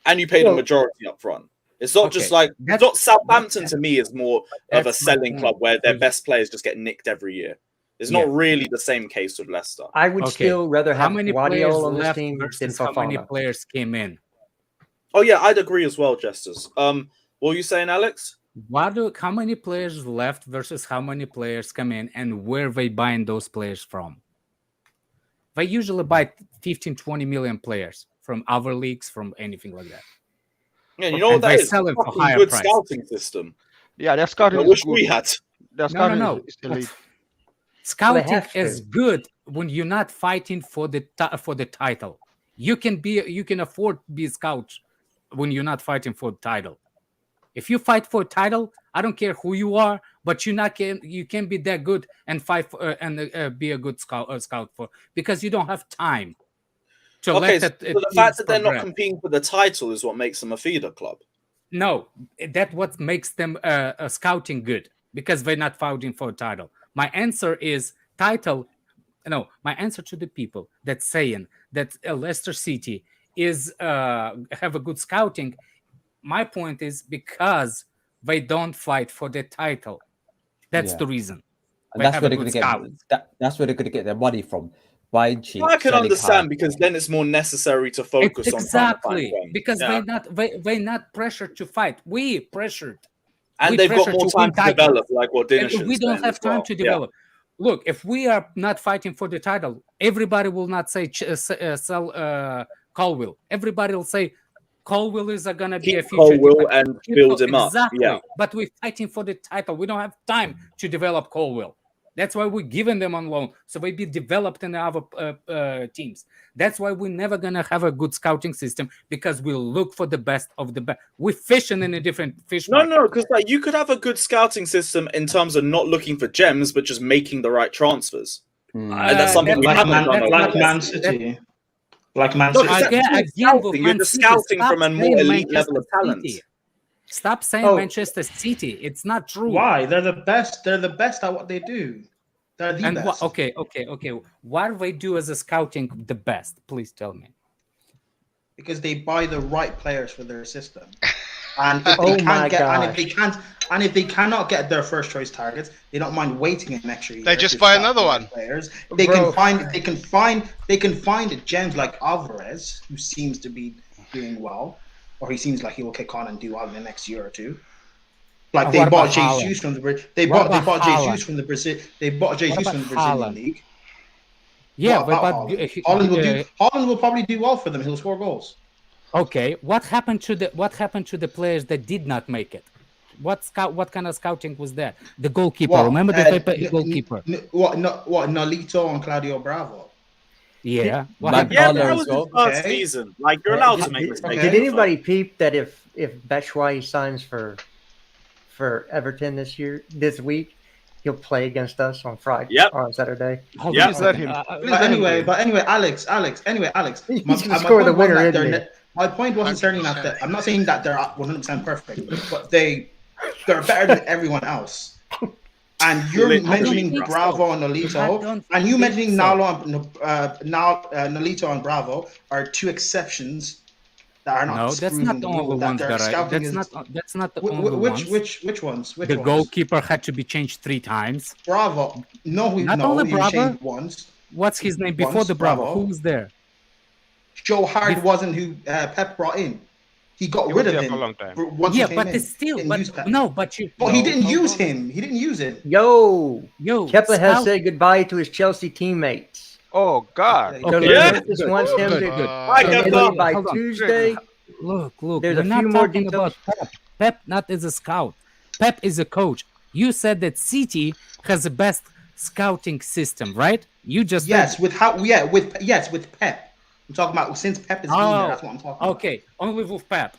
and you pay the majority up front. It's not just like Southampton to me is more of a selling club where their best players just get nicked every year. It's not really the same case with Leicester. I would still rather have Gvardiol on this team than Fofana. How many players came in? Oh yeah, I'd agree as well, Jesters. What were you saying, Alex? How many players left versus how many players come in, and where they buying those players from? They usually buy 15, 20 million players from other leagues, from anything like that. Yeah, you know what that is? Selling for higher good price. Scouting system. Yeah, their scouting. I wish we had. No. Scouting is good when you're not fighting for the title. You can afford to be a scout when you're not fighting for the title. If you fight for a title, I don't care who you are, but you can be that good and fight for, and be a good scout for, because you don't have time. So the fact that they're not competing for the title is what makes them a feeder club. No, that's what makes them a scouting good, because they're not fighting for a title. My answer is title. No, my answer to the people that's saying that Leicester City is have a good scouting. My point is because they don't fight for the title. That's the reason. And that's where they're going to get. That's where they're going to get their money from. Buying cheap. I can understand because then it's more necessary to focus on exactly because they're not pressured to fight. We pressured. And they've got more time to develop, like what Dennis we don't have time to develop. Look, if we are not fighting for the title, everybody will not say sell Colwill. Everybody will say Colwill is going to be a future. Colwill and build him up. Exactly. Yeah. But we're fighting for the title. We don't have time to develop Colwill. That's why we're giving them on loan, so they be developed in other teams. That's why we're never gonna have a good scouting system, because we'll look for the best of the best. We're fishing in a different fish market. No, because you could have a good scouting system in terms of not looking for gems, but just making the right transfers. And that's something we haven't done. Like Man City. Like Man City. You're just scouting from a more elite level of talent. Stop saying Manchester City. It's not true. Why? They're the best. They're the best at what they do. They're the best. Okay. What do they do as a scouting the best? Please tell me. because they buy the right players for their system. And if they cannot get their first choice targets, they don't mind waiting an extra year. They just buy another one. Players. They can find gems like Alvarez, who seems to be doing well, or he seems like he will kick on and do well in the next year or two. Like they bought Jesus from the Jesus from the Brazil. They bought Jesus from the Brazilian league. Yeah, Haaland will probably do well for them. He'll score goals. Okay, what happened to the players that did not make it? What kind of scouting was that? The goalkeeper. Remember the goalkeeper? Nolito and Claudio Bravo. Yeah. That was his first season. Like, you're allowed to make mistakes. Did anybody peep that if Batshuayi signs for Everton this week, he'll play against us on Friday or on Saturday? Yeah, let him. But anyway, Alex. My point wasn't certainly not that. I'm not saying that they're 100% perfect, but they're better than everyone else. And you're mentioning Bravo and Nolito, and you mentioning Nolito and Bravo are two exceptions that are not. No, that's not the only ones that are. That's not the only ones. Which ones? The goalkeeper had to be changed 3 times. Bravo. Not only Bravo. Once. What's his name before the Bravo? Who was there? Joe Hart wasn't who Pep brought in. He got rid of him. For a long time. But still, he didn't use him. He didn't use it. Yo. Kepa has said goodbye to his Chelsea teammates. Oh God. Okay. Just wants him to by Tuesday. Look. There's a few more details. About Pep not as a scout. Pep is a coach. You said that City has the best scouting system, right? You just with Pep. I'm talking about since Pep has been there. That's what I'm talking about. Okay, only with Pep.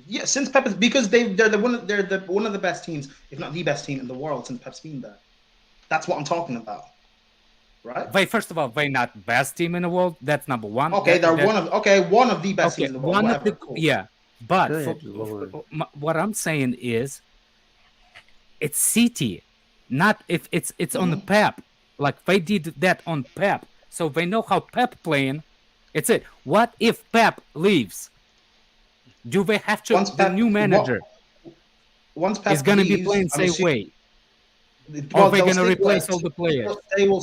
Yeah, since Pep is because they're one of the best teams, if not the best team in the world since Pep's been there. That's what I'm talking about, right? First of all, they're not best team in the world. That's number one. Okay, they're one of the best teams in the world. But what I'm saying is, it's City, not if it's on the Pep. Like they did that on Pep. So they know how Pep playing. It's it. What if Pep leaves? Do they have to? The new manager is going to be playing the same way. Or are they going to replace all the players? They will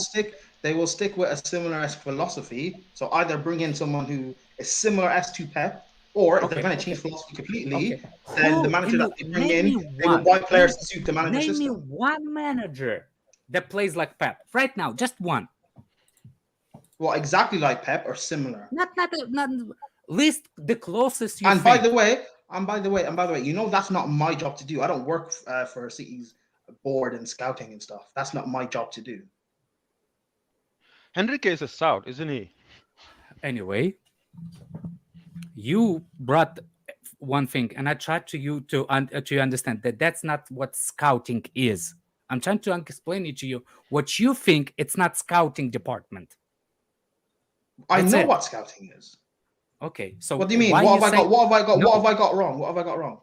stick with a similar philosophy. So either bring in someone who is similar as to Pep, or if they're going to change philosophy completely, then the manager that they bring in, they will buy players to suit the manager system. Name me one manager that plays like Pep right now. Just one. Well, exactly like Pep or similar. Not list the closest you. And by the way, you know that's not my job to do. I don't work for City's board and scouting and stuff. That's not my job to do. Henrique is a scout, isn't he? Anyway, you brought one thing, and I tried to understand that that's not what scouting is. I'm trying to explain it to you. What you think, it's not scouting department. I know what scouting is. Okay, so what do you mean? What have I got wrong? What have I got wrong?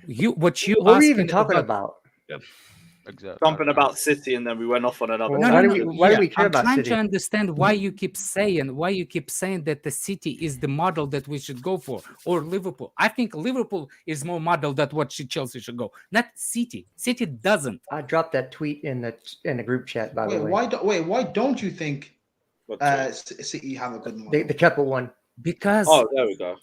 What are we even talking about? Yep. Exactly. Something about City, and then we went off on another. Why do we care about City? I'm trying to understand why you keep saying that the City is the model that we should go for, or Liverpool. I think Liverpool is more model than what Chelsea should go, not City. City doesn't. I dropped that tweet in the group chat. By the way, why don't you think City have a good model? The Kepa one. Because there we go.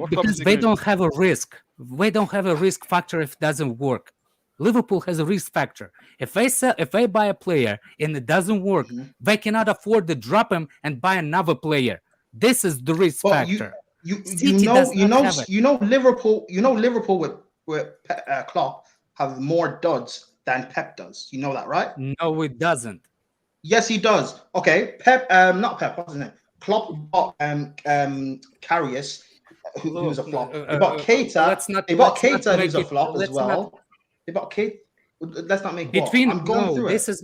Because they don't have a risk. They don't have a risk factor if it doesn't work. Liverpool has a risk factor. If they buy a player and it doesn't work, they cannot afford to drop him and buy another player. This is the risk factor. You know Liverpool with Klopp have more duds than Pep does. You know that, right? No, it doesn't. Yes, he does. Okay, Pep, not Pep. What's his name? Klopp bought Karius, who was a flop. They bought Keita. They bought Keita, who's a flop as well. They bought Keita. Let's not make I'm going through this it.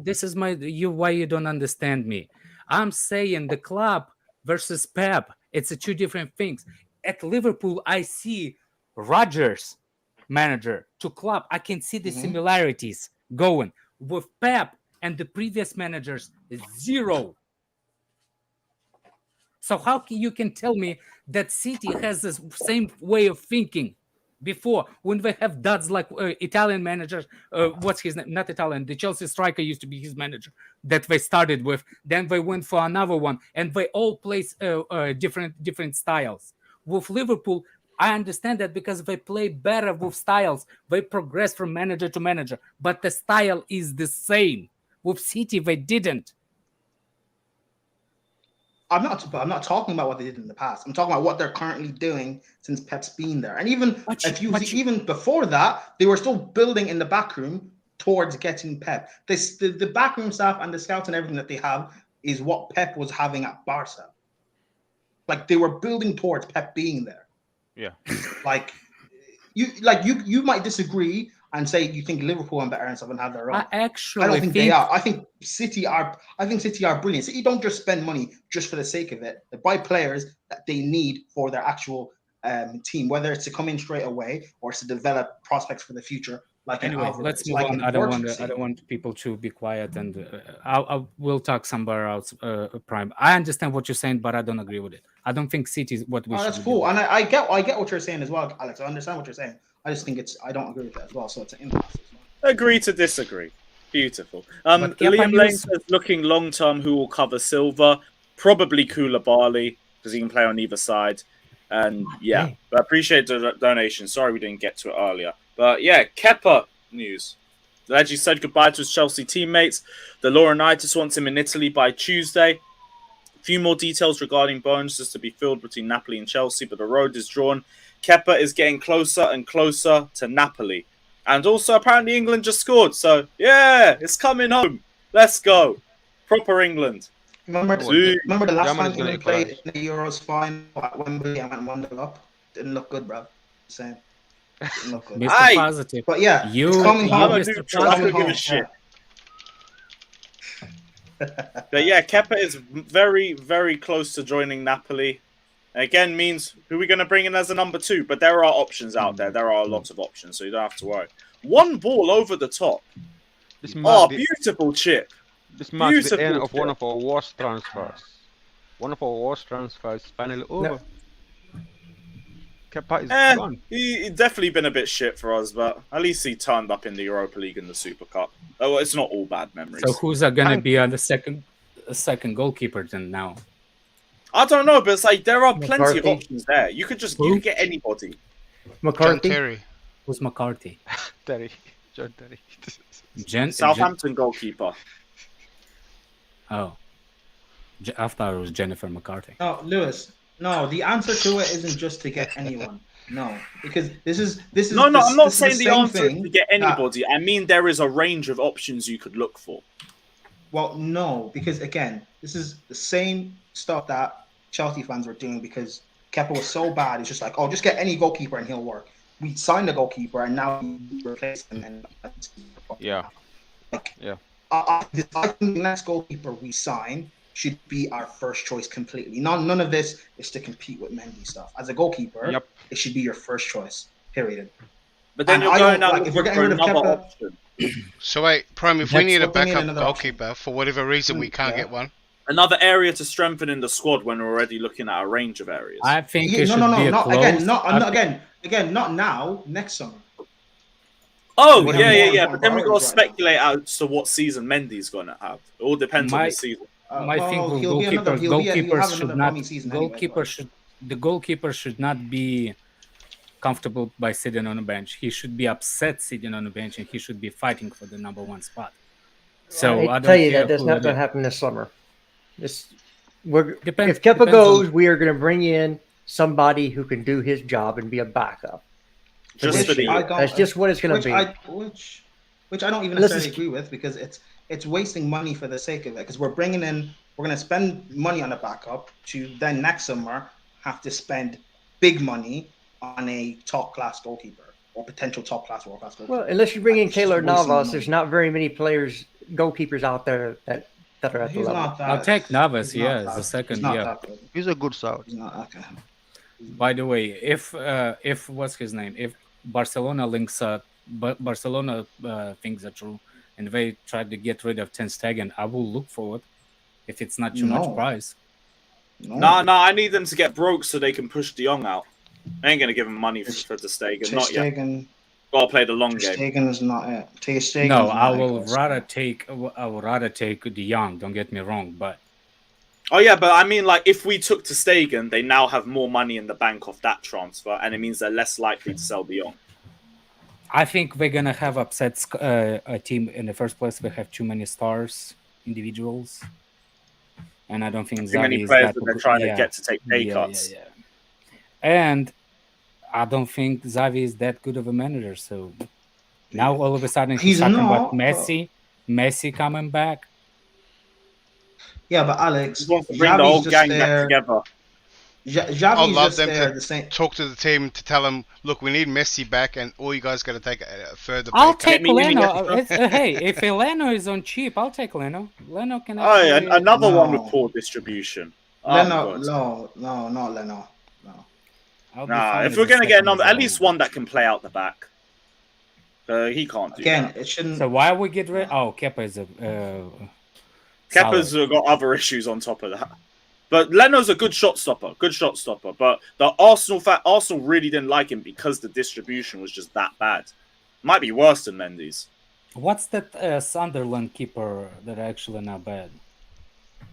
This is my why you don't understand me. I'm saying the club versus Pep. It's two different things. At Liverpool, I see Rodgers manager to Klopp. I can see the similarities going with Pep and the previous managers. Zero. So how can you tell me that City has the same way of thinking before, when they have duds like Italian managers? What's his name? Not Italian. The Chelsea striker used to be his manager that they started with. Then they went for another one, and they all play different styles. With Liverpool, I understand that because they play better with styles. They progress from manager to manager, but the style is the same. With City, they didn't. I'm not talking about what they did in the past. I'm talking about what they're currently doing since Pep's been there. And even even before that, they were still building in the back room towards getting Pep. The backroom staff and the scouts and everything that they have is what Pep was having at Barca. Like, they were building towards Pep being there. Yeah. You might disagree and say you think Liverpool are better and stuff and have their own. I don't think they are. I think City are brilliant. City don't just spend money just for the sake of it. They buy players that they need for their actual team, whether it's to come in straight away or to develop prospects for the future. Anyway, let's move on. I don't want people to be quiet, and I will talk somewhere else. Prime. I understand what you're saying, but I don't agree with it. I don't think City is what we should. That's cool, and I get what you're saying as well, Alex. I understand what you're saying. I just think I don't agree with that as well. So it's an impasse. Agree to disagree. Beautiful. Liam Lane says, looking long term, who will cover Silva? Probably Koulibaly, because he can play on either side. And yeah, but I appreciate the donation. Sorry we didn't get to it earlier. But yeah, Kepa news. The legend said goodbye to his Chelsea teammates. The Laurinaitis wants him in Italy by Tuesday. A few more details regarding bonuses to be filled between Napoli and Chelsea, but the road is drawn. Kepa is getting closer and closer to Napoli. And also, apparently, England just scored. So, yeah, it's coming home. Let's go. Proper England. Remember the last time England played in the Euros final at Wembley and went 1-0 up? Didn't look good, bro. Same. Didn't look good. Mr. Positive. But yeah, it's coming home. I don't give a shit. But yeah, Kepa is very, very close to joining Napoli. Again, means who are we going to bring in as a number 2? But there are options out there. There are a lot of options, so you don't have to worry. One ball over the top. Beautiful chip. This marks the end of one of our worst transfers. One of our worst transfers finally over. No. Kepa is gone. He's definitely been a bit shit for us, but at least he turned up in the Europa League and the Super Cup. Oh, it's not all bad memories. So who's going to be on the second goalkeeper then now? I don't know, but it's like there are plenty of options there. You could get anybody. McCarthy. John Terry. Who's McCarthy? John Terry. Southampton goalkeeper. Oh, I thought it was Jennifer McCarthy. No, Lewis. No, the answer to it isn't just to get anyone. No, because this is. No, I'm not saying the answer is to get anybody. I mean, there is a range of options you could look for. Well, no, because again, this is the same stuff that Chelsea fans were doing because Kepa was so bad. It's just like, oh, just get any goalkeeper and he'll work. We signed a goalkeeper and now we replace him. And I think the next goalkeeper we sign should be our first choice completely. None of this is to compete with Mendy stuff. As a goalkeeper, it should be your first choice. Period. But then you're going out if we're getting rid of Kepa. Option. So wait, Prime, if we need a backup goalkeeper for whatever reason we can't get one. Another area to strengthen in the squad when we're already looking at a range of areas. I think not now. Next summer. Oh, yeah. But then we got to speculate as to what season Mendy's going to have. It all depends on the season. The goalkeeper should not be comfortable by sitting on a bench. He should be upset sitting on a bench, and he should be fighting for the number 1 spot. So I tell you that's not going to happen this summer. If Kepa goes, we are going to bring in somebody who can do his job and be a backup. That's just what it's going to be. Which I don't even necessarily agree with because it's wasting money for the sake of it. Because we're going to spend money on a backup to then next summer have to spend big money on a top class goalkeeper or potential top class world class goalkeeper. Well, unless you bring in Keylor Navas, there's not very many goalkeepers out there that are at the level. I'll take Navas, the second. He's a good shout. By the way, if what's his name? If Barcelona things are true, and they try to get rid of Ten Stegen, I will look for it if it's not too much price. No, I need them to get broke so they can push De Jong out. I ain't gonna give him money for Ter Stegen. Not yet. Gotta play the long game. Stegen is not it. Ter Stegen. No, I would rather take De Jong. Don't get me wrong, but. Oh yeah, but I mean, like, if we took Ter Stegen, they now have more money in the bank off that transfer, and it means they're less likely to sell De Jong. I think we're gonna have upset a team in the first place. We have too many stars, individuals, and I don't think too many Xavi players is that they're trying to get to take pay cuts. Yeah. And I don't think Xavi is that good of a manager. So now all of a sudden he's talking about Messi coming back. Yeah, but Alex, he wants to bring the whole gang back together. I'd love them to talk to the team to tell them, look, we need Messi back, and all you guys got to take a further. I'll take Leno. Hey, if Leno is on cheap, I'll take Leno. Leno can. Another one with poor distribution. Leno, no, not Leno. Nah, if we're gonna get at least one that can play out the back, he can't do that. It shouldn't. So why we get rid? Oh, Kepa is a. Kepa's got other issues on top of that. But Leno's a good shot stopper. But the Arsenal really didn't like him because the distribution was just that bad. Might be worse than Mendy's. What's that Sunderland keeper that actually not bad?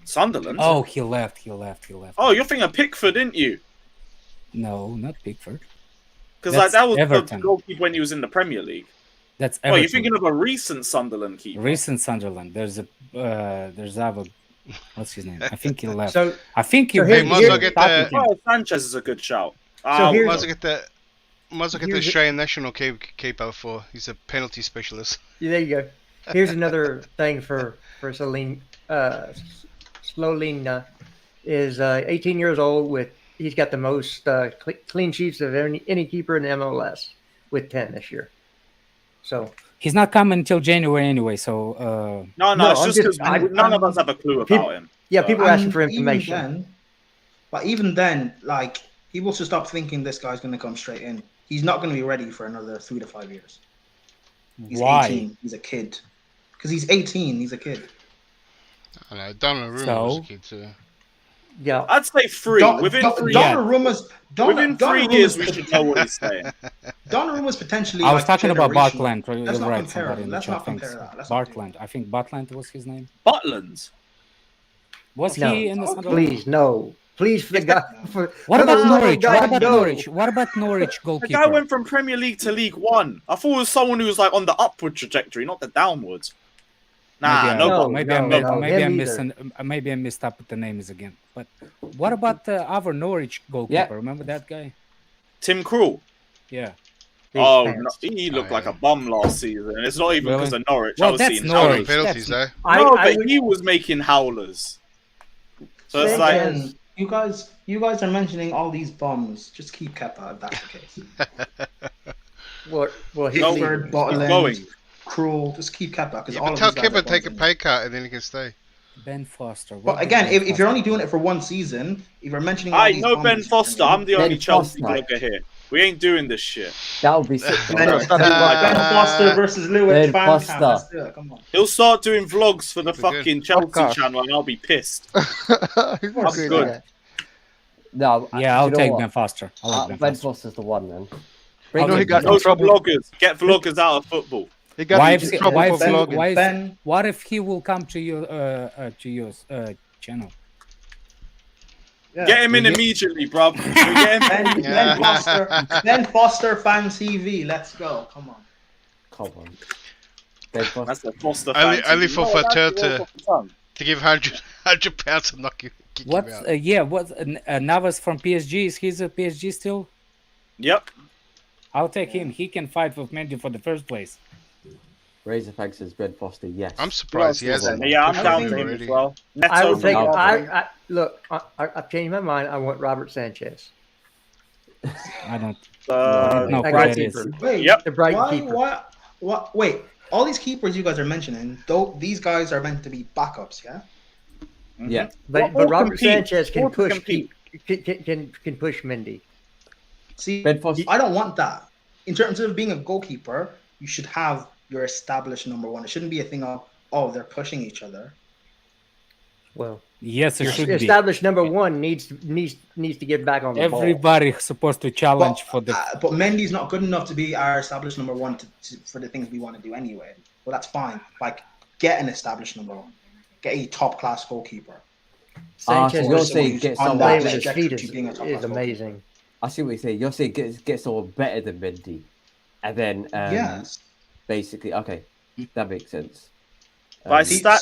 Sunderland? Oh, he left. Oh, you're thinking of Pickford, didn't you? No, not Pickford. Because that was Everton. The goalkeeper when he was in the Premier League. That's Everton. Oh, you're thinking of a recent Sunderland keeper. Recent Sunderland. There's Ava. What's his name? I think he left. So I think he. Sanchez is a good shout. Must get the Australian national keeper for. He's a penalty specialist. Yeah, there you go. Here's another thing for Celine. Slolina is 18 years old he's got the most clean sheets of any keeper in the MLS with 10 this year. So he's not coming until January anyway. So no, it's just because none of us have a clue about him. Yeah, people are asking for information. Even then, like, people should stop thinking this guy's going to come straight in. He's not going to be ready for another 3 to 5 years. He's 18. He's a kid. Because he's 18. He's a kid. I know. Donnarumma was a kid too. Yeah, I'd say 3. Within 3 years, we should know what he's saying. Donnarumma's potentially. I was talking about Bartland. Let's not compare that. Bartland. I think Bartland was his name. Butland. Was he in the? Please, no. Please, for the guy. What about Norwich? What about Norwich goalkeeper? The guy went from Premier League to League One. I thought it was someone who was like on the upward trajectory, not the downwards. Maybe I missed up with the names again. But what about the other Norwich goalkeeper? Yeah. Remember that guy? Tim Krul. Yeah. He looked like a bum last season. It's not even because of Norwich. Well, that's Norwich. Penalties, though. He was making howlers. So it's like you guys are mentioning all these bums. Just keep Kepa if that's the case. He's going. Cruel, just keep Kepa because all of tell Kepa take a pay cut and then he can stay. Ben Foster. But again, if you're only doing it for one season, if you're mentioning, I know Ben Foster. I'm the only Chelsea blogger here. We ain't doing this shit. That would be sick. Ben Foster versus Lewis. Ben Foster. Come on. He'll start doing vlogs for the fucking Chelsea channel, and I'll be pissed. I'm good. No, I'll take Ben Foster. Ben Foster's the one, man. He got no trouble. Get vloggers out of football. What if he will come to your channel? Yeah. Get him in immediately, bro. Ben Foster fan TV. Let's go. Come on. That's the Foster fan. Only for Fatur to give £100 and knock you. Navas from PSG. Is he a PSG still? Yep. I'll take him. He can fight with Mendy for the first place. Razor Fags says Ben Foster, yes. I'm surprised he hasn't. Yeah, I'm down for him as well. Look, I've changed my mind. I want Robert Sanchez. I don't know who that is. Wait, the Brighton keeper. What? Wait, all these keepers you guys are mentioning, these guys are meant to be backups, yeah? Mm-hmm. Yeah. But Robert Sanchez can push can push Mendy. See, I don't want that. In terms of being a goalkeeper, you should have your established number one. It shouldn't be a thing of, they're pushing each other. Well, yes, it should be. Established number one needs to get back on the ball. Everybody's supposed to challenge for the. But Mendy's not good enough to be our established number one for the things we want to do anyway. Well, that's fine. Like, get an established number one. Get a top class goalkeeper. Sanchez, you're saying get someone with his feet is amazing. I see what you're saying. You're saying get someone better than Mendy, and then yes, basically, okay, that makes sense. By stats,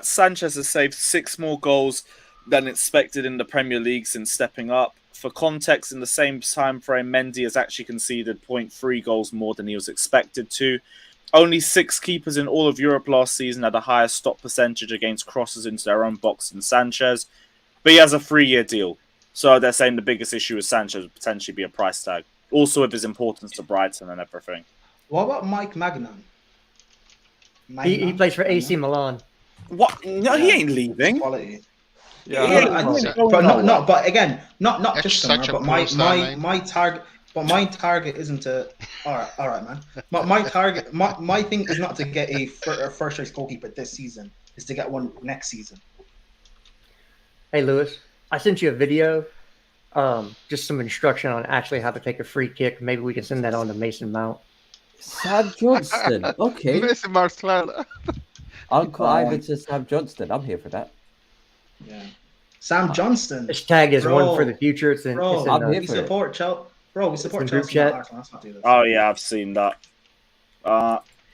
Sanchez has saved 6 more goals than expected in the Premier League since stepping up. For context, in the same time frame, Mendy has actually conceded 0.3 goals more than he was expected to. Only 6 keepers in all of Europe last season had a higher stop percentage against crosses into their own box than Sanchez. But he has a 3-year deal. So they're saying the biggest issue with Sanchez would potentially be a price tag. Also with his importance to Brighton and everything. What about Mike Magnan? He plays for AC Milan. What? No, he ain't leaving. Quality. Yeah, but again, not just summer, but my target. But my target isn't to. All right, man. My target, my thing is not to get a first choice goalkeeper this season. Is to get one next season. Hey, Lewis, I sent you a video. Just some instruction on actually how to take a free kick. Maybe we can send that on to Mason Mount. Sam Johnston. Okay. Mason Mount's plan. Uncle Ivan to Sam Johnston. I'm here for that. Yeah. Sam Johnston. This tag is one for the future. It's in, we support Chelsea. Bro, we support Chelsea. Chat. Oh yeah, I've seen that.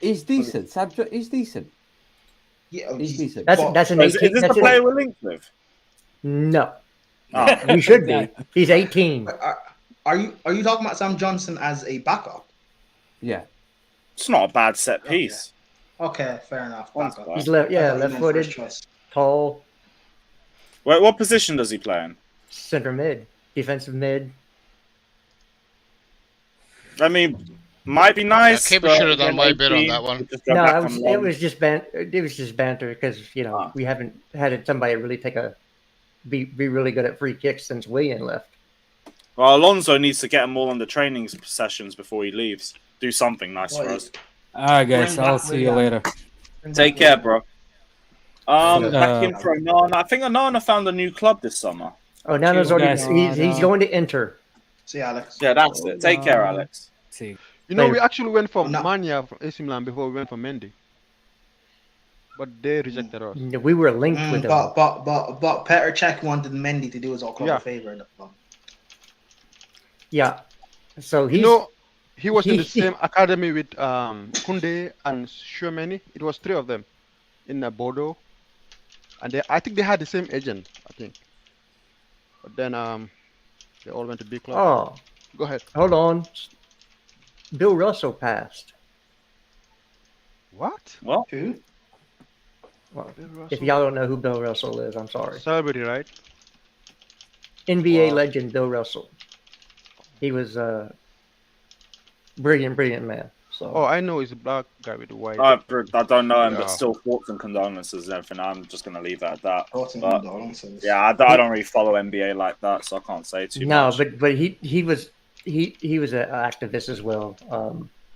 He's decent. He's decent. Yeah, he's decent. That's an 18. Is this the player we're linked with? No. We should be. He's 18. Are you talking about Sam Johnson as a backup? Yeah. It's not a bad set piece. Okay, fair enough. Backup. He's left-footed, tall. Wait, what position does he play in? Center mid, defensive mid. I mean, might be nice. Keeper should have done way better on that one. No, it was just banter because we haven't had somebody really be really good at free kicks since Willian left. Well, Alonso needs to get them all on the training sessions before he leaves. Do something nice for us. All right, guys. I'll see you later. Take care, bro. Back in for Onana. I think Onana found a new club this summer. Oh, Nana's already. He's going to enter. See, Alex. Yeah, that's it. Take care, Alex. See. You know, we actually went for Mania from AC Milan before we went for Mendy, but they rejected us. We were linked with them. But Petr Cech wanted Mendy to do us all club a favor in the club. Yeah, so he was in the same academy with Kunde and Tchouameni. It was 3 of them in Bordeaux, and I think they had the same agent. I think, but then they all went to big club. Oh, go ahead. Hold on. Bill Russell passed. What? What? Who? Well, if y'all don't know who Bill Russell is, I'm sorry. Celebrity, right? NBA legend Bill Russell. He was a brilliant man. So. Oh, I know he's a black guy with the white. I don't know him, but still thoughts and condolences and everything. I'm just going to leave it at that. Yeah, I don't really follow NBA like that, so I can't say too much. No, but he was an activist as well,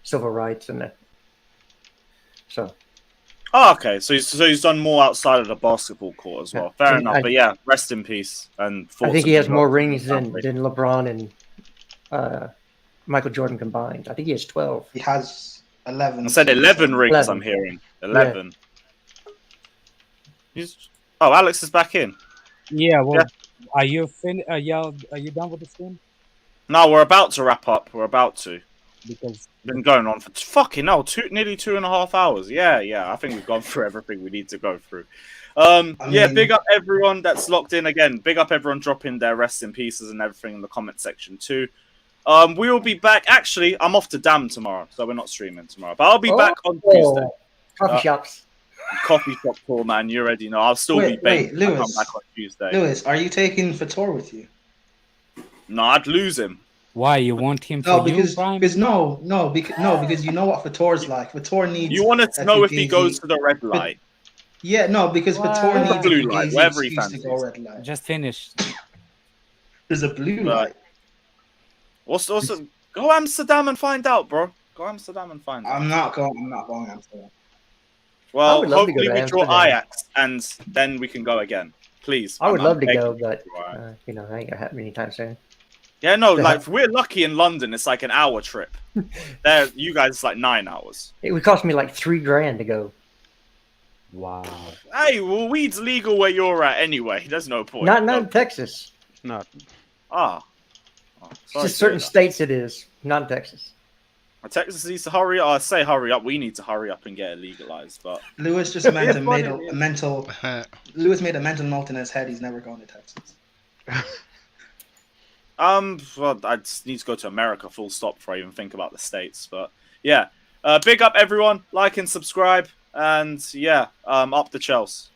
civil rights and so. Oh, okay. So he's done more outside of the basketball court as well. Fair enough. But yeah, rest in peace. And I think he has more rings than LeBron and Michael Jordan combined. I think he has 12. He has 11. I said 11 rings. 11. I'm hearing 11. Yeah. Alex is back in. Yeah. Well, are you Are you done with the stream? No, we're about to wrap up. We're about to. Because been going on for fucking hell, nearly 2.5 hours. Yeah. I think we've gone through everything we need to go through. Big up everyone that's locked in again. Big up everyone dropping their rest in pieces and everything in the comment section too. We will be back. Actually, I'm off to Dam tomorrow, so we're not streaming tomorrow. But I'll be back on Tuesday. Coffee shops. Coffee shop tour, man. You already know. I'll still be baked. Lewis, I'll come back on Tuesday. Lewis, are you taking Fator with you? No, I'd lose him. Why you want him for because you know what Fator's like. Fator needs. You want to know if he goes to the red light? Yeah, no, because Fator needs blue light, wherever he fancies. To go red light. Just finished. There's a blue light. What's go Amsterdam and find out, bro. Go Amsterdam and find out. I'm not going Amsterdam. Well, hopefully we draw Ajax, and then we can go again. Please. I would love to go, but you know, that ain't gonna happen anytime soon. Yeah, no, like if we're lucky in London, it's like an hour trip. There, you guys, it's like 9 hours. It would cost me like $3,000 to go. Wow. Hey, well, weed's legal where you're at anyway. There's no point. Not in Texas. Not. Just certain states it is, not in Texas. Texas needs to hurry up. I say hurry up. We need to hurry up and get it legalized. But Lewis just made a mental. Lewis made a mental note in his head. He's never going to Texas. Well, I just need to go to America. Full stop before I even think about the states. But yeah, big up everyone. Like and subscribe. And yeah, up the Chelsea.